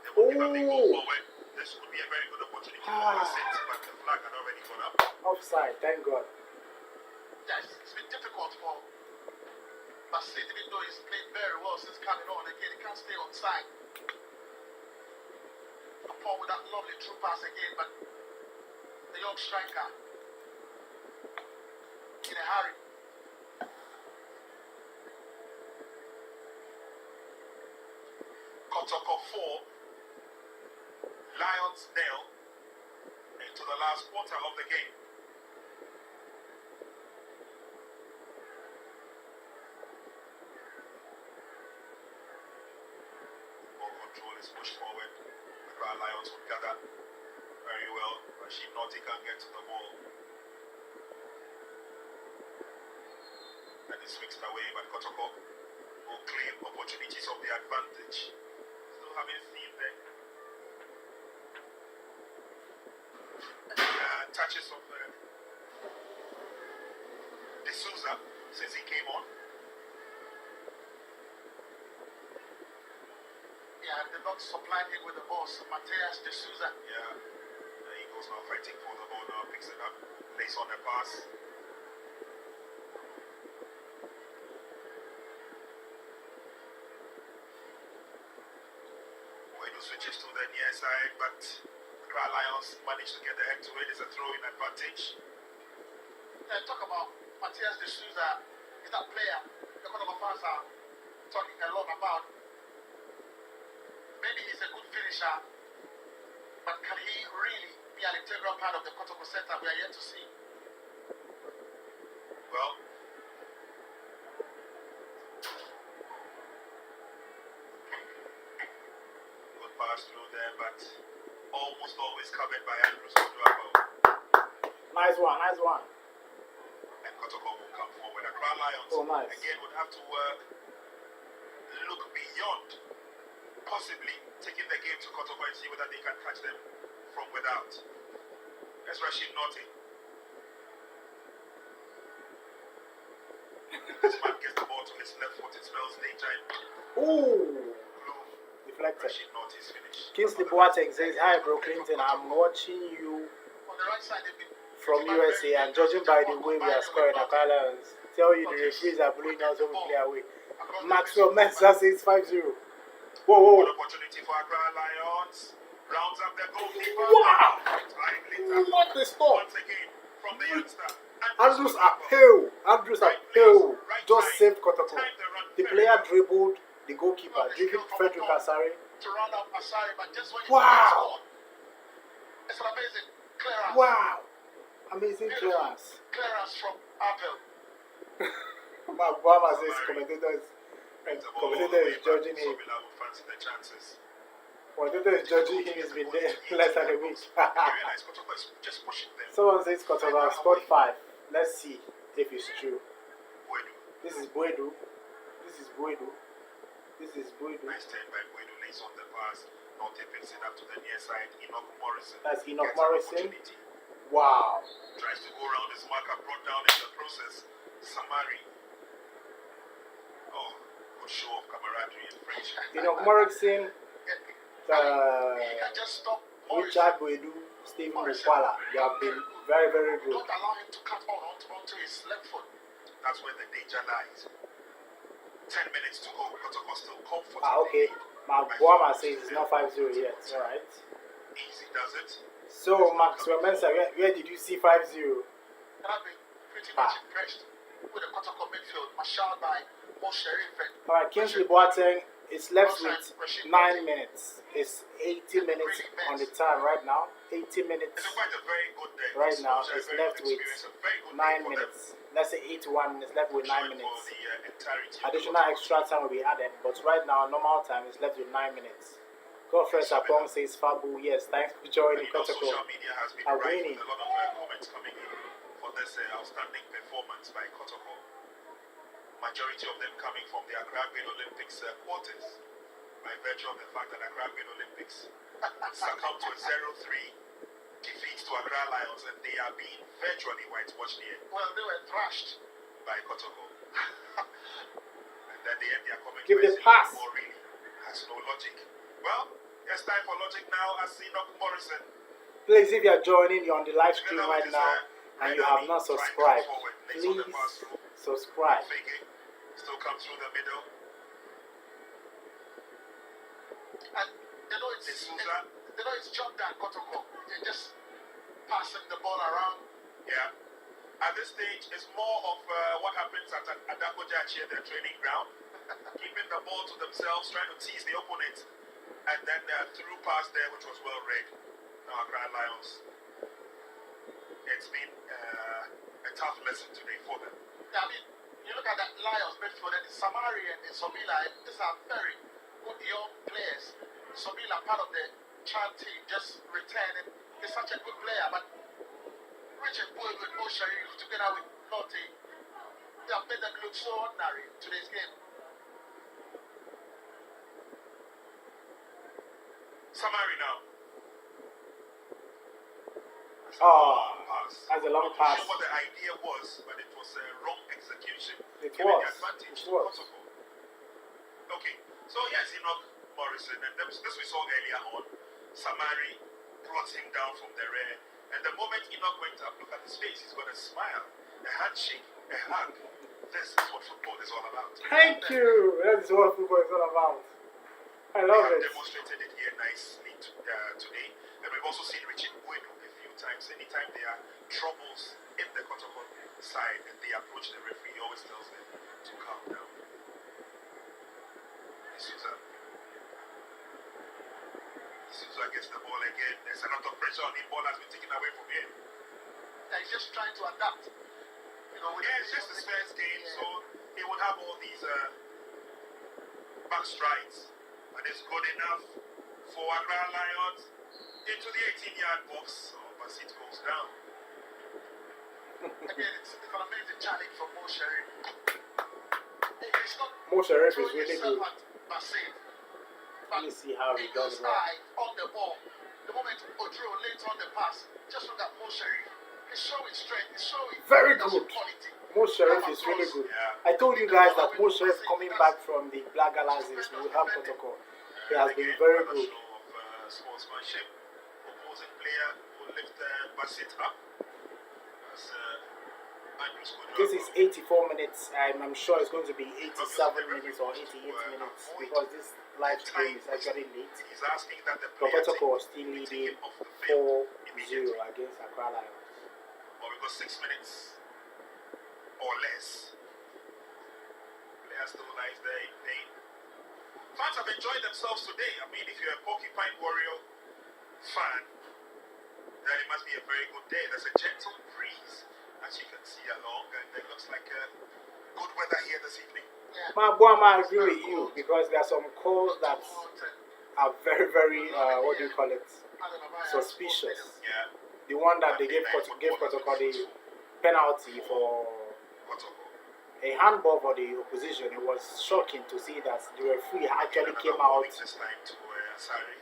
They will give a big goal forward. This would be a very good opportunity for us, but the flag had already gone up. Offside, thank God. Yeah, it's been difficult for Basit, even though he's played very well since coming on. Again, he can't stay on side. Paul with that lovely true pass again, but the young striker in a hurry. Kotoko 4, Lions 0 into the last quarter of the game. Ball control is pushed forward. The Accra Lions would gather very well. Rashid Naughty can't get to the ball. And it's switched away, but Kotoko will claim opportunities of the advantage. Still haven't seen the touches of D'Souza since he came on. Yeah, they've not supplied him with the ball. So Mateus D'Souza. Yeah, the Eagles now fighting for the ball now, picks it up, plays on the pass. Wedu switches to the near side, but Accra Lions managed to get the head to it. It's a throw-in advantage. Yeah, talk about Mateus D'Souza. Is that player the Kotoko fans are talking a lot about? Maybe he's a good finisher, but can he really be an integral part of the Kotoko setup? We are yet to see. Well, good pass through there, but almost always covered by Andrews Oduago. Nice one, nice one. And Kotoko will come forward. Accra Lions Nice. again would have to look beyond possibly taking the game to Kotoko and see whether they can catch them from without. That's Rashid Naughty. This man gets the ball to his left foot, it smells danger. Ooh, Blue. deflected. Rashid Naughty's finish. Kingsley Boateng says, hi bro Clinton, I'm watching you On the right side, they've been from USA and judging by the way we are scoring Accra Lions, tell you the referees are blowing us when we play away. Maxwell Mensah says 5-0. Whoa, Good opportunity for Accra Lions. Rounds up their goalkeeper. Wow! Timely tackle. What the stop? Once again from the youngster. Andrews Appeal. Andrews Appeal just saved Kotoko. The player dribbled the goalkeeper, dribbled Frederick Asare. to round up Asari, but just when you Wow! it's an amazing clearance. Wow! Amazing clearance. Clearance from Apple. Obama says commentator is judging him. Fancy the chances. Commentator is judging him. He's been there less than a week. You realize Kotoko is just pushing them. Someone says Kotoko has scored 5. Let's see if it's true. Wedu. This is Buedu. This is Buedu. This is Buedu. Nice turn by Wedu, lays on the pass. Naughty picks it up to the near side. Enoch Morrison. That's Enoch gets an Morrison. opportunity. Wow. Tries to go around his marker, brought down in the process. Samari. Oh, good show of camaraderie and friendship. Enoch Morrison, He can just stop Morrison. Richard Buedu, Stephen Bukwala. They have been very, very good. Don't allow him to cut on onto his left foot. That's where the danger lies. 10 minutes to go. Kotoko still comfortable. Okay. Buama says it's not 5-0 yet. Alright. Easy does it. So, Maxwell Mensah, where did you see 5-0? And I've been pretty much impressed with the Kotoko midfield, marshaled by Mo Sherif. Alright, Kingsley Boateng It's left with 9 minutes. It's 80 minutes on the time right now. 80 minutes It's quite a very good day. right now. Solskjaer, It's very left good with experience, a very good day 9 for them. minutes. Let's say 81 minutes left with 9 Showing minutes. For the entirety of Additional the extra time will be added, but right now normal time is left with 9 minutes. Godfrey Sapong says Fabu, yes, thanks for joining Kotoko. Social media has been Are rife winning. with a lot of comments coming in for this outstanding performance by Kotoko. Majority of them coming from the Accra Green Olympics quarters, by virtue of the fact that Accra Green Olympics succumbed to a 0-3 defeat to Accra Lions, and they are being virtually whitewashed here. Well, they were thrashed by Kotoko. And then they end their comment Give by the saying, pass. "Oh, really? Has no logic." Well, it's time for logic now. As Enoch Morrison. Please, if you are joining, you're on the live stream right now and you have not subscribed, please subscribe. Still come through the middle. and they know it's job done, Kotoko. They're just passing the ball around. Yeah. At this stage, it's more of what happens at Adakojachi, their training ground. Keeping the ball to themselves, trying to tease the opponent. And then through pass there, which was well read. Now, Accra Lions. It's been a tough lesson today for them. Yeah, I mean, you look at that Lions midfield, and Samari and Sobila, these are very good young players. Sobila, part of the child team, just returning. He's such a good player, but Richard Boyd with Mo Sharif together with Lotte, they have made them look so ordinary in today's game. Samari now. That's a long pass. I'm not sure what the idea was, but it was a wrong execution. It Giving was. the advantage It to was. Kotoko. Okay, so yes, Enoch Morrison, and this we saw earlier on. Samari brought him down from the rear, and the moment Enoch went up, look at his face, he's got a smile, a handshake, a hug. This is what football is all about. Thank you. That is what football is all about. I love They have it. demonstrated it here nicely today, and we've also seen Richard Bueno a few times. Anytime there are troubles in the Kotoko side and they approach the referee, he always tells them to calm down. Isuza gets the ball again. There's a lot of pressure on him. Ball has been taken away from him. Yeah, he's just trying to adapt. You know, Yeah, it's just his first game, so he would have all these back strides. And it's good enough for Accra Lions into the 18-yard box. So Basit goes down. Again, it's an amazing challenge from Mo Sharif. He's not Mo Sharif is throwing really himself good. at Basit. Let me see how he He does goes it. high on the ball. The moment Odro later on the pass, just look at Mo Sharif. He's showing strength. He's showing Very leadership good. quality. Mo Sharif is really good. Yeah. I told you guys that Mo Sharif coming back from the Black Galaxies will help Kotoko. He has been very good. Show of sportsmanship. Opposing player will lift Basit up. As Andrews could This is 84 minutes. I'm sure it's going to be 87 minutes or 88 minutes because this live stream is actually late. He's asking that the But player Kotoko was still take leading him off the field 4-0 immediately. against Accra Lions. Or we've got 6 minutes or less. Player still lies there in pain. Fans have enjoyed themselves today. I mean, if you're a Porcupine Warrior fan, then it must be a very good day. There's a gentle breeze, as you can see along, and it looks like good weather here this evening. Yeah. Buama, I agree with you because there are some calls that are very, very, what do you call it, suspicious. Yeah. The one that they gave Kotoko the penalty for Kotoko. a handball for the opposition, it was shocking to see that the referee actually came out This time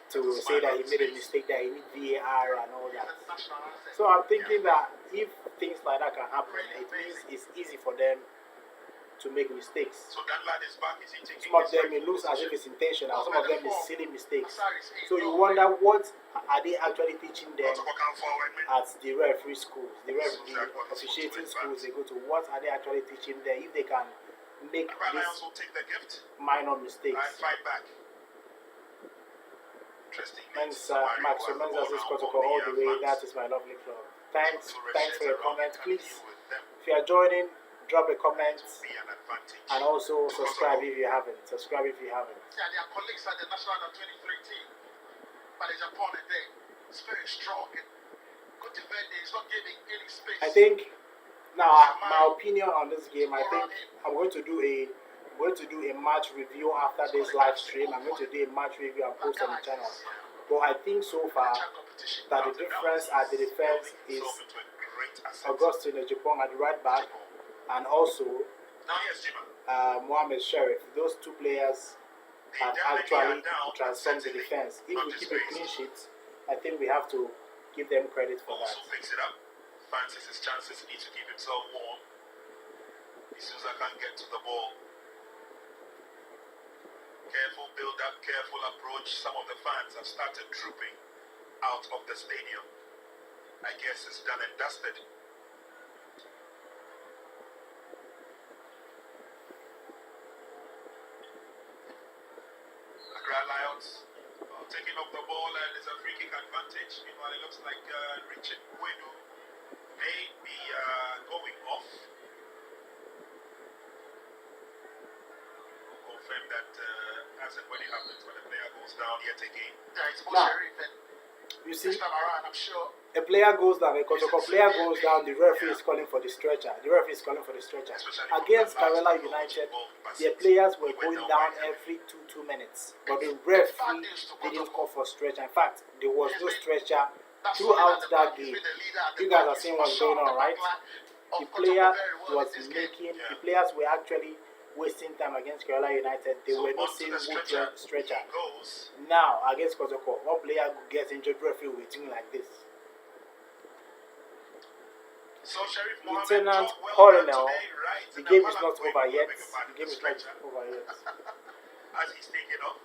to say that he made a mistake, that he need VAR and all that. National anthem. So I'm thinking that if things like that can happen, it means it's easy for them to make mistakes. So that lad is back. Is he taking Some of his them right it looks as if position? it's intentional, some of them is silly mistakes. Osiris is So you no wonder way. what are they actually teaching them Kotoko come forward, man. at the referee schools, the officiating schools they go to. What are they actually teaching them if they can make Accra Lions these will take the gift minor and mistakes? fight back. Interesting. Thanks, Max Romenza says Kotoko all the way. That is my lovely club. Thanks for your comment. Please, if you are joining, drop a It comment, will be an advantage. and also to subscribe Kotoko. if you haven't. Subscribe if you haven't. Yeah, their colleagues at the national under 23 team, but his opponent there is very strong. And good defending, he's not giving any space. I think now my opinion on this game. I think I'm going to do a match review after this live stream. I'm going to do a match review and post on the channel. But I think so far that the difference at the defense is Augustine Ejipong at the right back, and also Mohamed Sheriff. Those two players have actually transformed the defense. If we keep a clean sheet, I think we have to give them credit for that. Also picks it up. Fancies his chances. He needs to keep himself warm. Isuza can't get to the ball. Careful build up, careful approach. Some of the fans have started trooping out of the stadium. I guess it's done and dusted. Accra Lions taking up the ball, and it's a free kick advantage. Meanwhile, it looks like Richard Bueno may be going off. We'll confirm that as and when it happens, when the player goes down yet again. Yeah, it's Now, Sheriff, and you see, this time around, I'm sure. a player goes down, a Kotoko player goes down, the referee is calling for the stretcher. The referee is calling for the stretcher. Against Kerala United, their players were going down every 2 minutes. But the referee didn't call for stretcher. In fact, there was no stretcher throughout that game. You guys are seeing what's going on, right? The players were actually wasting time against Kerala United. They were not seeing good stretcher. Now, against Kotoko, one player gets injured, referee waiting like this. So Sheriff Lieutenant Colonel, the game is not over yet. The game is not over yet. As he's taken off,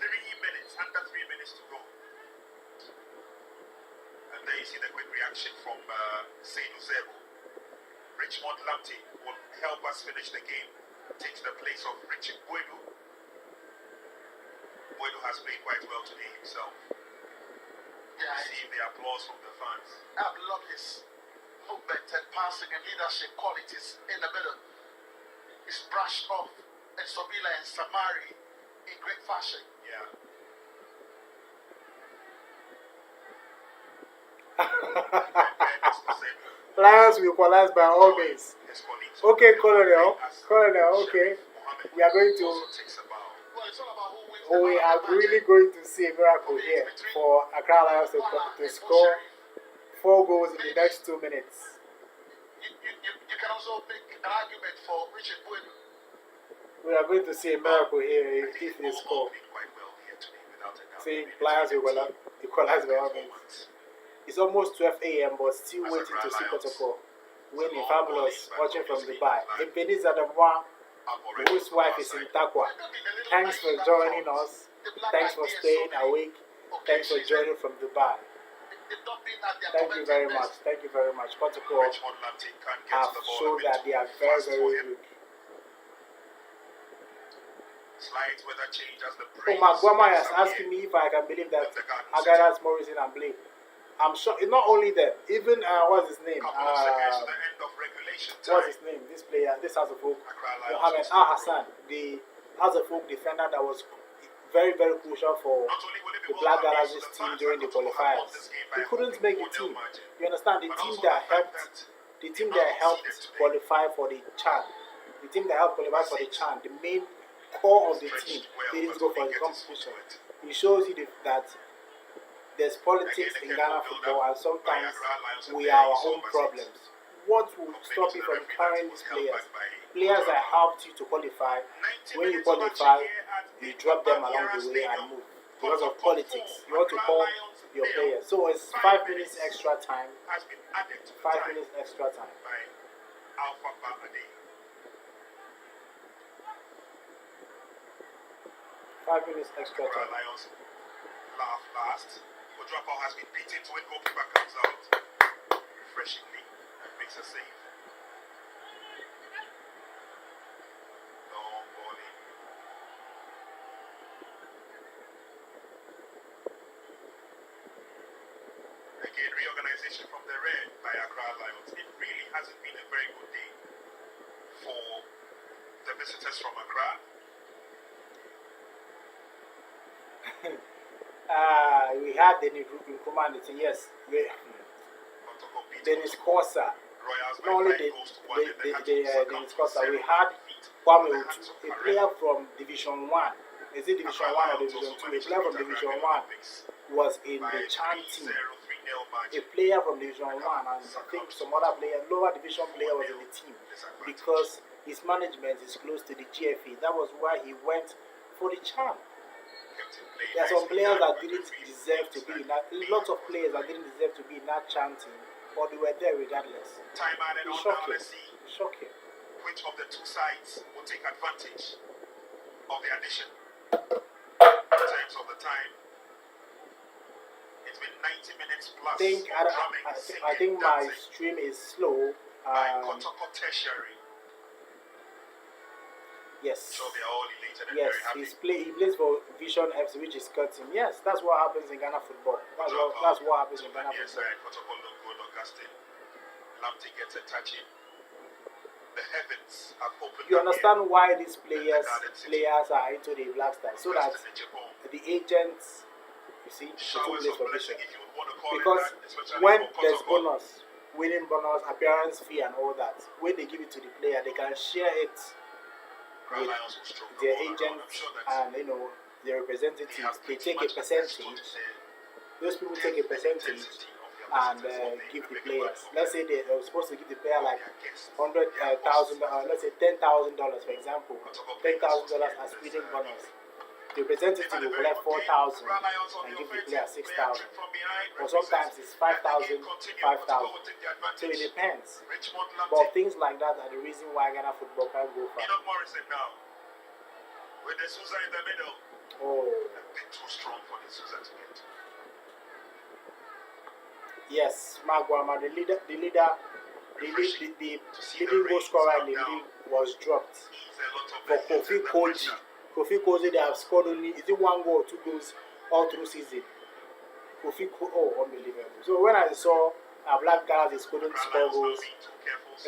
3 minutes, under 3 minutes to go. And there you see the quick reaction from Seydou Zebo. Richmond Lamptey will help us finish the game. Takes the place of Richard Bueno. Bueno has played quite well today himself. Yeah, Receive the applause from the fans. I've loved his movement and passing and leadership qualities in the middle. He's brushed off and Sobila and Samari in great fashion. Yeah. Lions will equalize by all means. Okay, Colonel, okay. We are going to. Well, it's all about who wins. We are really going to see a miracle here for Accra Lions to score 4 goals in the next 2 minutes. You can also make an argument for Richard Bueno. We are going to see a miracle here if they score. See, Lions will equalize by all means. It's almost 12 a.m. but still waiting to see Kotoko winning. Fabulous, watching from Dubai. Ebenezer Adamwa, whose wife is in Takwa. Thanks for joining us. Thanks for staying awake. Thanks for joining from Dubai. Thank you very much. Thank you very much. Kotoko have shown that they are very, very good. Slight weather change as the Oh, my grandma is asking me if I can believe that Agadas, Morrison, and Blake. I'm sure it's not only them. Even what's his name? What's his name? This player, this House of Folk, Mohamed Hassan, the House of Folk defender that was very, very crucial for the Black Galaxies team during the qualifiers. He couldn't make the team. You understand? The team that helped qualify for the CHAN, the main core of the team didn't go for the competition. It shows you that there's politics in Ghana football, and sometimes we have our own problems. What will stop you from carrying these players? Players that helped you to qualify. When you qualify, you drop them along the way and move. Because of politics, you want to call your players. So it's 5 minutes extra time. 5 minutes extra time. 5 minutes extra time. Laugh last. Dropout has been beaten to it. Goalkeeper comes out refreshingly and makes a save. Long ball in. Again, reorganization from the red by Accra Lions. It really hasn't been a very good day visitors from Accra. We had Dennis Nkrumah. Yes, Kotoko beat Dennis Kotoko. Kosa. Royals Not only by 5 goals to 1, and they had to succumb Dennis to Kosa, we 0 had defeat Kwame on the Otu, hands of a Accra. player from Division 1. Is it Division Accra 1 or Lions Division also 2? A managed player to from beat Division Accra 1 Olympics was in by the a Chan team. 3-0, 3-0 A margin. player from Division 1 and I think some other player, lower division player was in the team because his management is close to the GFA. That was why he went for the Chan. There are some players that didn't deserve to be in that. Lots of players that didn't deserve to be in that Chan team, but they were there regardless. Time added It's on now. shocking. Let's see It's shocking. which of the two sides will take advantage of the addition. In terms of the time, it's been 90 minutes plus. I think my stream is slow. By Kotoko Tertiary. Yes. So they are all elated and Yes, very happy. he plays for Vision FC, which is cutting. Yes, that's what happens in Ghana football. That's what happens in Ghana Yes, football. Kotoko look good, Augustine. Lamptey gets a touch in. The heavens have opened. You up understand here. why these players are into the Black Stars, so that the agents, you see, the two Showers plays of for blessing, Vision. if you would want to call Because it that, especially when for there's Kotoko. bonus, winning bonus, appearance fee, and all that, when they give it to the player, they can share it Crown with Lions will stroke the their ball around. agents I'm sure that and their representatives. They take a percentage. Those people take a percentage and give the players. Let's say they were supposed to give the player like $100,000, let's say $10,000 for example, $10,000 as winning bonus. The representative will collect 4,000 and give the player 6,000. Or sometimes it's 5,000, 5,000. So it depends. But things like that are the reason why Ghana football can't go far. Enoch Morrison now, with the Sousa in the middle. Oh. A bit too strong for the Sousa to get. Yes, Magwama, the leading goal scorer in the league was dropped for Kofi Koji. Kofi Koji, they have scored only, is it 1 goal or 2 goals all through season? Unbelievable. So when I saw Black Guys is couldn't score goals,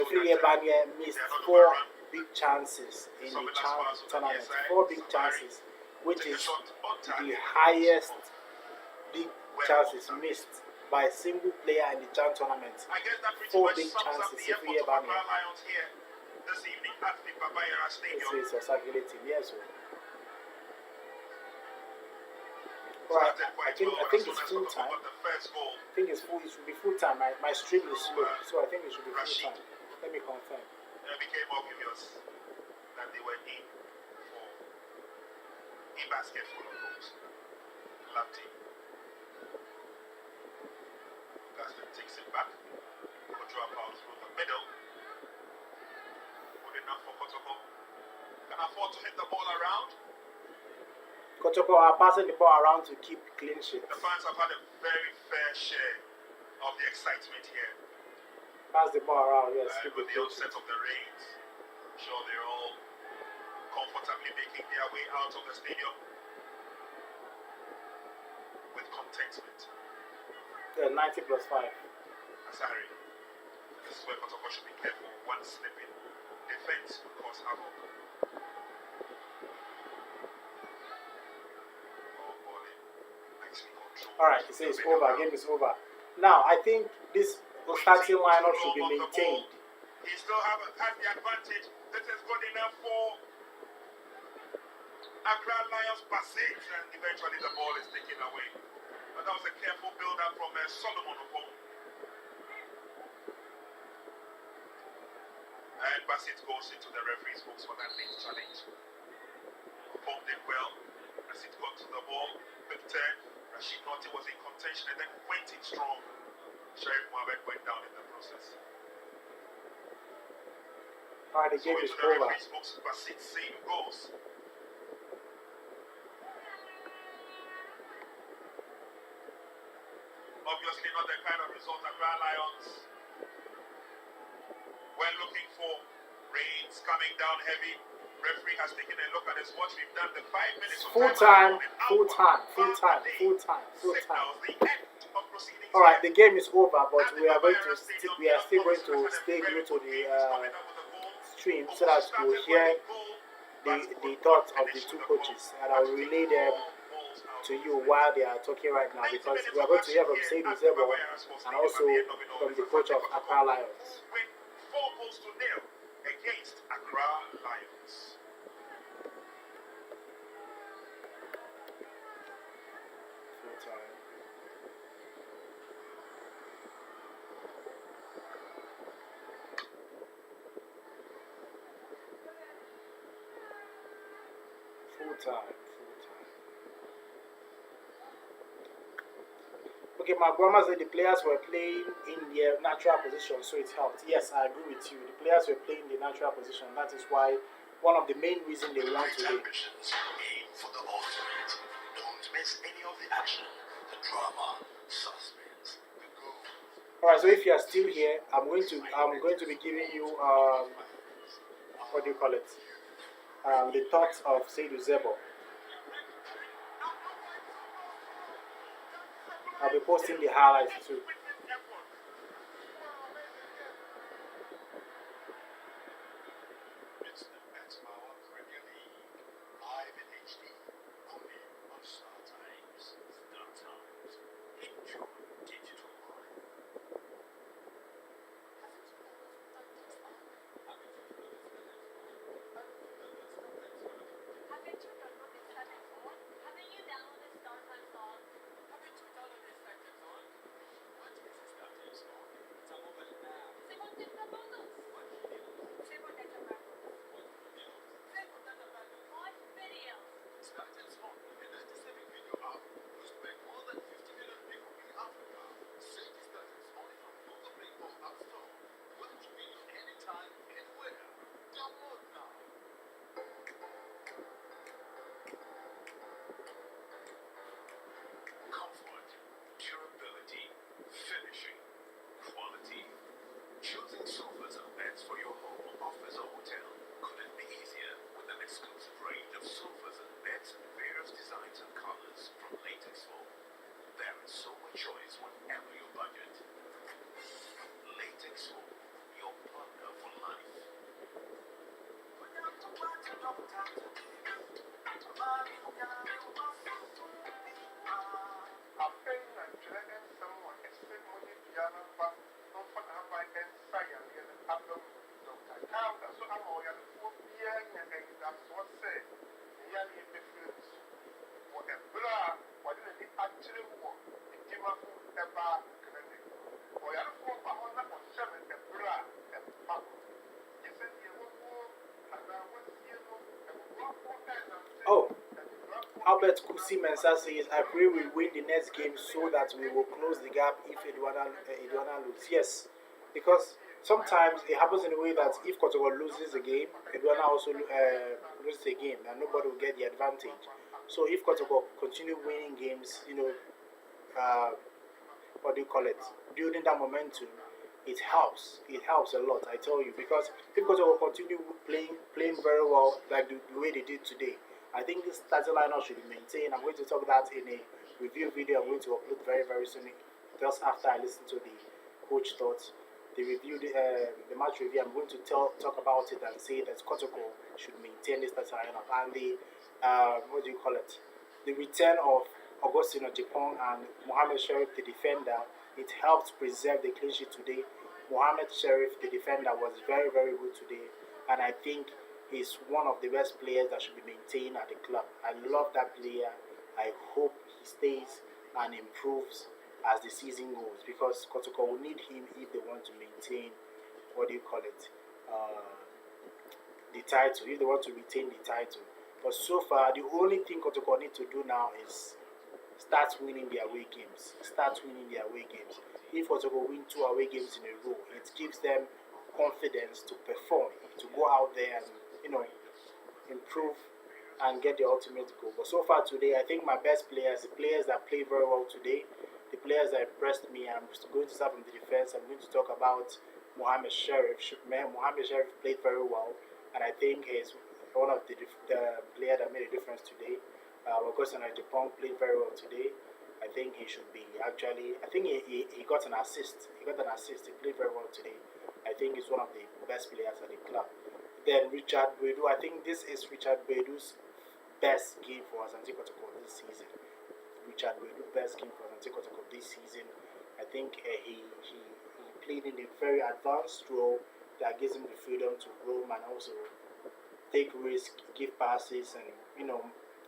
a 3-year Banya missed 4 big chances in the tournament. 4 big chances, which is the highest big chances missed by a single player in the Chan tournament. 4 big chances, a 3-year Banya. This is circulating, yes. Right, I think it's full time. I think it's full. It should be full time. My stream is slow, so I think it should be full time. Let me confirm. It became obvious that they were in for a basket full of goals. Lamptey. Gaston takes it back. Control power through the middle. Good enough for Kotoko. Can afford to hit the ball around. Kotoko are passing the ball around to keep clean sheet. The fans have had a very fair share of the excitement here. Pass the ball around, yes. With the onset of the rains, I'm sure they're all comfortably making their way out of the stadium with contentment. 90 plus 5. Asari. This is where Kotoko should be careful. One slipping defense will cause havoc. Alright, it says over, game is over. Now, I think this starting lineup should be maintained. He still has the advantage. This is good enough for Accra Lions passage, and eventually the ball is taken away. But that was a careful build-up from Solomon Opo. And Bassett goes into the referee's books for that late challenge. Opo did well as it got to the ball. Quick turn. Rashid Notti was in contention and then went in strong. Sheriff Mohammed went down in the process. Alright, the game is the over. referee's books, Bassett same goals. Obviously not the kind of result that Grand Lions were looking for. Rains coming down heavy. Referee has taken a look at his watch. We've done the 5 minutes of full time. Alright, the game is over, but we are still going to stay glued to the stream so that we'll hear the thoughts of the two coaches, and I'll relay them to you while they are talking right now, because we are going to hear from Seydou Zebo and also from the coach of Accra Lions. With 4-0 against Accra Lions. Full time. Full time. Okay, my grandma said the players were playing in their natural position, so it helped. Yes, I agree with you. The players were playing the natural position. That is why one of the main reasons they won today. Ambitions, aim for the ultimate. Don't miss any of the action, the drama, suspense, the goals. All right, so if you are still here, I'm going to be giving you what do you call it? The thoughts of Seydou Zebo. I'll be posting the highlights too. It's the Bet-Power Premier League, live in HD, only on Star Times. Star Times. Enjoy digital life. Haven't you downloaded Startimes on? Haven't you downloaded Startimes on? Haven't you downloaded Startimes on? What is Startimes on? It's a mobile app. Second data bundles. What videos? Second data bundles. What videos? Second data bundles. What videos? Startimes on, a 97-video app used by more than 50 million people in Africa. Search Startimes only from Google Play or App Store. Watch video anytime, anywhere. Download now. Comfort, durability, finishing, quality. Choosing sofas and beds for your home, office, or hotel couldn't be easier with an exclusive range of sofas and beds in various designs and colors from latex foam. There is so much choice whatever your budget. Latex foam, your partner for life. Oh, Albert Kusi Mensah says, I pray we win the next game so that we will close the gap if Edwana loses. Yes, because sometimes it happens in a way that if Kotoko loses a game, Edwana also loses a game, and nobody will get the advantage. So if Kotoko continue winning games, what do you call it? Building that momentum, it helps. It helps a lot, I tell you, because if Kotoko continue playing very well like the way they did today, I think this starting lineup should be maintained. I'm going to talk that in a review video I'm going to upload very, very soon, just after I listen to the coach thoughts. The review, the match review, I'm going to talk about it and say that Kotoko should maintain this starting lineup. And the, what do you call it? The return of Augustino Japon and Mohamed Sharif, the defender, it helped preserve the clean sheet today. Mohamed Sharif, the defender, was very, very good today. And I think he's one of the best players that should be maintained at the club. I love that player. I hope he stays and improves as the season goes, because Kotoko will need him if they want to maintain, what do you call it, the title, if they want to retain the title. But so far, the only thing Kotoko need to do now is start winning their away games. If Kotoko win 2 away games in a row, it gives them confidence to perform, to go out there and improve and get the ultimate goal. But so far today, I think my best players, the players that play very well today, the players that impressed me, I'm going to start from the defense. I'm going to talk about Mohamed Sharif. Mohamed Sharif played very well, and I think he's one of the player that made a difference today. Augustine Japan played very well today. I think he should be actually. I think he got an assist. He played very well today. I think he's one of the best players at the club. Then Richard Bredu. I think this is Richard Bredu's best game for Asante Kotoko this season. Richard Bredu best game for Asante Kotoko this season. I think he played in a very advanced role that gives him the freedom to roam and also take risks, give passes, and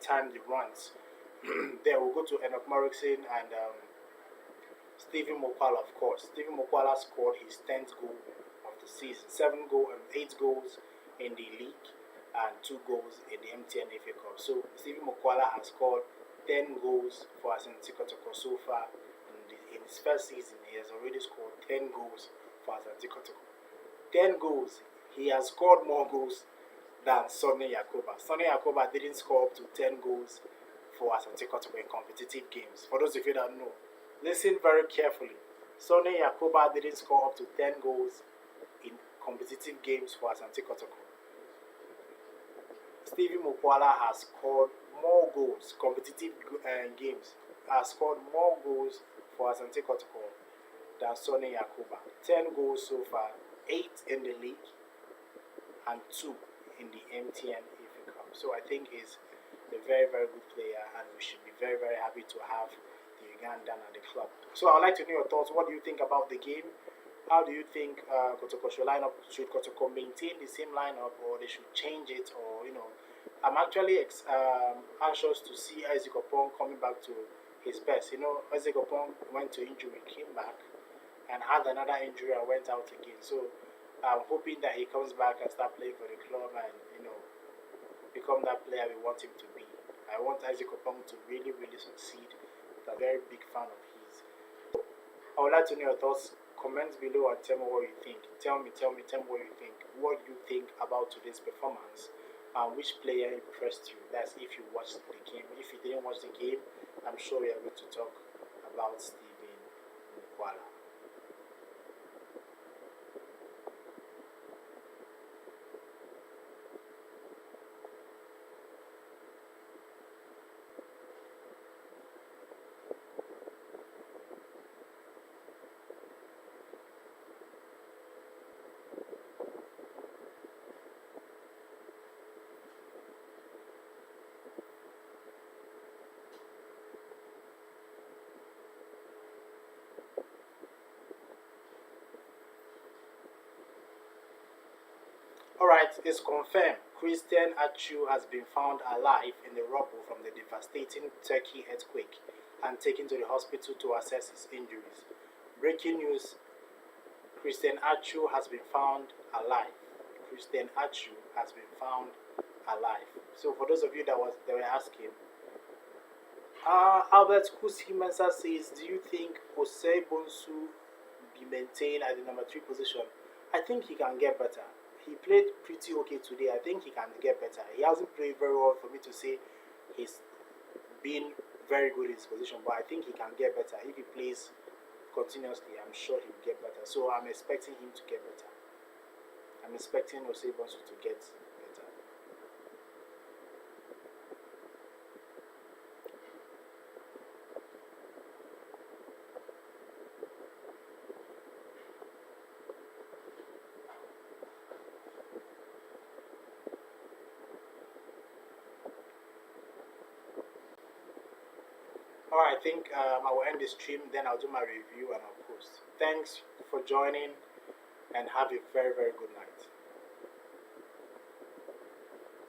time the runs. Then we'll go to Enoch Morrison and Stephen Mokwala, of course. Stephen Mokwala scored his 10th goal of the season, 8 goals in the league and 2 goals in the MTN FA Cup. So Stephen Mokwala has scored 10 goals for Asante Kotoko so far in his first season. He has already scored 10 goals for Asante Kotoko. 10 goals. He has scored more goals than Sonny Yakoba. Sonny Yakoba didn't score up to 10 goals for Asante Kotoko in competitive games. For those of you that know, listen very carefully. Sonny Yakoba didn't score up to 10 goals in competitive games for Asante Kotoko. Stevie Mokwala has scored more goals, competitive games, has scored more goals for Asante Kotoko than Sonny Yakoba. 10 goals so far, 8 in the league and 2 in the MTN FA Cup. So I think he's a very, very good player and we should be very, very happy to have the Ugandan at the club. So I would like to know your thoughts. What do you think about the game? How do you think Kotoko should line up? Should Kotoko maintain the same lineup or they should change it? Or, I'm actually anxious to see Isaac Opong coming back to his best. Isaac Opong went to injury, came back, and had another injury and went out again. So I'm hoping that he comes back and start playing for the club and become that player we want him to be. I want Isaac Opong to really, really succeed. I'm a very big fan of his. I would like to know your thoughts. Comment below and tell me what you think. Tell me what you think. What you think about today's performance and which player impressed you. That's if you watched the game. If you didn't watch the game, I'm sure we are going to talk about Stephen Mokwala. Alright, it's confirmed. Christian Achu has been found alive in the rubble from the devastating Turkey earthquake and taken to the hospital to assess his injuries. Breaking news, Christian Achu has been found alive. Christian Achu has been found alive. So for those of you that were asking, Albert Kusi Mensah says, do you think Osei Bonsu be maintained at the number 3 position? I think he can get better. He played pretty okay today. I think he can get better. He hasn't played very well for me to say he's been very good in his position, but I think he can get better. If he plays continuously, I'm sure he'll get better. So I'm expecting him to get better. I'm expecting Osei Bonsu to get better. Alright, I think I will end the stream, then I'll do my review and I'll post. Thanks for joining and have a very, very good night.